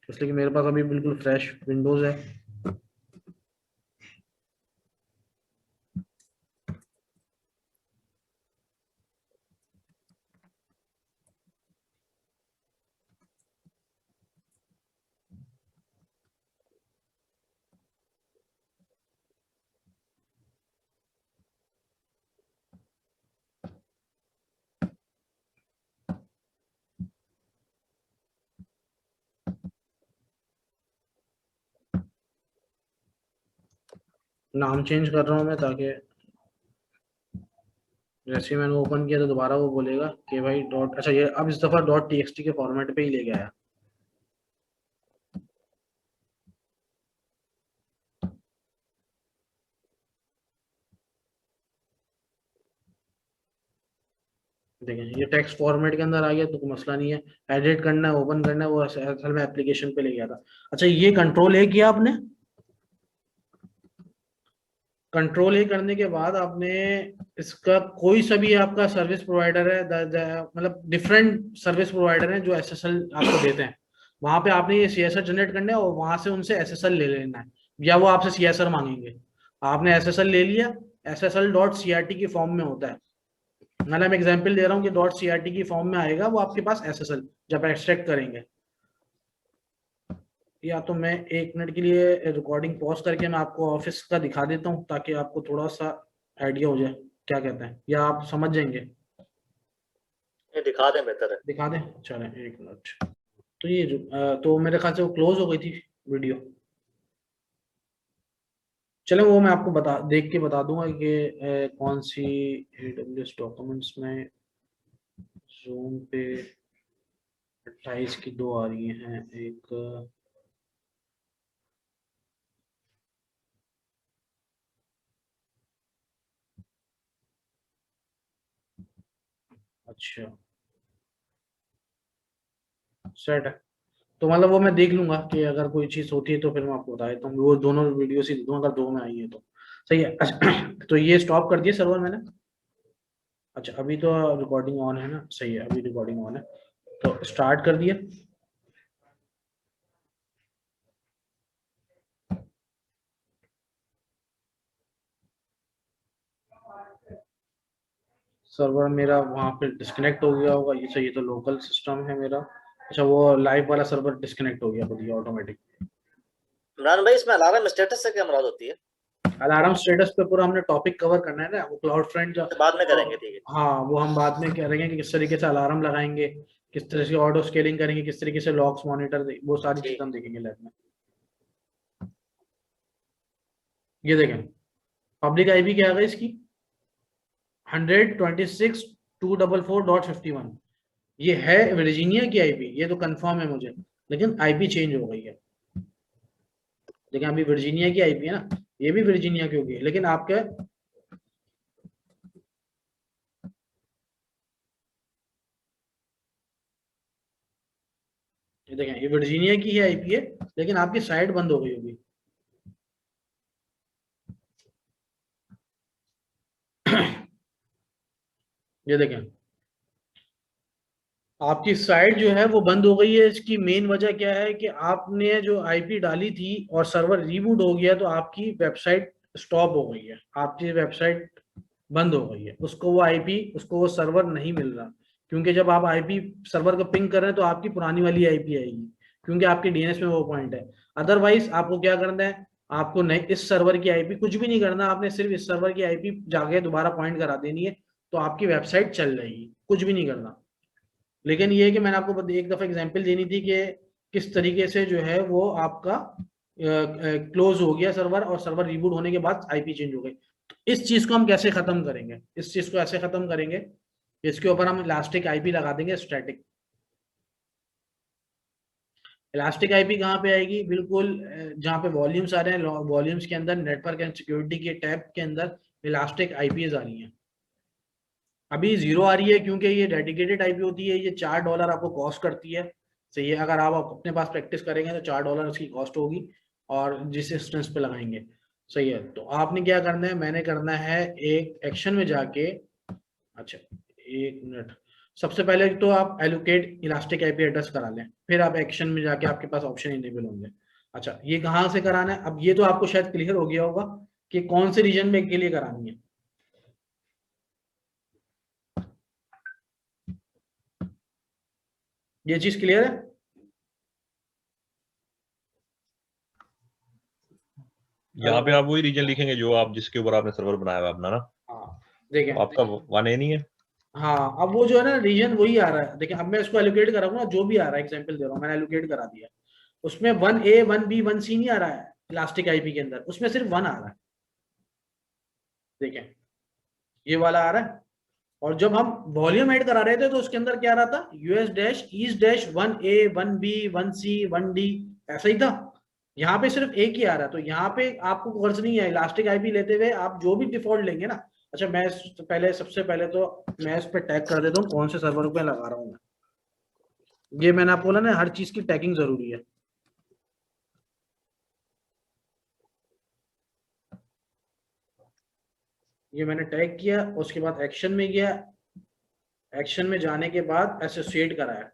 इसलिए कि मेरे पास अभी बिल्कुल फ्रेश विंडोज है। नाम चेंज कर रहा हूँ मैं, ताकि जैसे ही मैंने ओपन किया तो दोबारा वो बोलेगा कि भाई डॉट, अच्छा ये अब इस दफा डॉट txt के फॉर्मेट पे ही लेके आया। देखें ये टेक्स्ट फॉर्मेट के अंदर आ गया तो कोई मसला नहीं है, एडिट करना है ओपन करना है वो असल में एप्लीकेशन पे ले गया था। अच्छा ये कंट्रोल ए किया आपने, कंट्रोल ए करने के बाद आपने इसका कोई सा भी आपका सर्विस प्रोवाइडर है, मतलब डिफरेंट सर्विस प्रोवाइडर हैं जो एसएसएल आपको देते हैं, वहां पे आपने ये सीएसआर जनरेट करना है और वहां से उनसे एसएसएल ले लेना है, या वो आपसे सीएसआर मांगेंगे। आपने एसएसएल ले लिया, SSL.crt की फॉर्म में होता है, मतलब मैं एग्जांपल दे रहा हूँ कि .crt की फॉर्म में आएगा वो आपके पास SSL जब एक्सट्रैक्ट करेंगे। या तो मैं 1 मिनट के लिए रिकॉर्डिंग पॉज करके मैं आपको ऑफिस का दिखा देता हूँ ताकि आपको थोड़ा सा आइडिया हो जाए क्या कहते हैं, या आप समझ जाएंगे। ये दिखा दें, बेहतर है। दिखा दें, चलें 1 मिनट। तो ये तो मेरे ख्याल से वो क्लोज हो गई थी वीडियो। चलें वो मैं आपको देख के बता दूंगा कि कौन सी AWS डॉक्यूमेंट्स में जूम पे 28 की 2 आ रही हैं। एक अच्छा सेट है, तो मतलब वो मैं देख लूंगा कि अगर कोई चीज होती है तो फिर मैं आपको बता देता हूँ, वो दोनों वीडियो से दूंगा अगर 2 में आई है तो। सही है। अच्छा तो ये स्टॉप कर दिया सर्वर मैंने। अच्छा अभी तो रिकॉर्डिंग ऑन है ना, सही है अभी रिकॉर्डिंग ऑन है, तो स्टार्ट कर दिया। सर्वर मेरा वहां पे डिस्कनेक्ट हो गया होगा, ये सही है, तो लोकल सिस्टम है मेरा। अच्छा वो लाइव वाला सर्वर डिस्कनेक्ट हो गया खुद ही ऑटोमेटिक। इमरान भाई इसमें अलार्म स्टेटस से क्या मुराद होती है? अलार्म स्टेटस पे पूरा हमने टॉपिक कवर करना है ना, वो क्लाउड फ्रंट जो बाद में करेंगे, ठीक है। हाँ वो हम बाद में करेंगे कि किस तरीके से अलार्म लगाएंगे, किस तरह से ऑटो स्केलिंग करेंगे, किस तरीके से लॉग्स मॉनिटर, वो सारी चीजें हम देखेंगे लैब में। ये देखें पब्लिक आईपी क्या है इसकी 126.244.51, ये है वर्जीनिया की आईपी, ये तो कंफर्म है मुझे, लेकिन आईपी चेंज हो गई है। लेकिन अभी वर्जीनिया की आईपी है ना, ये भी वर्जीनिया की होगी, लेकिन आपके ये देखें ये वर्जीनिया की ही आईपी है, लेकिन आपकी साइट बंद हो गई होगी। ये देखें आपकी साइट जो है वो बंद हो गई है, इसकी मेन वजह क्या है कि आपने जो आईपी डाली थी और सर्वर रीबूट हो गया तो आपकी वेबसाइट स्टॉप हो गई है, आपकी वेबसाइट बंद हो गई है, उसको वो आईपी उसको वो सर्वर नहीं मिल रहा, क्योंकि जब आप आईपी सर्वर का पिंग कर रहे हैं तो आपकी पुरानी वाली आईपी आएगी, क्योंकि आपके डीएनएस में वो पॉइंट है। अदरवाइज आपको क्या करना है, आपको नहीं इस सर्वर की आईपी कुछ भी नहीं करना, आपने सिर्फ इस सर्वर की आईपी जाके दोबारा पॉइंट करा देनी है, तो आपकी वेबसाइट चल जाएगी, कुछ भी नहीं करना। लेकिन ये है कि मैंने आपको एक दफा एग्जांपल देनी थी कि किस तरीके से जो है वो आपका क्लोज हो गया सर्वर और सर्वर रिबूट होने के बाद आईपी चेंज हो गई। तो इस चीज को हम कैसे खत्म करेंगे, इस चीज को ऐसे खत्म करेंगे, इसके ऊपर हम इलास्टिक आईपी लगा देंगे स्टैटिक। इलास्टिक आईपी कहाँ पे आएगी, बिल्कुल जहाँ पे वॉल्यूम्स आ रहे हैं, वॉल्यूम्स के अंदर नेटवर्क एंड सिक्योरिटी के टैब के अंदर इलास्टिक आईपीज आ रही हैं। अभी 0 आ रही है क्योंकि ये डेडिकेटेड आईपी होती है, ये $4 आपको कॉस्ट करती है। सही है, अगर आप अपने पास प्रैक्टिस करेंगे तो $4 उसकी कॉस्ट होगी और जिस इंस्टेंस पे लगाएंगे। सही है, तो आपने क्या करना है, मैंने करना है एक एक्शन में जाके, अच्छा 1 मिनट, सबसे पहले तो आप एलोकेट इलास्टिक आईपी एड्रेस करा लें, फिर आप एक्शन में जाके आपके पास ऑप्शन इनेबल होंगे। अच्छा, ये कहाँ से कराना है, अब ये तो आपको शायद क्लियर हो गया होगा कि कौन से रीजन में के लिए करानी है। ये चीज क्लियर है? यहाँ पे आप वही रीजन लिखेंगे जो आप जिसके ऊपर आपने सर्वर बनाया हुआ अपना ना। हाँ देखें, आपका 1A नहीं है। हाँ अब वो जो है ना रीजन वही आ रहा है। देखिए अब मैं इसको एलोकेट कराऊंगा, जो भी आ रहा है, एग्जांपल दे रहा हूँ, मैंने एलोकेट करा दिया, उसमें 1A 1B 1C नहीं आ रहा है इलास्टिक आईपी के अंदर, उसमें सिर्फ 1 आ रहा है। देखें ये वाला आ रहा है, और जब हम वॉल्यूम ऐड करा रहे थे तो उसके अंदर क्या आ रहा था, US-East 1A 1B 1C 1D, ऐसा ही था। यहाँ पे सिर्फ एक ही आ रहा है, तो यहाँ पे आपको गर्ज नहीं है इलास्टिक आईपी लेते हुए आप जो भी डिफॉल्ट लेंगे ना। अच्छा मैं सबसे पहले तो मैं इस पे टैग कर देता हूँ कौन से सर्वर पे लगा रहा हूँ मैं। ये मैंने आपको बोला ना, हर चीज की टैगिंग जरूरी है। ये मैंने टैग किया, उसके बाद एक्शन में गया, एक्शन में जाने के बाद एसोसिएट कराया।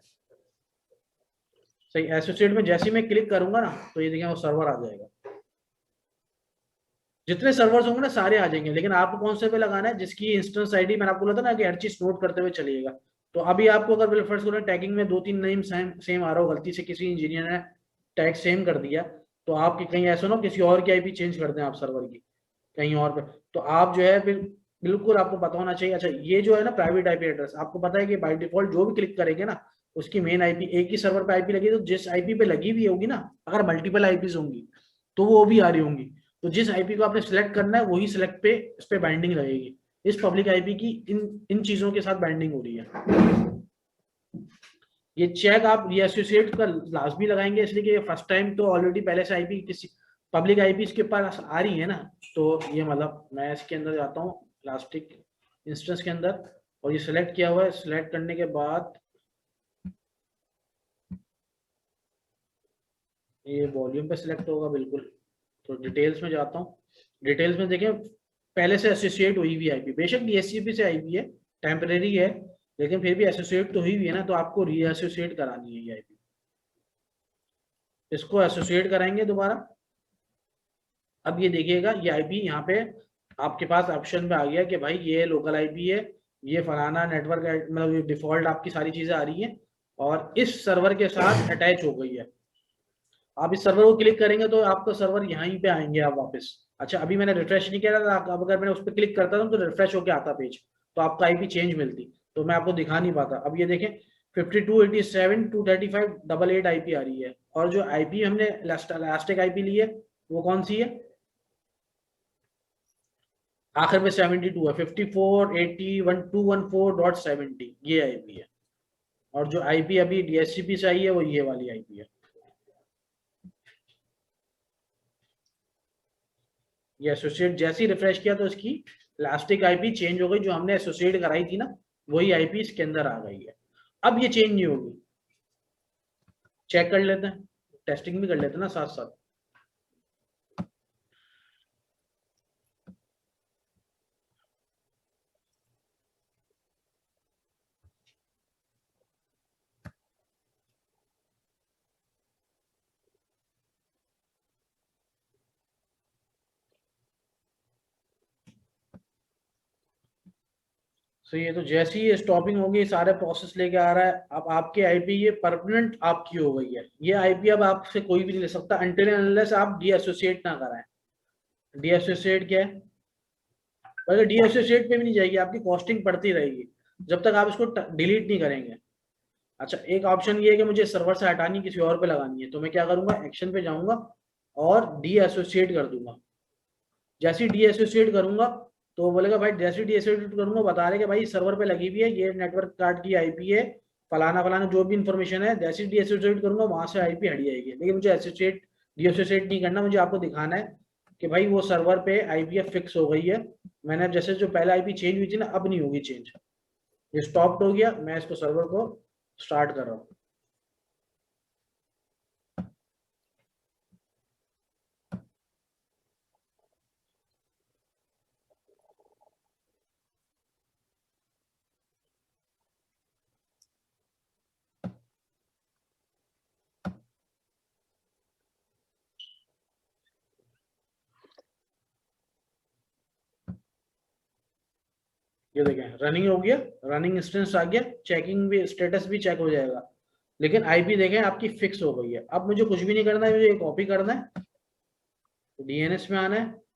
सही, एसोसिएट में जैसे ही मैं क्लिक करूंगा ना तो ये देखिए वो सर्वर आ जाएगा, जितने सर्वर्स होंगे ना सारे आ जाएंगे, लेकिन आपको कौन से पे लगाना है, जिसकी इंस्टेंस आईडी मैंने आपको बोला था ना कि हर चीज नोट करते हुए चलिएगा। तो अभी आपको अगर फर्स्ट करो टैगिंग में 2-3 नेम सेम आ रहा हो, गलती से किसी इंजीनियर ने टैग सेम कर दिया, तो आपकी कहीं ऐसा ना किसी और की आईपी चेंज कर दें आप सर्वर की कहीं और पे, तो आप जो है बिल्कुल आपको पता होना चाहिए। अच्छा ये जो है ना प्राइवेट आईपी एड्रेस, आपको पता है कि बाय डिफॉल्ट जो भी क्लिक करेंगे ना उसकी मेन आईपी, एक ही सर्वर पे आईपी लगी तो जिस आईपी पे लगी हुई होगी ना, अगर मल्टीपल आईपीज होंगी तो वो भी आ रही होंगी, तो जिस आईपी को आपने सिलेक्ट करना है वही सिलेक्ट पे इस पे बाइंडिंग रहेगी। इस पब्लिक आईपी की इन चीजों के साथ बाइंडिंग हो रही है। ये चेक आप ये एसोसिएट का लाजमी लगाएंगे, इसलिए कि फर्स्ट टाइम तो ऑलरेडी पहले से आईपी किसी पब्लिक आईपी इसके पास आ रही है ना, तो ये मतलब मैं इसके अंदर जाता हूँ इलास्टिक इंस्टेंस के अंदर, और ये सिलेक्ट किया हुआ है। सिलेक्ट करने के बाद ये वॉल्यूम पे सिलेक्ट होगा बिल्कुल, तो डिटेल्स में जाता हूँ। डिटेल्स में देखें पहले से एसोसिएट हुई हुई आईपी, बेशक डीएचसीपी से आईपी है, टेम्परेरी है, लेकिन फिर भी एसोसिएट तो हुई हुई है ना, तो आपको री एसोसिएट करानी है ये आईपी। इसको एसोसिएट कराएंगे दोबारा। अब ये देखिएगा ये आईपी यहाँ पे आपके पास ऑप्शन में आ गया कि भाई ये लोकल आईपी है, ये फलाना नेटवर्क, मतलब डिफॉल्ट आपकी सारी चीजें आ रही हैं और इस सर्वर के साथ अटैच हो गई है। आप इस सर्वर को क्लिक करेंगे तो आपका सर्वर यहीं पे आएंगे आप वापस। अच्छा अभी मैंने रिफ्रेश नहीं किया था, अब अगर मैंने उस पर क्लिक करता था तो रिफ्रेश होकर आता पेज, तो आपका आईपी चेंज मिलती, तो मैं आपको दिखा नहीं पाता। अब ये देखें 5287-235-88 आईपी आ रही है, और जो आईपी हमने इलास्टिक आईपी ली है वो कौन सी है, आखिर में 72 है, 54801214.70 ये आईपी है, और जो आईपी अभी डीएचसीपी से आई है वो ये वाली आईपी है। ये एसोसिएट जैसे ही रिफ्रेश किया तो इसकी इलास्टिक आईपी चेंज हो गई, जो हमने एसोसिएट कराई थी ना वही आईपी इसके अंदर आ गई है। अब ये चेंज नहीं होगी, चेक कर लेते हैं, टेस्टिंग भी कर लेते हैं ना साथ साथ। तो ये तो जैसी ही स्टॉपिंग होगी सारे प्रोसेस लेके आ रहा है। अब आपकी आईपी ये परमानेंट आपकी हो गई है, ये आईपी अब आपसे कोई भी नहीं ले सकता अनटिल अनलेस आप डीएसोसिएट ना कराएं। डीएसोसिएट क्या है, अगर डीएसोसिएट पे भी नहीं जाएगी आपकी कॉस्टिंग बढ़ती रहेगी जब तक आप इसको डिलीट नहीं करेंगे। अच्छा एक ऑप्शन ये है कि मुझे सर्वर से हटानी किसी और पे लगानी है, तो मैं क्या करूंगा, एक्शन पे जाऊंगा और डीएसोसिएट कर दूंगा। जैसे ही डीएसोसिएट करूंगा तो बोलेगा भाई जैसे डीएसोसिएट करूंगा बता रहे कि भाई सर्वर पे लगी हुई है, ये नेटवर्क कार्ड की आईपी है, फलाना फलाना जो भी इन्फॉर्मेशन है, जैसे डीएसोसिएट करूंगा वहां से आईपी हट जाएगी। लेकिन मुझे एसोसिएट डीएसोसिएट नहीं करना, मुझे आपको दिखाना है कि भाई वो सर्वर पे आईपी फिक्स हो गई है। मैंने अब जैसे जो पहले आईपी चेंज हुई थी ना, अब नहीं होगी चेंज, ये स्टॉप्ड हो गया। मैं इसको सर्वर को स्टार्ट कर रहा हूँ। ये देखें रनिंग हो गया, रनिंग इंस्टेंस आ गया, चेकिंग भी, स्टेटस भी चेक हो जाएगा। लेकिन आईपी देखें आपकी फिक्स हो गई है। अब मुझे कुछ भी नहीं करना है, मुझे कॉपी करना है, डीएनएस में आना है,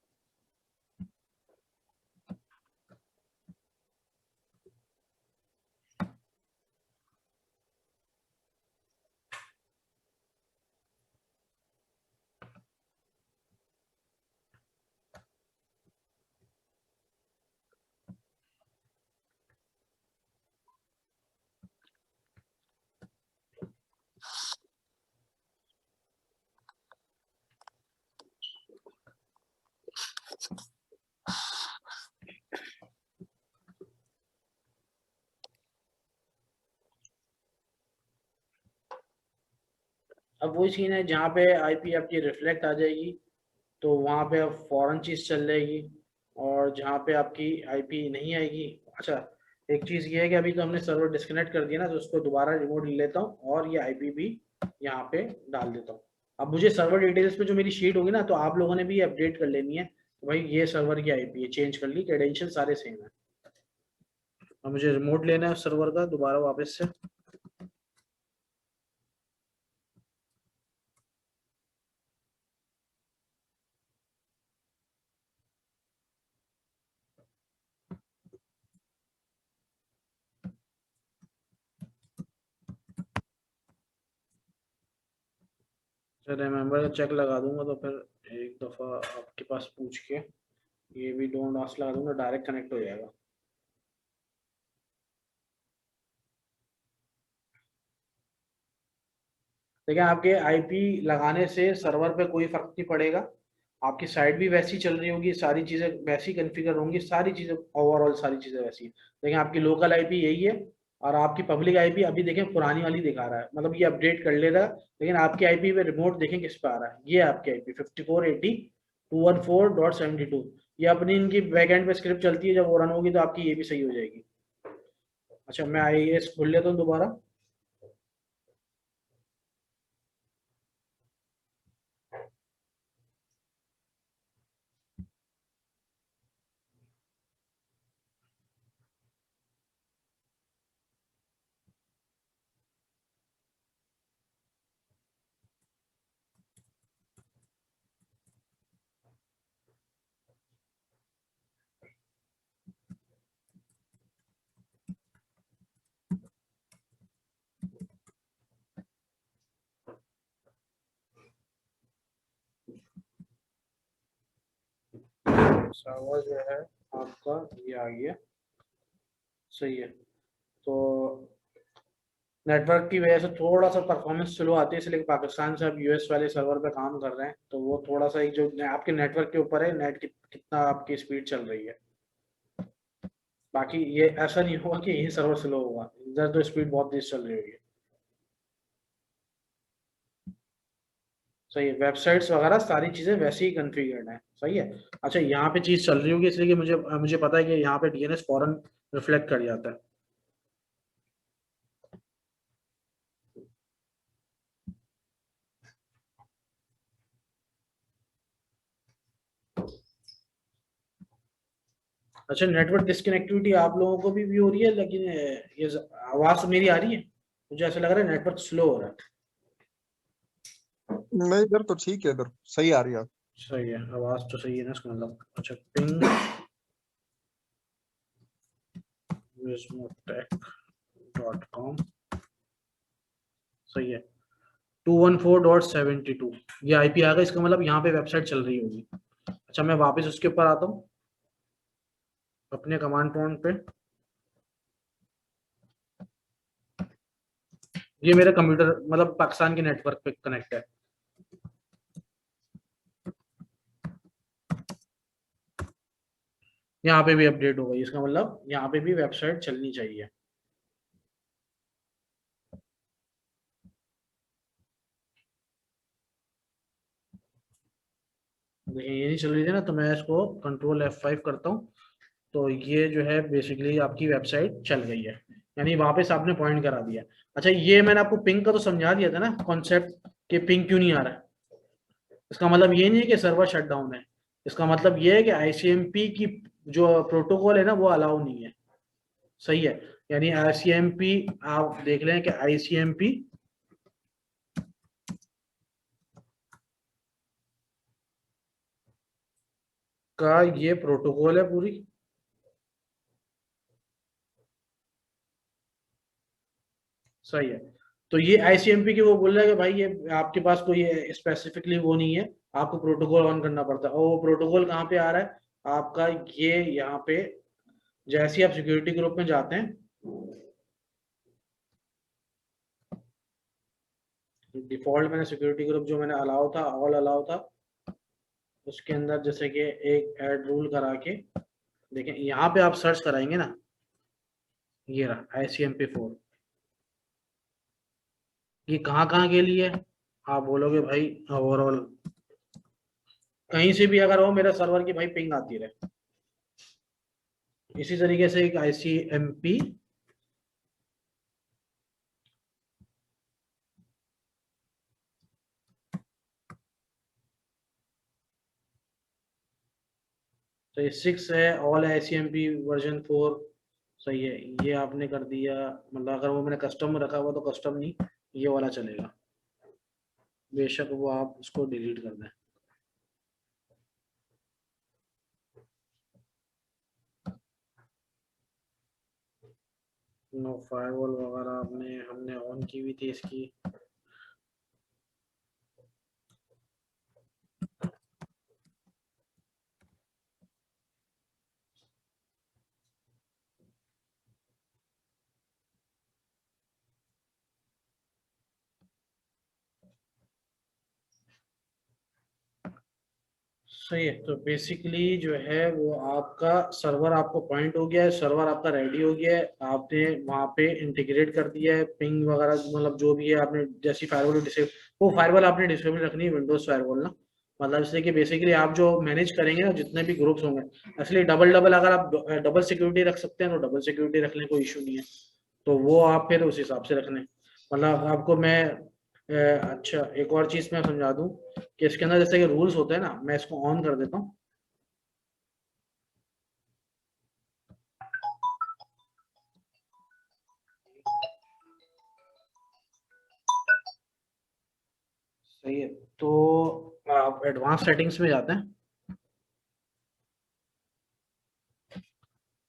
अब वही सीन है जहाँ पे आईपी आपकी रिफ्लेक्ट आ जाएगी तो वहाँ पे अब फॉरेन चीज चल जाएगी, और जहाँ पे आपकी आईपी नहीं आएगी। अच्छा एक चीज ये है कि अभी तो हमने सर्वर डिस्कनेक्ट कर दिया ना, तो उसको दोबारा रिमोट ले लेता हूँ और ये आईपी भी यहाँ पे डाल देता हूँ। अब मुझे सर्वर डिटेल्स पे जो मेरी शीट होगी ना, तो आप लोगों ने भी अपडेट कर लेनी है, तो भाई ये सर्वर की आईपी है, चेंज कर ली, क्रेडेंशियल सारे सेम है। अब मुझे रिमोट लेना है सर्वर का दोबारा वापस से। रिमेम्बर चेक लगा दूंगा, तो फिर एक दफ़ा आपके पास पूछ के ये भी डोंट आस्क लगा दूंगा, डायरेक्ट कनेक्ट हो जाएगा। देखिए आपके आईपी लगाने से सर्वर पे कोई फर्क नहीं पड़ेगा, आपकी साइट भी वैसी चल रही होगी, सारी चीज़ें वैसी कॉन्फ़िगर होंगी, सारी चीज़ें ओवरऑल सारी चीज़ें वैसी। देखिए आपकी लोकल आईपी यही है, और आपकी पब्लिक आईपी अभी देखें पुरानी वाली दिखा रहा है, मतलब ये अपडेट कर लेगा। लेकिन आपकी आईपी पे रिमोट देखें किस पे आ रहा है, ये आपकी आईपी 5480.214.72। ये अपनी इनकी बैकएंड पे स्क्रिप्ट चलती है, जब वो रन होगी तो आपकी ये भी सही हो जाएगी। अच्छा मैं आईएएस खोल लेता हूँ दोबारा। सर्वर जो है आपका ये आ गया, सही है। तो नेटवर्क की वजह से थोड़ा सा परफॉर्मेंस स्लो आती है, इसलिए पाकिस्तान से अब यूएस वाले सर्वर पे काम कर रहे हैं, तो वो थोड़ा सा एक जो आपके नेटवर्क के ऊपर है, नेट कितना आपकी स्पीड चल रही है। बाकी ये ऐसा नहीं होगा कि यही सर्वर स्लो होगा, इधर तो स्पीड बहुत तेज चल रही होगी। सही है, वेबसाइट्स वगैरह सारी चीजें वैसे ही कॉन्फ़िगर्ड है, सही है। अच्छा यहाँ पे चीज चल रही होगी, इसलिए कि मुझे मुझे पता है कि यहाँ पे डीएनएस फौरन रिफ्लेक्ट कर जाता है। अच्छा नेटवर्क डिस्कनेक्टिविटी आप लोगों को भी हो रही है, लेकिन ये आवाज मेरी आ रही है, मुझे ऐसा लग रहा है नेटवर्क स्लो हो रहा है। नहीं इधर तो ठीक है, इधर सही आ रही है। सही है, आवाज तो सही है ना इसका मतलब। अच्छा पिंग wismotech.com सही है, 214.72 ये आईपी आ गया, इसका मतलब यहाँ पे वेबसाइट चल रही होगी। अच्छा मैं वापस उसके ऊपर आता हूँ अपने कमांड प्रॉम्प्ट पे। ये मेरा कंप्यूटर मतलब पाकिस्तान के नेटवर्क पे कनेक्ट है। यहाँ पे भी अपडेट हो गई, इसका मतलब यहाँ पे भी वेबसाइट चलनी चाहिए। देखिए ये नहीं चल रही थी ना, तो मैं इसको कंट्रोल F5 करता हूँ, तो ये जो है बेसिकली आपकी वेबसाइट चल गई है, यानी वापस आपने पॉइंट करा दिया। अच्छा ये मैंने आपको पिंग का तो समझा दिया था ना कॉन्सेप्ट, कि पिंग क्यों नहीं आ रहा है। इसका मतलब ये नहीं है कि सर्वर शट डाउन है, इसका मतलब ये है कि ICMP की जो प्रोटोकॉल है ना वो अलाउ नहीं है। सही है, यानी ICMP आप देख लें कि ICMP का ये प्रोटोकॉल है पूरी, सही है। तो ये ICMP की वो बोल रहा है कि भाई ये आपके पास कोई स्पेसिफिकली वो नहीं है, आपको प्रोटोकॉल ऑन करना पड़ता है। और वो प्रोटोकॉल कहाँ पे आ रहा है आपका, ये यहाँ पे जैसे ही आप सिक्योरिटी ग्रुप में जाते हैं, डिफॉल्ट मैंने सिक्योरिटी ग्रुप जो मैंने अलाउ था, ऑल अलाउ था, उसके अंदर जैसे कि एक ऐड रूल करा के देखें, यहाँ पे आप सर्च कराएंगे ना, ये रहा ICMP4, ये कहाँ कहाँ के लिए आप बोलोगे भाई ओवरऑल कहीं से भी अगर हो मेरे सर्वर की भाई पिंग आती रहे। इसी तरीके से एक ICMP तो ये 6 है, ऑल ICMP वर्जन 4, सही है। ये आपने कर दिया, मतलब अगर वो मैंने कस्टम रखा हुआ तो कस्टम नहीं, ये वाला चलेगा, बेशक वो आप उसको डिलीट कर दें। नो फायरवॉल वगैरह हमने ऑन की हुई थी इसकी। सही है, तो बेसिकली जो है वो आपका सर्वर आपको पॉइंट हो गया है, सर्वर आपका रेडी हो गया है, आपने वहाँ पे इंटीग्रेट कर दिया है पिंग वगैरह, मतलब जो भी है आपने जैसी फायरवॉल डिसेबल, वो फायरवॉल आपने डिसेबल रखनी है विंडोज फायरवॉल ना, मतलब इसलिए कि बेसिकली आप जो मैनेज करेंगे ना जितने भी ग्रुप्स होंगे, इसलिए डबल डबल अगर आप डबल सिक्योरिटी रख सकते हैं तो डबल सिक्योरिटी रख लें, कोई इशू नहीं है। तो वो आप फिर उस हिसाब से रख लें। मतलब आपको मैं अच्छा एक और चीज मैं समझा दूं कि इसके अंदर जैसे कि रूल्स होते हैं ना, मैं इसको ऑन कर देता हूँ। सही है, तो आप एडवांस सेटिंग्स में जाते हैं।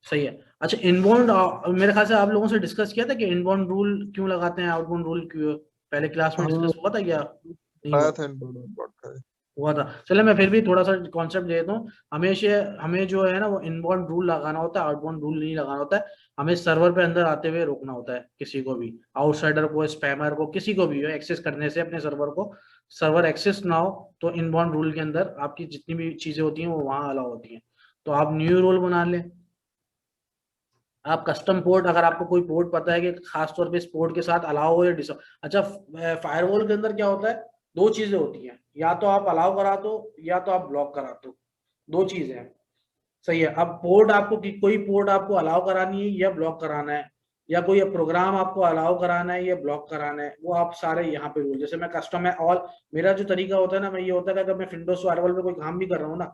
सही है। अच्छा इनबाउंड, मेरे ख्याल से आप लोगों से डिस्कस किया था कि इनबाउंड रूल क्यों लगाते हैं, आउटबाउंड रूल क्यों, पहले क्लास में डिस्कस हुआ था क्या नहीं हुआ? आया था इनबाउंड हुआ था। चले मैं फिर भी थोड़ा सा कॉन्सेप्ट दे देता हूँ। हमेशा हमें जो है ना वो इनबाउंड रूल लगाना होता है, आउटबाउंड रूल नहीं लगाना होता है। हमें सर्वर पे अंदर आते हुए रोकना होता है किसी को भी, आउटसाइडर को, स्पैमर को, किसी को भी हो एक्सेस करने से अपने सर्वर को, सर्वर एक्सेस ना हो। तो इनबाउंड रूल के अंदर आपकी जितनी भी चीजें होती हैं वो वहां अलाउ होती हैं। तो आप न्यू रूल बना लें, आप कस्टम पोर्ट, अगर आपको कोई पोर्ट पता है कि खास तौर पे इस पोर्ट के साथ अलाउ हो या डिस, अच्छा फायरवॉल के अंदर क्या होता है, दो चीजें होती हैं, या तो आप अलाउ करा दो या तो आप ब्लॉक करा दो, दो चीजें हैं। सही है। अब पोर्ट आपको कोई पोर्ट आपको अलाउ करानी है या ब्लॉक कराना है, या कोई प्रोग्राम आपको अलाउ कराना है या ब्लॉक कराना है, वो आप सारे यहाँ पे रूल, जैसे मैं कस्टम है ऑल, मेरा जो तरीका होता है ना, मैं ये होता है कि अगर मैं विंडोज फायरवॉल पे कोई काम भी कर रहा हूँ ना,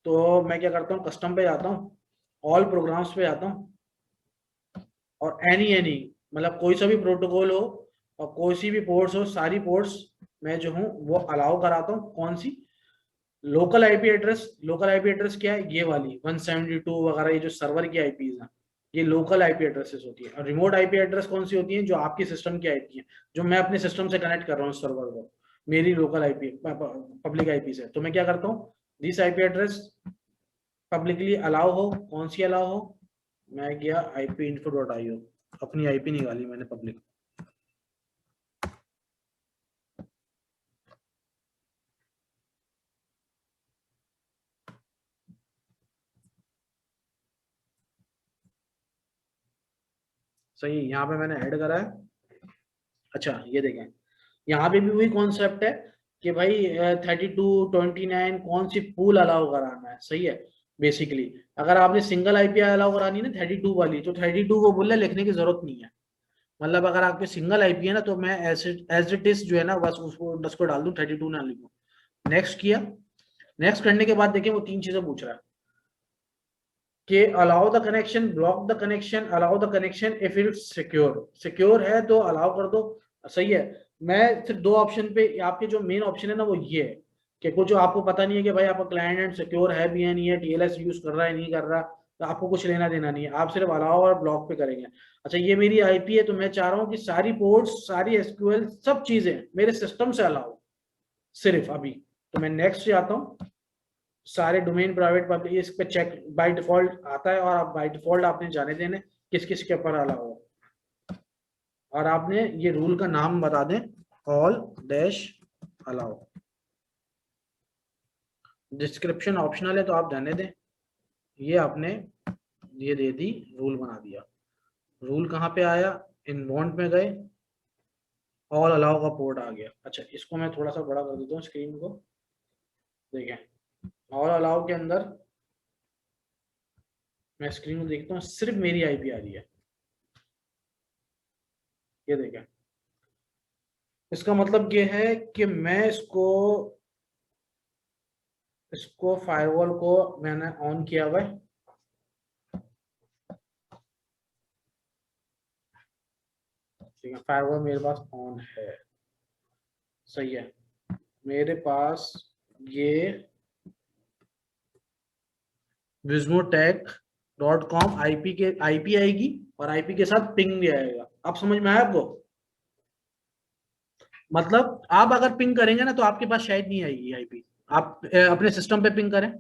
तो मैं क्या करता हूँ, कस्टम पे जाता हूँ, ऑल प्रोग्राम्स पे जाता हूँ, और एनी मतलब कोई सा भी प्रोटोकॉल हो और कोई सी भी पोर्ट्स हो, सारी पोर्ट्स मैं जो हूँ वो अलाउ कराता हूँ। कौन सी? Local IP address. Local IP address क्या है? ये वाली 172 वगैरह, ये जो सर्वर की आईपीज हैं, ये लोकल आईपी एड्रेसेस होती है। और रिमोट आईपी एड्रेस कौन सी होती है? जो आपकी सिस्टम की आईपी है, जो मैं अपने सिस्टम से कनेक्ट कर रहा हूँ सर्वर को, मेरी लोकल आईपी पब्लिक आईपी से। तो मैं क्या करता हूँ, this IP address publicly allow हो। कौन सी अलाउ हो? मैं गया ipinfo.io, अपनी आईपी निकाली मैंने पब्लिक, सही है, यहाँ पे मैंने ऐड करा है। अच्छा ये देखें, यहाँ पे भी वही कॉन्सेप्ट है कि भाई 32, 29 कौन सी पूल अलाउ कराना है। सही है, बेसिकली अगर आपने सिंगल आईपी अलाउ करानी है ना 32 वाली, तो 32 वो बोल रहा है लिखने की जरूरत नहीं है। मतलब अगर आपके सिंगल आईपी है ना तो मैं एज इट इज जो है ना बस उसको डाल दूं, 32 ना लिखूं। नेक्स्ट किया, नेक्स्ट करने के बाद देखिए वो 3 चीजें पूछ रहा है कि allow the connection, block the connection, allow the connection if it's secure. Secure है तो अलाउ कर दो। सही है, मैं सिर्फ 2 ऑप्शन पे, आपके जो मेन ऑप्शन है ना वो ये है कि कुछ आपको पता नहीं है कि भाई आपका क्लाइंट एंड सिक्योर है भी है नहीं है, टीएलएस यूज कर रहा है नहीं कर रहा, तो आपको कुछ लेना देना नहीं है, आप सिर्फ अलाउ और ब्लॉक पे करेंगे। अच्छा ये मेरी आईपी है तो मैं चाह रहा हूँ कि सारी पोर्ट्स, सारी एसक्यूएल, सब चीजें मेरे सिस्टम से अलाउ सिर्फ अभी। तो मैं नेक्स्ट जाता हूँ, सारे डोमेन प्राइवेट पब्लिक इस पे चेक बाय डिफॉल्ट आता है, और आप बाय डिफॉल्ट आपने जाने देने किस किस के ऊपर अलाउ हो, और आपने ये रूल का नाम बता दें, all dash allow. Description optional है तो आप जाने दें। ये आपने ये दे दी, रूल बना दिया। रूल कहाँ पे आया, इन्वॉन्ट में गए, ऑल अलाउ का पोर्ट आ गया। अच्छा इसको मैं थोड़ा सा बड़ा कर देता हूँ स्क्रीन को, देखें ऑल अलाउ के अंदर मैं स्क्रीन को देखता हूँ, सिर्फ मेरी आईपी आ रही है। ये देखें, इसका मतलब ये है कि मैं इसको फायरवॉल को मैंने ऑन किया हुआ है। ठीक है, फायरवॉल मेरे पास ऑन है। सही है, मेरे पास ये vismotech.com आईपी आएगी और आईपी के साथ पिंग भी आएगा। आप समझ में आया आपको? मतलब आप अगर पिंग करेंगे ना तो आपके पास शायद नहीं आएगी आईपी। आप अपने सिस्टम पे पिंग करें,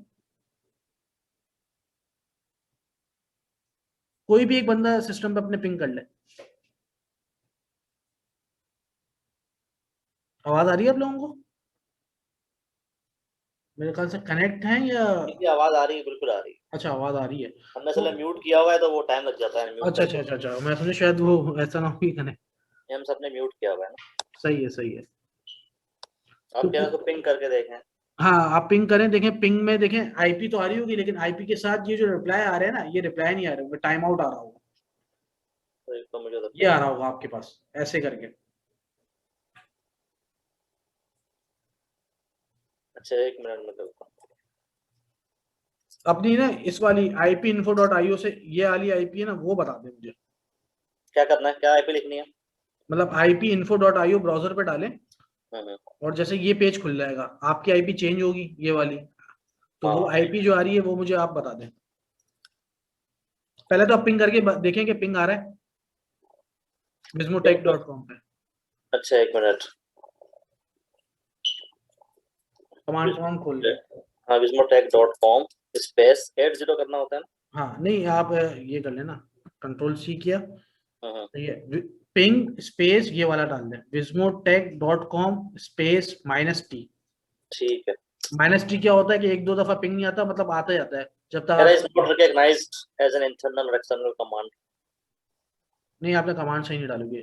कोई भी एक बंदा सिस्टम पे अपने पिंग कर ले। आवाज आ रही है आप लोगों को? मेरे ख्याल से कनेक्ट हैं या आवाज आ रही है? बिल्कुल आ रही है। अच्छा आवाज आ रही है। हमने चलो म्यूट किया हुआ है तो वो टाइम लग जाता है। अच्छा अच्छा अच्छा अच्छा, मैं समझे शायद वो ऐसा ना हो कि कनेक्ट। हम सबने म्यूट किया हुआ है ना। सही है सही है। आप क्या तो पिंग करके देखें। हाँ आप पिंग करें, देखें पिंग में देखें आईपी तो आ रही होगी, लेकिन आईपी के साथ ये जो रिप्लाई आ रहे हैं ना, ये रिप्लाई नहीं आ रहे, टाइम आउट आ रहा होगा। तो मुझे ये आ रहा होगा आपके पास ऐसे करके। अच्छा एक मिनट में करता हूं अपनी ना इस वाली ipinfo.io से ये वाली आईपी है ना, वो बता दें मुझे क्या करना है, क्या आईपी लिखनी है। मतलब ipinfo.io ब्राउजर पे डालें और जैसे ये पेज खुल जाएगा, आपकी आईपी चेंज होगी ये वाली, तो वो आईपी जो आ रही है वो मुझे आप बता दें। पहले तो आप पिंग करके देखें कि पिंग आ रहा है vismotech.com पे। अच्छा एक मिनट, कमांड प्रॉम्प्ट खोल लें। हाँ vismotech.com स्पेस 80 करना होता है ना। हाँ नहीं आप ये कर लेना, कंट्रोल सी किया, ये पिंग स्पेस ये वाला डाल दें, vismotech.com स्पेस -t। ठीक है। -t क्या होता है कि 1-2 दफा पिंग नहीं आता, मतलब आता जाता है जब तक is not recognized as an internal or external command. नहीं आपने कमांड सही नहीं डालोगे,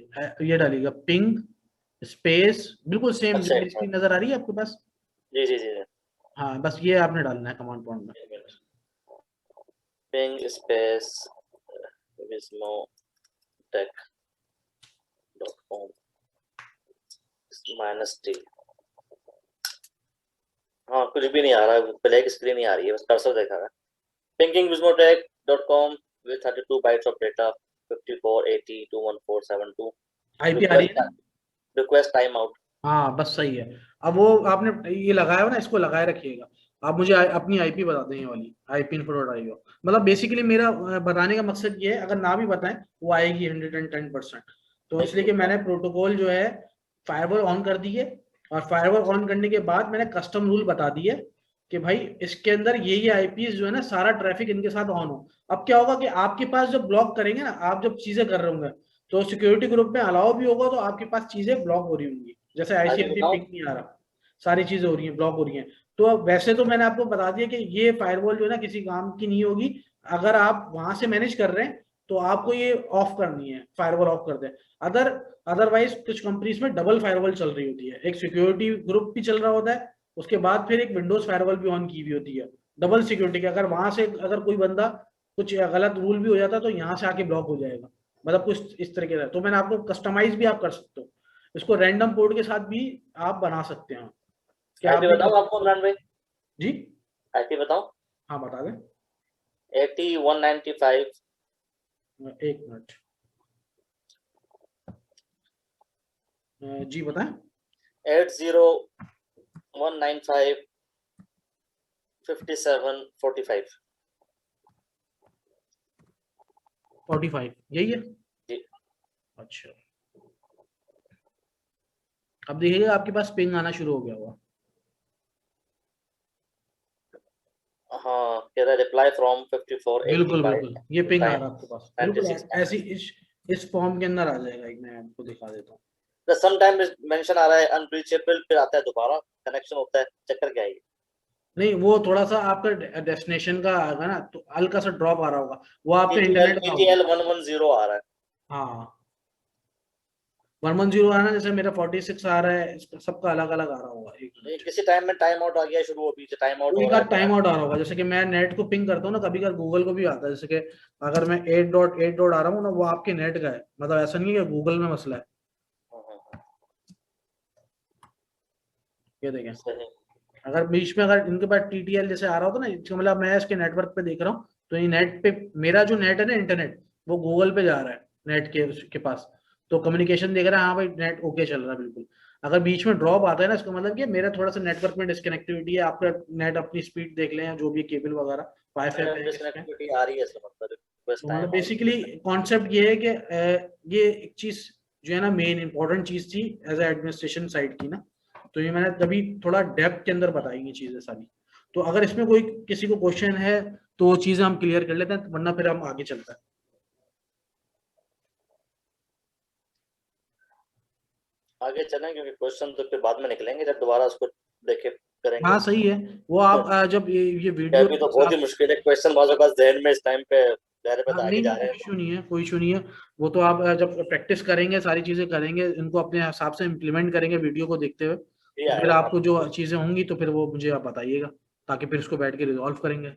ये डालिएगा पिंग स्पेस, बिल्कुल सेम। अच्छा, मेरी स्क्रीन नजर आ रही है आपके पास? जी जी जी। हाँ बस ये आपने डालना है कमांड प्रॉम्प्ट में, पिंग स्पेस vismotech.com -t। हाँ कुछ भी नहीं आ रहा है, ब्लैक स्क्रीन ही आ रही है, बस कर्सर देखा है। Pinging vismotech.com with 32 bytes of data 54802142 IP आ रही है, रिक्वेस्ट टाइम आउट। हाँ बस सही है। अब वो आपने ये लगाया हो ना, इसको लगाए रखिएगा। आप मुझे अपनी आईपी बता दें, ये वाली ipinfo.io। मतलब बेसिकली मेरा बताने का मकसद ये है, अगर ना भी बताएं वो आएगी 110%। तो इसलिए कि मैंने प्रोटोकॉल जो है फायरवॉल ऑन कर दी है, और फायरवॉल ऑन करने के बाद मैंने कस्टम रूल बता दिए कि भाई इसके अंदर ये आईपीज जो है ना, सारा ट्रैफिक इनके साथ ऑन हो। अब क्या होगा कि आपके पास जब ब्लॉक करेंगे ना, आप जब चीजें कर रहे होंगे तो सिक्योरिटी ग्रुप में अलाउ भी होगा, तो आपके पास चीजें ब्लॉक हो रही होंगी, जैसे आईसीएमपी पिंग नहीं आ रहा, सारी चीजें हो रही हैं, ब्लॉक हो रही हैं। तो वैसे तो मैंने आपको बता दिया कि ये फायरवॉल जो है ना किसी काम की नहीं होगी, अगर आप वहां से मैनेज कर रहे हैं तो आपको ये ऑफ करनी है, फायरवॉल ऑफ कर दे। अदरवाइज कुछ कंपनीज में डबल फायरवॉल चल रही होती है, एक सिक्योरिटी ग्रुप भी चल रहा होता है, उसके बाद फिर एक विंडोज फायरवॉल भी ऑन की हुई होती है, डबल सिक्योरिटी का। अगर वहां से अगर कोई बंदा कुछ गलत रूल भी हो जाता तो यहाँ से आके ब्लॉक हो जाएगा, मतलब कुछ इस तरीके से। तो मैंने आपको कस्टमाइज भी आप कर सकते हो इसको, रैंडम पोर्ट के साथ भी आप बना सकते हैं। क्या आईपी बताओ आपको इमरान भाई? जी आईपी बताओ। हाँ बता दें। 80.195। एक मिनट जी बताएं। 80.195 5745 45 यही है जी। अच्छा, अब देखिएगा आपके पास पिंग आना शुरू हो गया होगा। हाँ, कह रहा रिप्लाई फ्रॉम 54 बिल्कुल बिल्कुल, ये पिंग आ रहा है आपके पास, बिल्कुल 96। ऐसी इस फॉर्म के अंदर आ जाएगा। एक मैं आपको दिखा देता हूँ। समटाइम मेंशन आ रहा है अनरीचेबल, फिर आता है दोबारा कनेक्शन होता है, चक्कर क्या है ये? नहीं, वो थोड़ा सा आपका डेस्टिनेशन का आएगा ना, तो हल्का सा ड्रॉप आ रहा होगा, वो आपके इंटरनेट का होगा। TTL 110 आ रहा है। हाँ 110 आ रहा है, जैसे मेरा 46 आ रहा है, सबका अलग अलग आ रहा होगा। एक किसी टाइम में टाइम आउट आ गया, शुरू हो बीच टाइम आउट कोई का टाइम आउट आ रहा होगा, जैसे कि मैं नेट को पिंग करता हूँ ना, कभी कभी गूगल को भी आता है, जैसे कि अगर मैं 8.8 आ रहा हूँ ना, वो आपके नेट का है, मतलब ऐसा नहीं है कि गूगल में मसला है। ये देखें, अगर बीच में अगर इनके पास TTL जैसे आ रहा होता ना, इसका मतलब मैं इसके नेटवर्क पे देख रहा हूँ, तो ये नेट पे मेरा जो नेट है ना, इंटरनेट, वो गूगल पे जा रहा है नेट के पास, तो कम्युनिकेशन देख रहा है, हाँ भाई नेट ओके चल रहा है बिल्कुल। अगर बीच में ड्रॉप आता है ना, इसका मतलब कि मेरा थोड़ा सा नेटवर्क में डिस्कनेक्टिविटी है, आपका नेट अपनी स्पीड देख लें, जो भी केबल वगैरह वाईफाई डिस्कनेक्टिविटी आ रही है, इसका मतलब बेसिकली कॉन्सेप्ट ये है कि ये एक चीज जो है ना, मेन इंपॉर्टेंट चीज थी एज ए एडमिनिस्ट्रेशन साइड की ना, तो ये मैंने तभी थोड़ा डेप्थ के अंदर बताई ये चीजें सारी। तो अगर इसमें कोई किसी को क्वेश्चन है तो वो चीजें हम क्लियर कर लेते हैं, वरना फिर हम आगे चलते हैं। आगे चलें, क्योंकि क्वेश्चन तो फिर बाद में निकलेंगे जब दोबारा उसको देखे करेंगे। हाँ सही है, वो आप जब ये वीडियो अभी तो बहुत ही मुश्किल है क्वेश्चन, बाजू का जहन में इस टाइम पे चेहरे पे आगे जा रहे हैं। इशू नहीं है, कोई इशू नहीं है। वो तो आप जब प्रैक्टिस करेंगे, सारी चीजें करेंगे, इनको अपने हिसाब से इम्प्लीमेंट करेंगे वीडियो को देखते हुए, तो फिर आपको जो चीजें होंगी तो फिर वो मुझे आप बताइएगा, ताकि फिर उसको बैठ के रिजॉल्व करेंगे।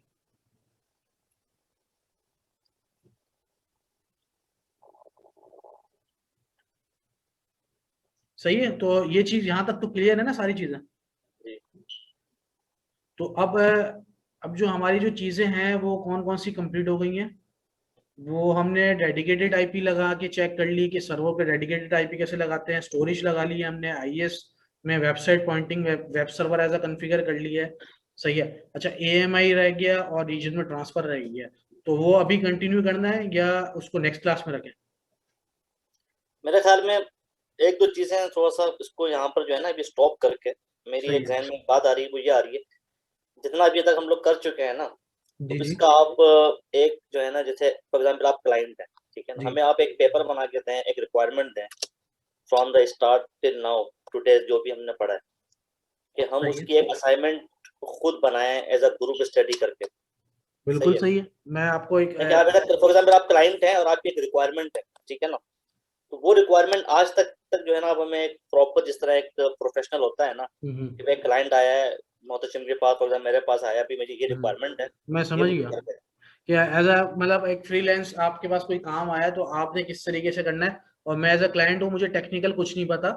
सही है, तो ये चीज यहाँ तक तो क्लियर है ना सारी चीजें। तो अब जो हमारी जो चीजें हैं वो कौन कौन सी कंप्लीट हो गई हैं, वो हमने डेडिकेटेड आईपी लगा के चेक कर ली कि सर्वर पे डेडिकेटेड आईपी कैसे लगाते हैं, स्टोरेज लगा ली है हमने, IS में website pointing web server as a configure कर लिया है। सही है। अच्छा, AMI रह गया और रीजन में ट्रांसफर रह गया, तो वो अभी कंटिन्यू करना है या उसको नेक्स्ट क्लास में रखें? मेरे ख्याल में एक दो चीजें थोड़ा सा इसको यहाँ पर जो है ना अभी स्टॉप करके, मेरी एक जहन में बात आ रही है, वो ये आ रही है, जितना अभी तक हम लोग कर चुके हैं ना, तो इसका आप एक जो है ना, जैसे फॉर एग्जांपल आप क्लाइंट हैं, ठीक है ना, हमें आप एक पेपर बना के दें, एक रिक्वायरमेंट दें from the start till now today, जो भी हमने पढ़ा है, कि हम उसकी एक असाइनमेंट खुद बनाएं एज अ ग्रुप स्टडी करके। बिल्कुल सही है। मैं आपको एक फॉर एग्जांपल आप क्लाइंट हैं और आपकी एक रिक्वायरमेंट है, ठीक है ना, तो वो रिक्वायरमेंट आज तक जो है ना, अब हमें एक प्रॉपर, जिस तरह एक प्रोफेशनल होता है ना, कि भाई क्लाइंट आया है मोहतशिम के पास, और मेरे पास आया भी, मुझे ये रिक्वायरमेंट है, मैं समझ गया कि एज अ मतलब एक फ्रीलांस आपके पास कोई काम आया तो आपने किस तरीके से करना है, और मैं एज अ क्लाइंट हूँ, मुझे टेक्निकल कुछ नहीं पता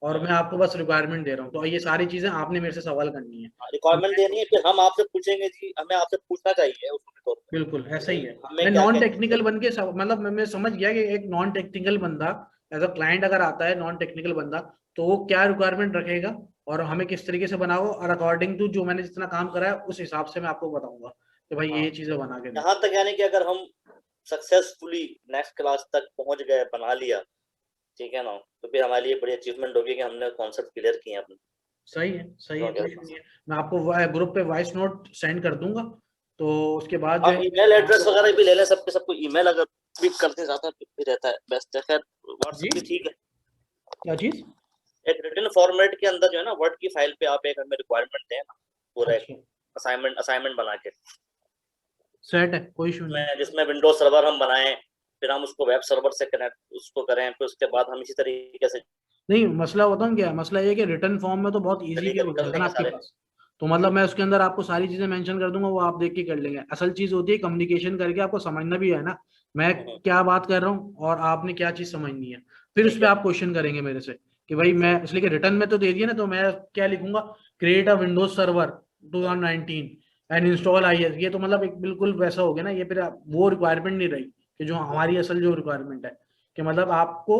और मैं आपको बस रिक्वायरमेंट दे रहा हूँ, तो ये सारी चीजें आपने मेरे से सवाल करनी है, रिक्वायरमेंट देनी है, फिर हम आपसे पूछेंगे जी, हमें आपसे पूछना चाहिए उसके तौर पे। बिल्कुल ऐसा ही है। मैं नॉन टेक्निकल बन के मतलब मैं समझ गया कि एक नॉन टेक्निकल बंदा एज अ क्लाइंट अगर आता है, नॉन टेक्निकल बंदा, तो वो क्या रिक्वायरमेंट रखेगा और हमें किस तरीके से बनाओ, और अकॉर्डिंग टू जो मैंने जितना काम करा है उस हिसाब से मैं आपको बताऊंगा कि भाई ये चीजें बना के। यहाँ तक यानी कि अगर हम सक्सेसफुली नेक्स्ट क्लास तक पहुंच गए, बना लिया, ठीक है ना, तो फिर हमारे लिए बड़ी अचीवमेंट होगी कि हमने कॉन्सेप्ट क्लियर किए अपने। सही है, सही है, कुछ नहीं है। मैं आपको ग्रुप पे वॉइस नोट सेंड कर दूंगा, तो उसके बाद आप ईमेल एड्रेस वगैरह भी ले लें, सबको ईमेल अगर भी करते ज्यादा भी रहता है बेस्ट है। खैर व्हाट्सएप भी ठीक है। क्या चीज? एक रिटन फॉर्मेट के अंदर जो है ना, वर्ड की फाइल पे आप एक हमें रिक्वायरमेंट दें ना, पूरा असाइनमेंट बना के सेट है, कोई इशू नहीं, जिसमें विंडोज सर्वर हम बनाएं, फिर हम उसको वेब सर्वर से कनेक्ट उसको करें, फिर उसके बाद हम इसी तरीके से नहीं, मसला बताऊं क्या मसला ये कि रिटर्न फॉर्म में तो बहुत इजी तरीके हो कर जाएगा ना लेंगे आपके सारे। पास, तो मतलब मैं उसके अंदर आपको सारी चीजें मेंशन कर दूंगा, वो आप देख के कर लेंगे। असल चीज होती है कम्युनिकेशन करके आपको समझना भी है ना मैं क्या बात कर रहा हूँ और आपने क्या चीज समझनी है, फिर उस पर आप क्वेश्चन करेंगे मेरे से कि भाई मैं, इसलिए कि रिटर्न में तो दे दिया ना, तो मैं क्या लिखूंगा, create a Windows server 2019 and install IIS, ये तो मतलब एक बिल्कुल वैसा हो गया ना, ये फिर वो रिक्वायरमेंट नहीं रही कि जो हमारी असल जो रिक्वायरमेंट है कि मतलब आपको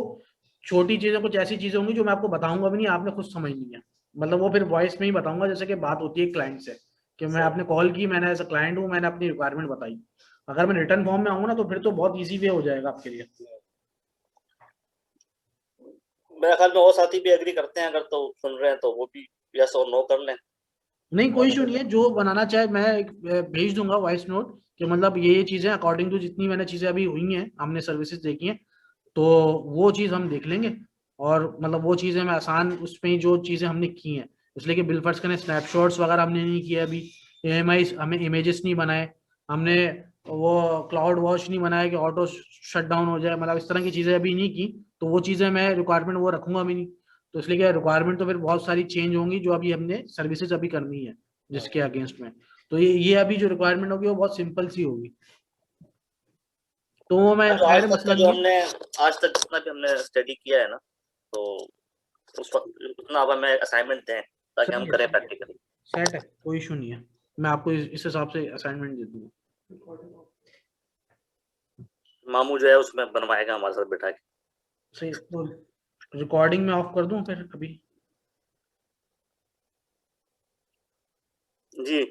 छोटी चीजें, कुछ ऐसी चीजें होंगी जो मैं आपको बताऊंगा भी नहीं, आपने खुद समझनी है, मतलब वो फिर वॉइस में ही बताऊंगा, जैसे कि बात होती है क्लाइंट से कि मैं आपने कॉल की, मैंने एज अ क्लाइंट हूँ, मैंने अपनी रिक्वायरमेंट बताई। अगर मैं रिटर्न फॉर्म में आऊंगा ना तो फिर तो बहुत इजी वे हो जाएगा आपके लिए। मेरे ख्याल में और साथी भी एग्री करते हैं, अगर तो सुन रहे हैं तो वो भी यस और नो कर लें। नहीं कोई इशू नहीं है, जो बनाना चाहे मैं भेज दूंगा वॉइस नोट कि मतलब ये चीजें अकॉर्डिंग टू जितनी मैंने चीजें अभी हुई हैं, हमने सर्विसेज देखी हैं, तो वो चीज हम देख लेंगे, और मतलब वो चीजें मैं आसान उसमें जो चीजें हमने की हैं, इसलिए कि बिल फर्ज करने स्नैपशॉट्स वगैरह हमने नहीं किए अभी, AMI हमें इमेजेस नहीं बनाए हमने, वो क्लाउड वॉच नहीं बनाया कि ऑटो शट डाउन हो जाए, मतलब इस तरह की चीजें अभी नहीं की, तो वो चीजें मैं रिक्वायरमेंट वो रखूंगा भी नहीं, तो इसलिए क्या रिक्वायरमेंट तो फिर बहुत सारी चेंज होंगी जो अभी हमने सर्विसेज अभी करनी है जिसके अगेंस्ट में, तो ये अभी जो रिक्वायरमेंट होगी वो बहुत सिंपल सी होगी, तो वो मैं जो आज खैर तक मसला का जो नहीं है। हमने आज तक जितना भी हमने स्टडी किया है ना, तो उस वक्त उतना अब हमें असाइनमेंट दें ताकि हम करें प्रैक्टिकली। सेट है, कोई इशू नहीं है, मैं आपको इस हिसाब से असाइनमेंट दे दूंगा। मामू जो है उसमें बनवाएगा हमारे साथ बैठा के। सही, तो रिकॉर्डिंग में ऑफ कर दूं फिर अभी? जी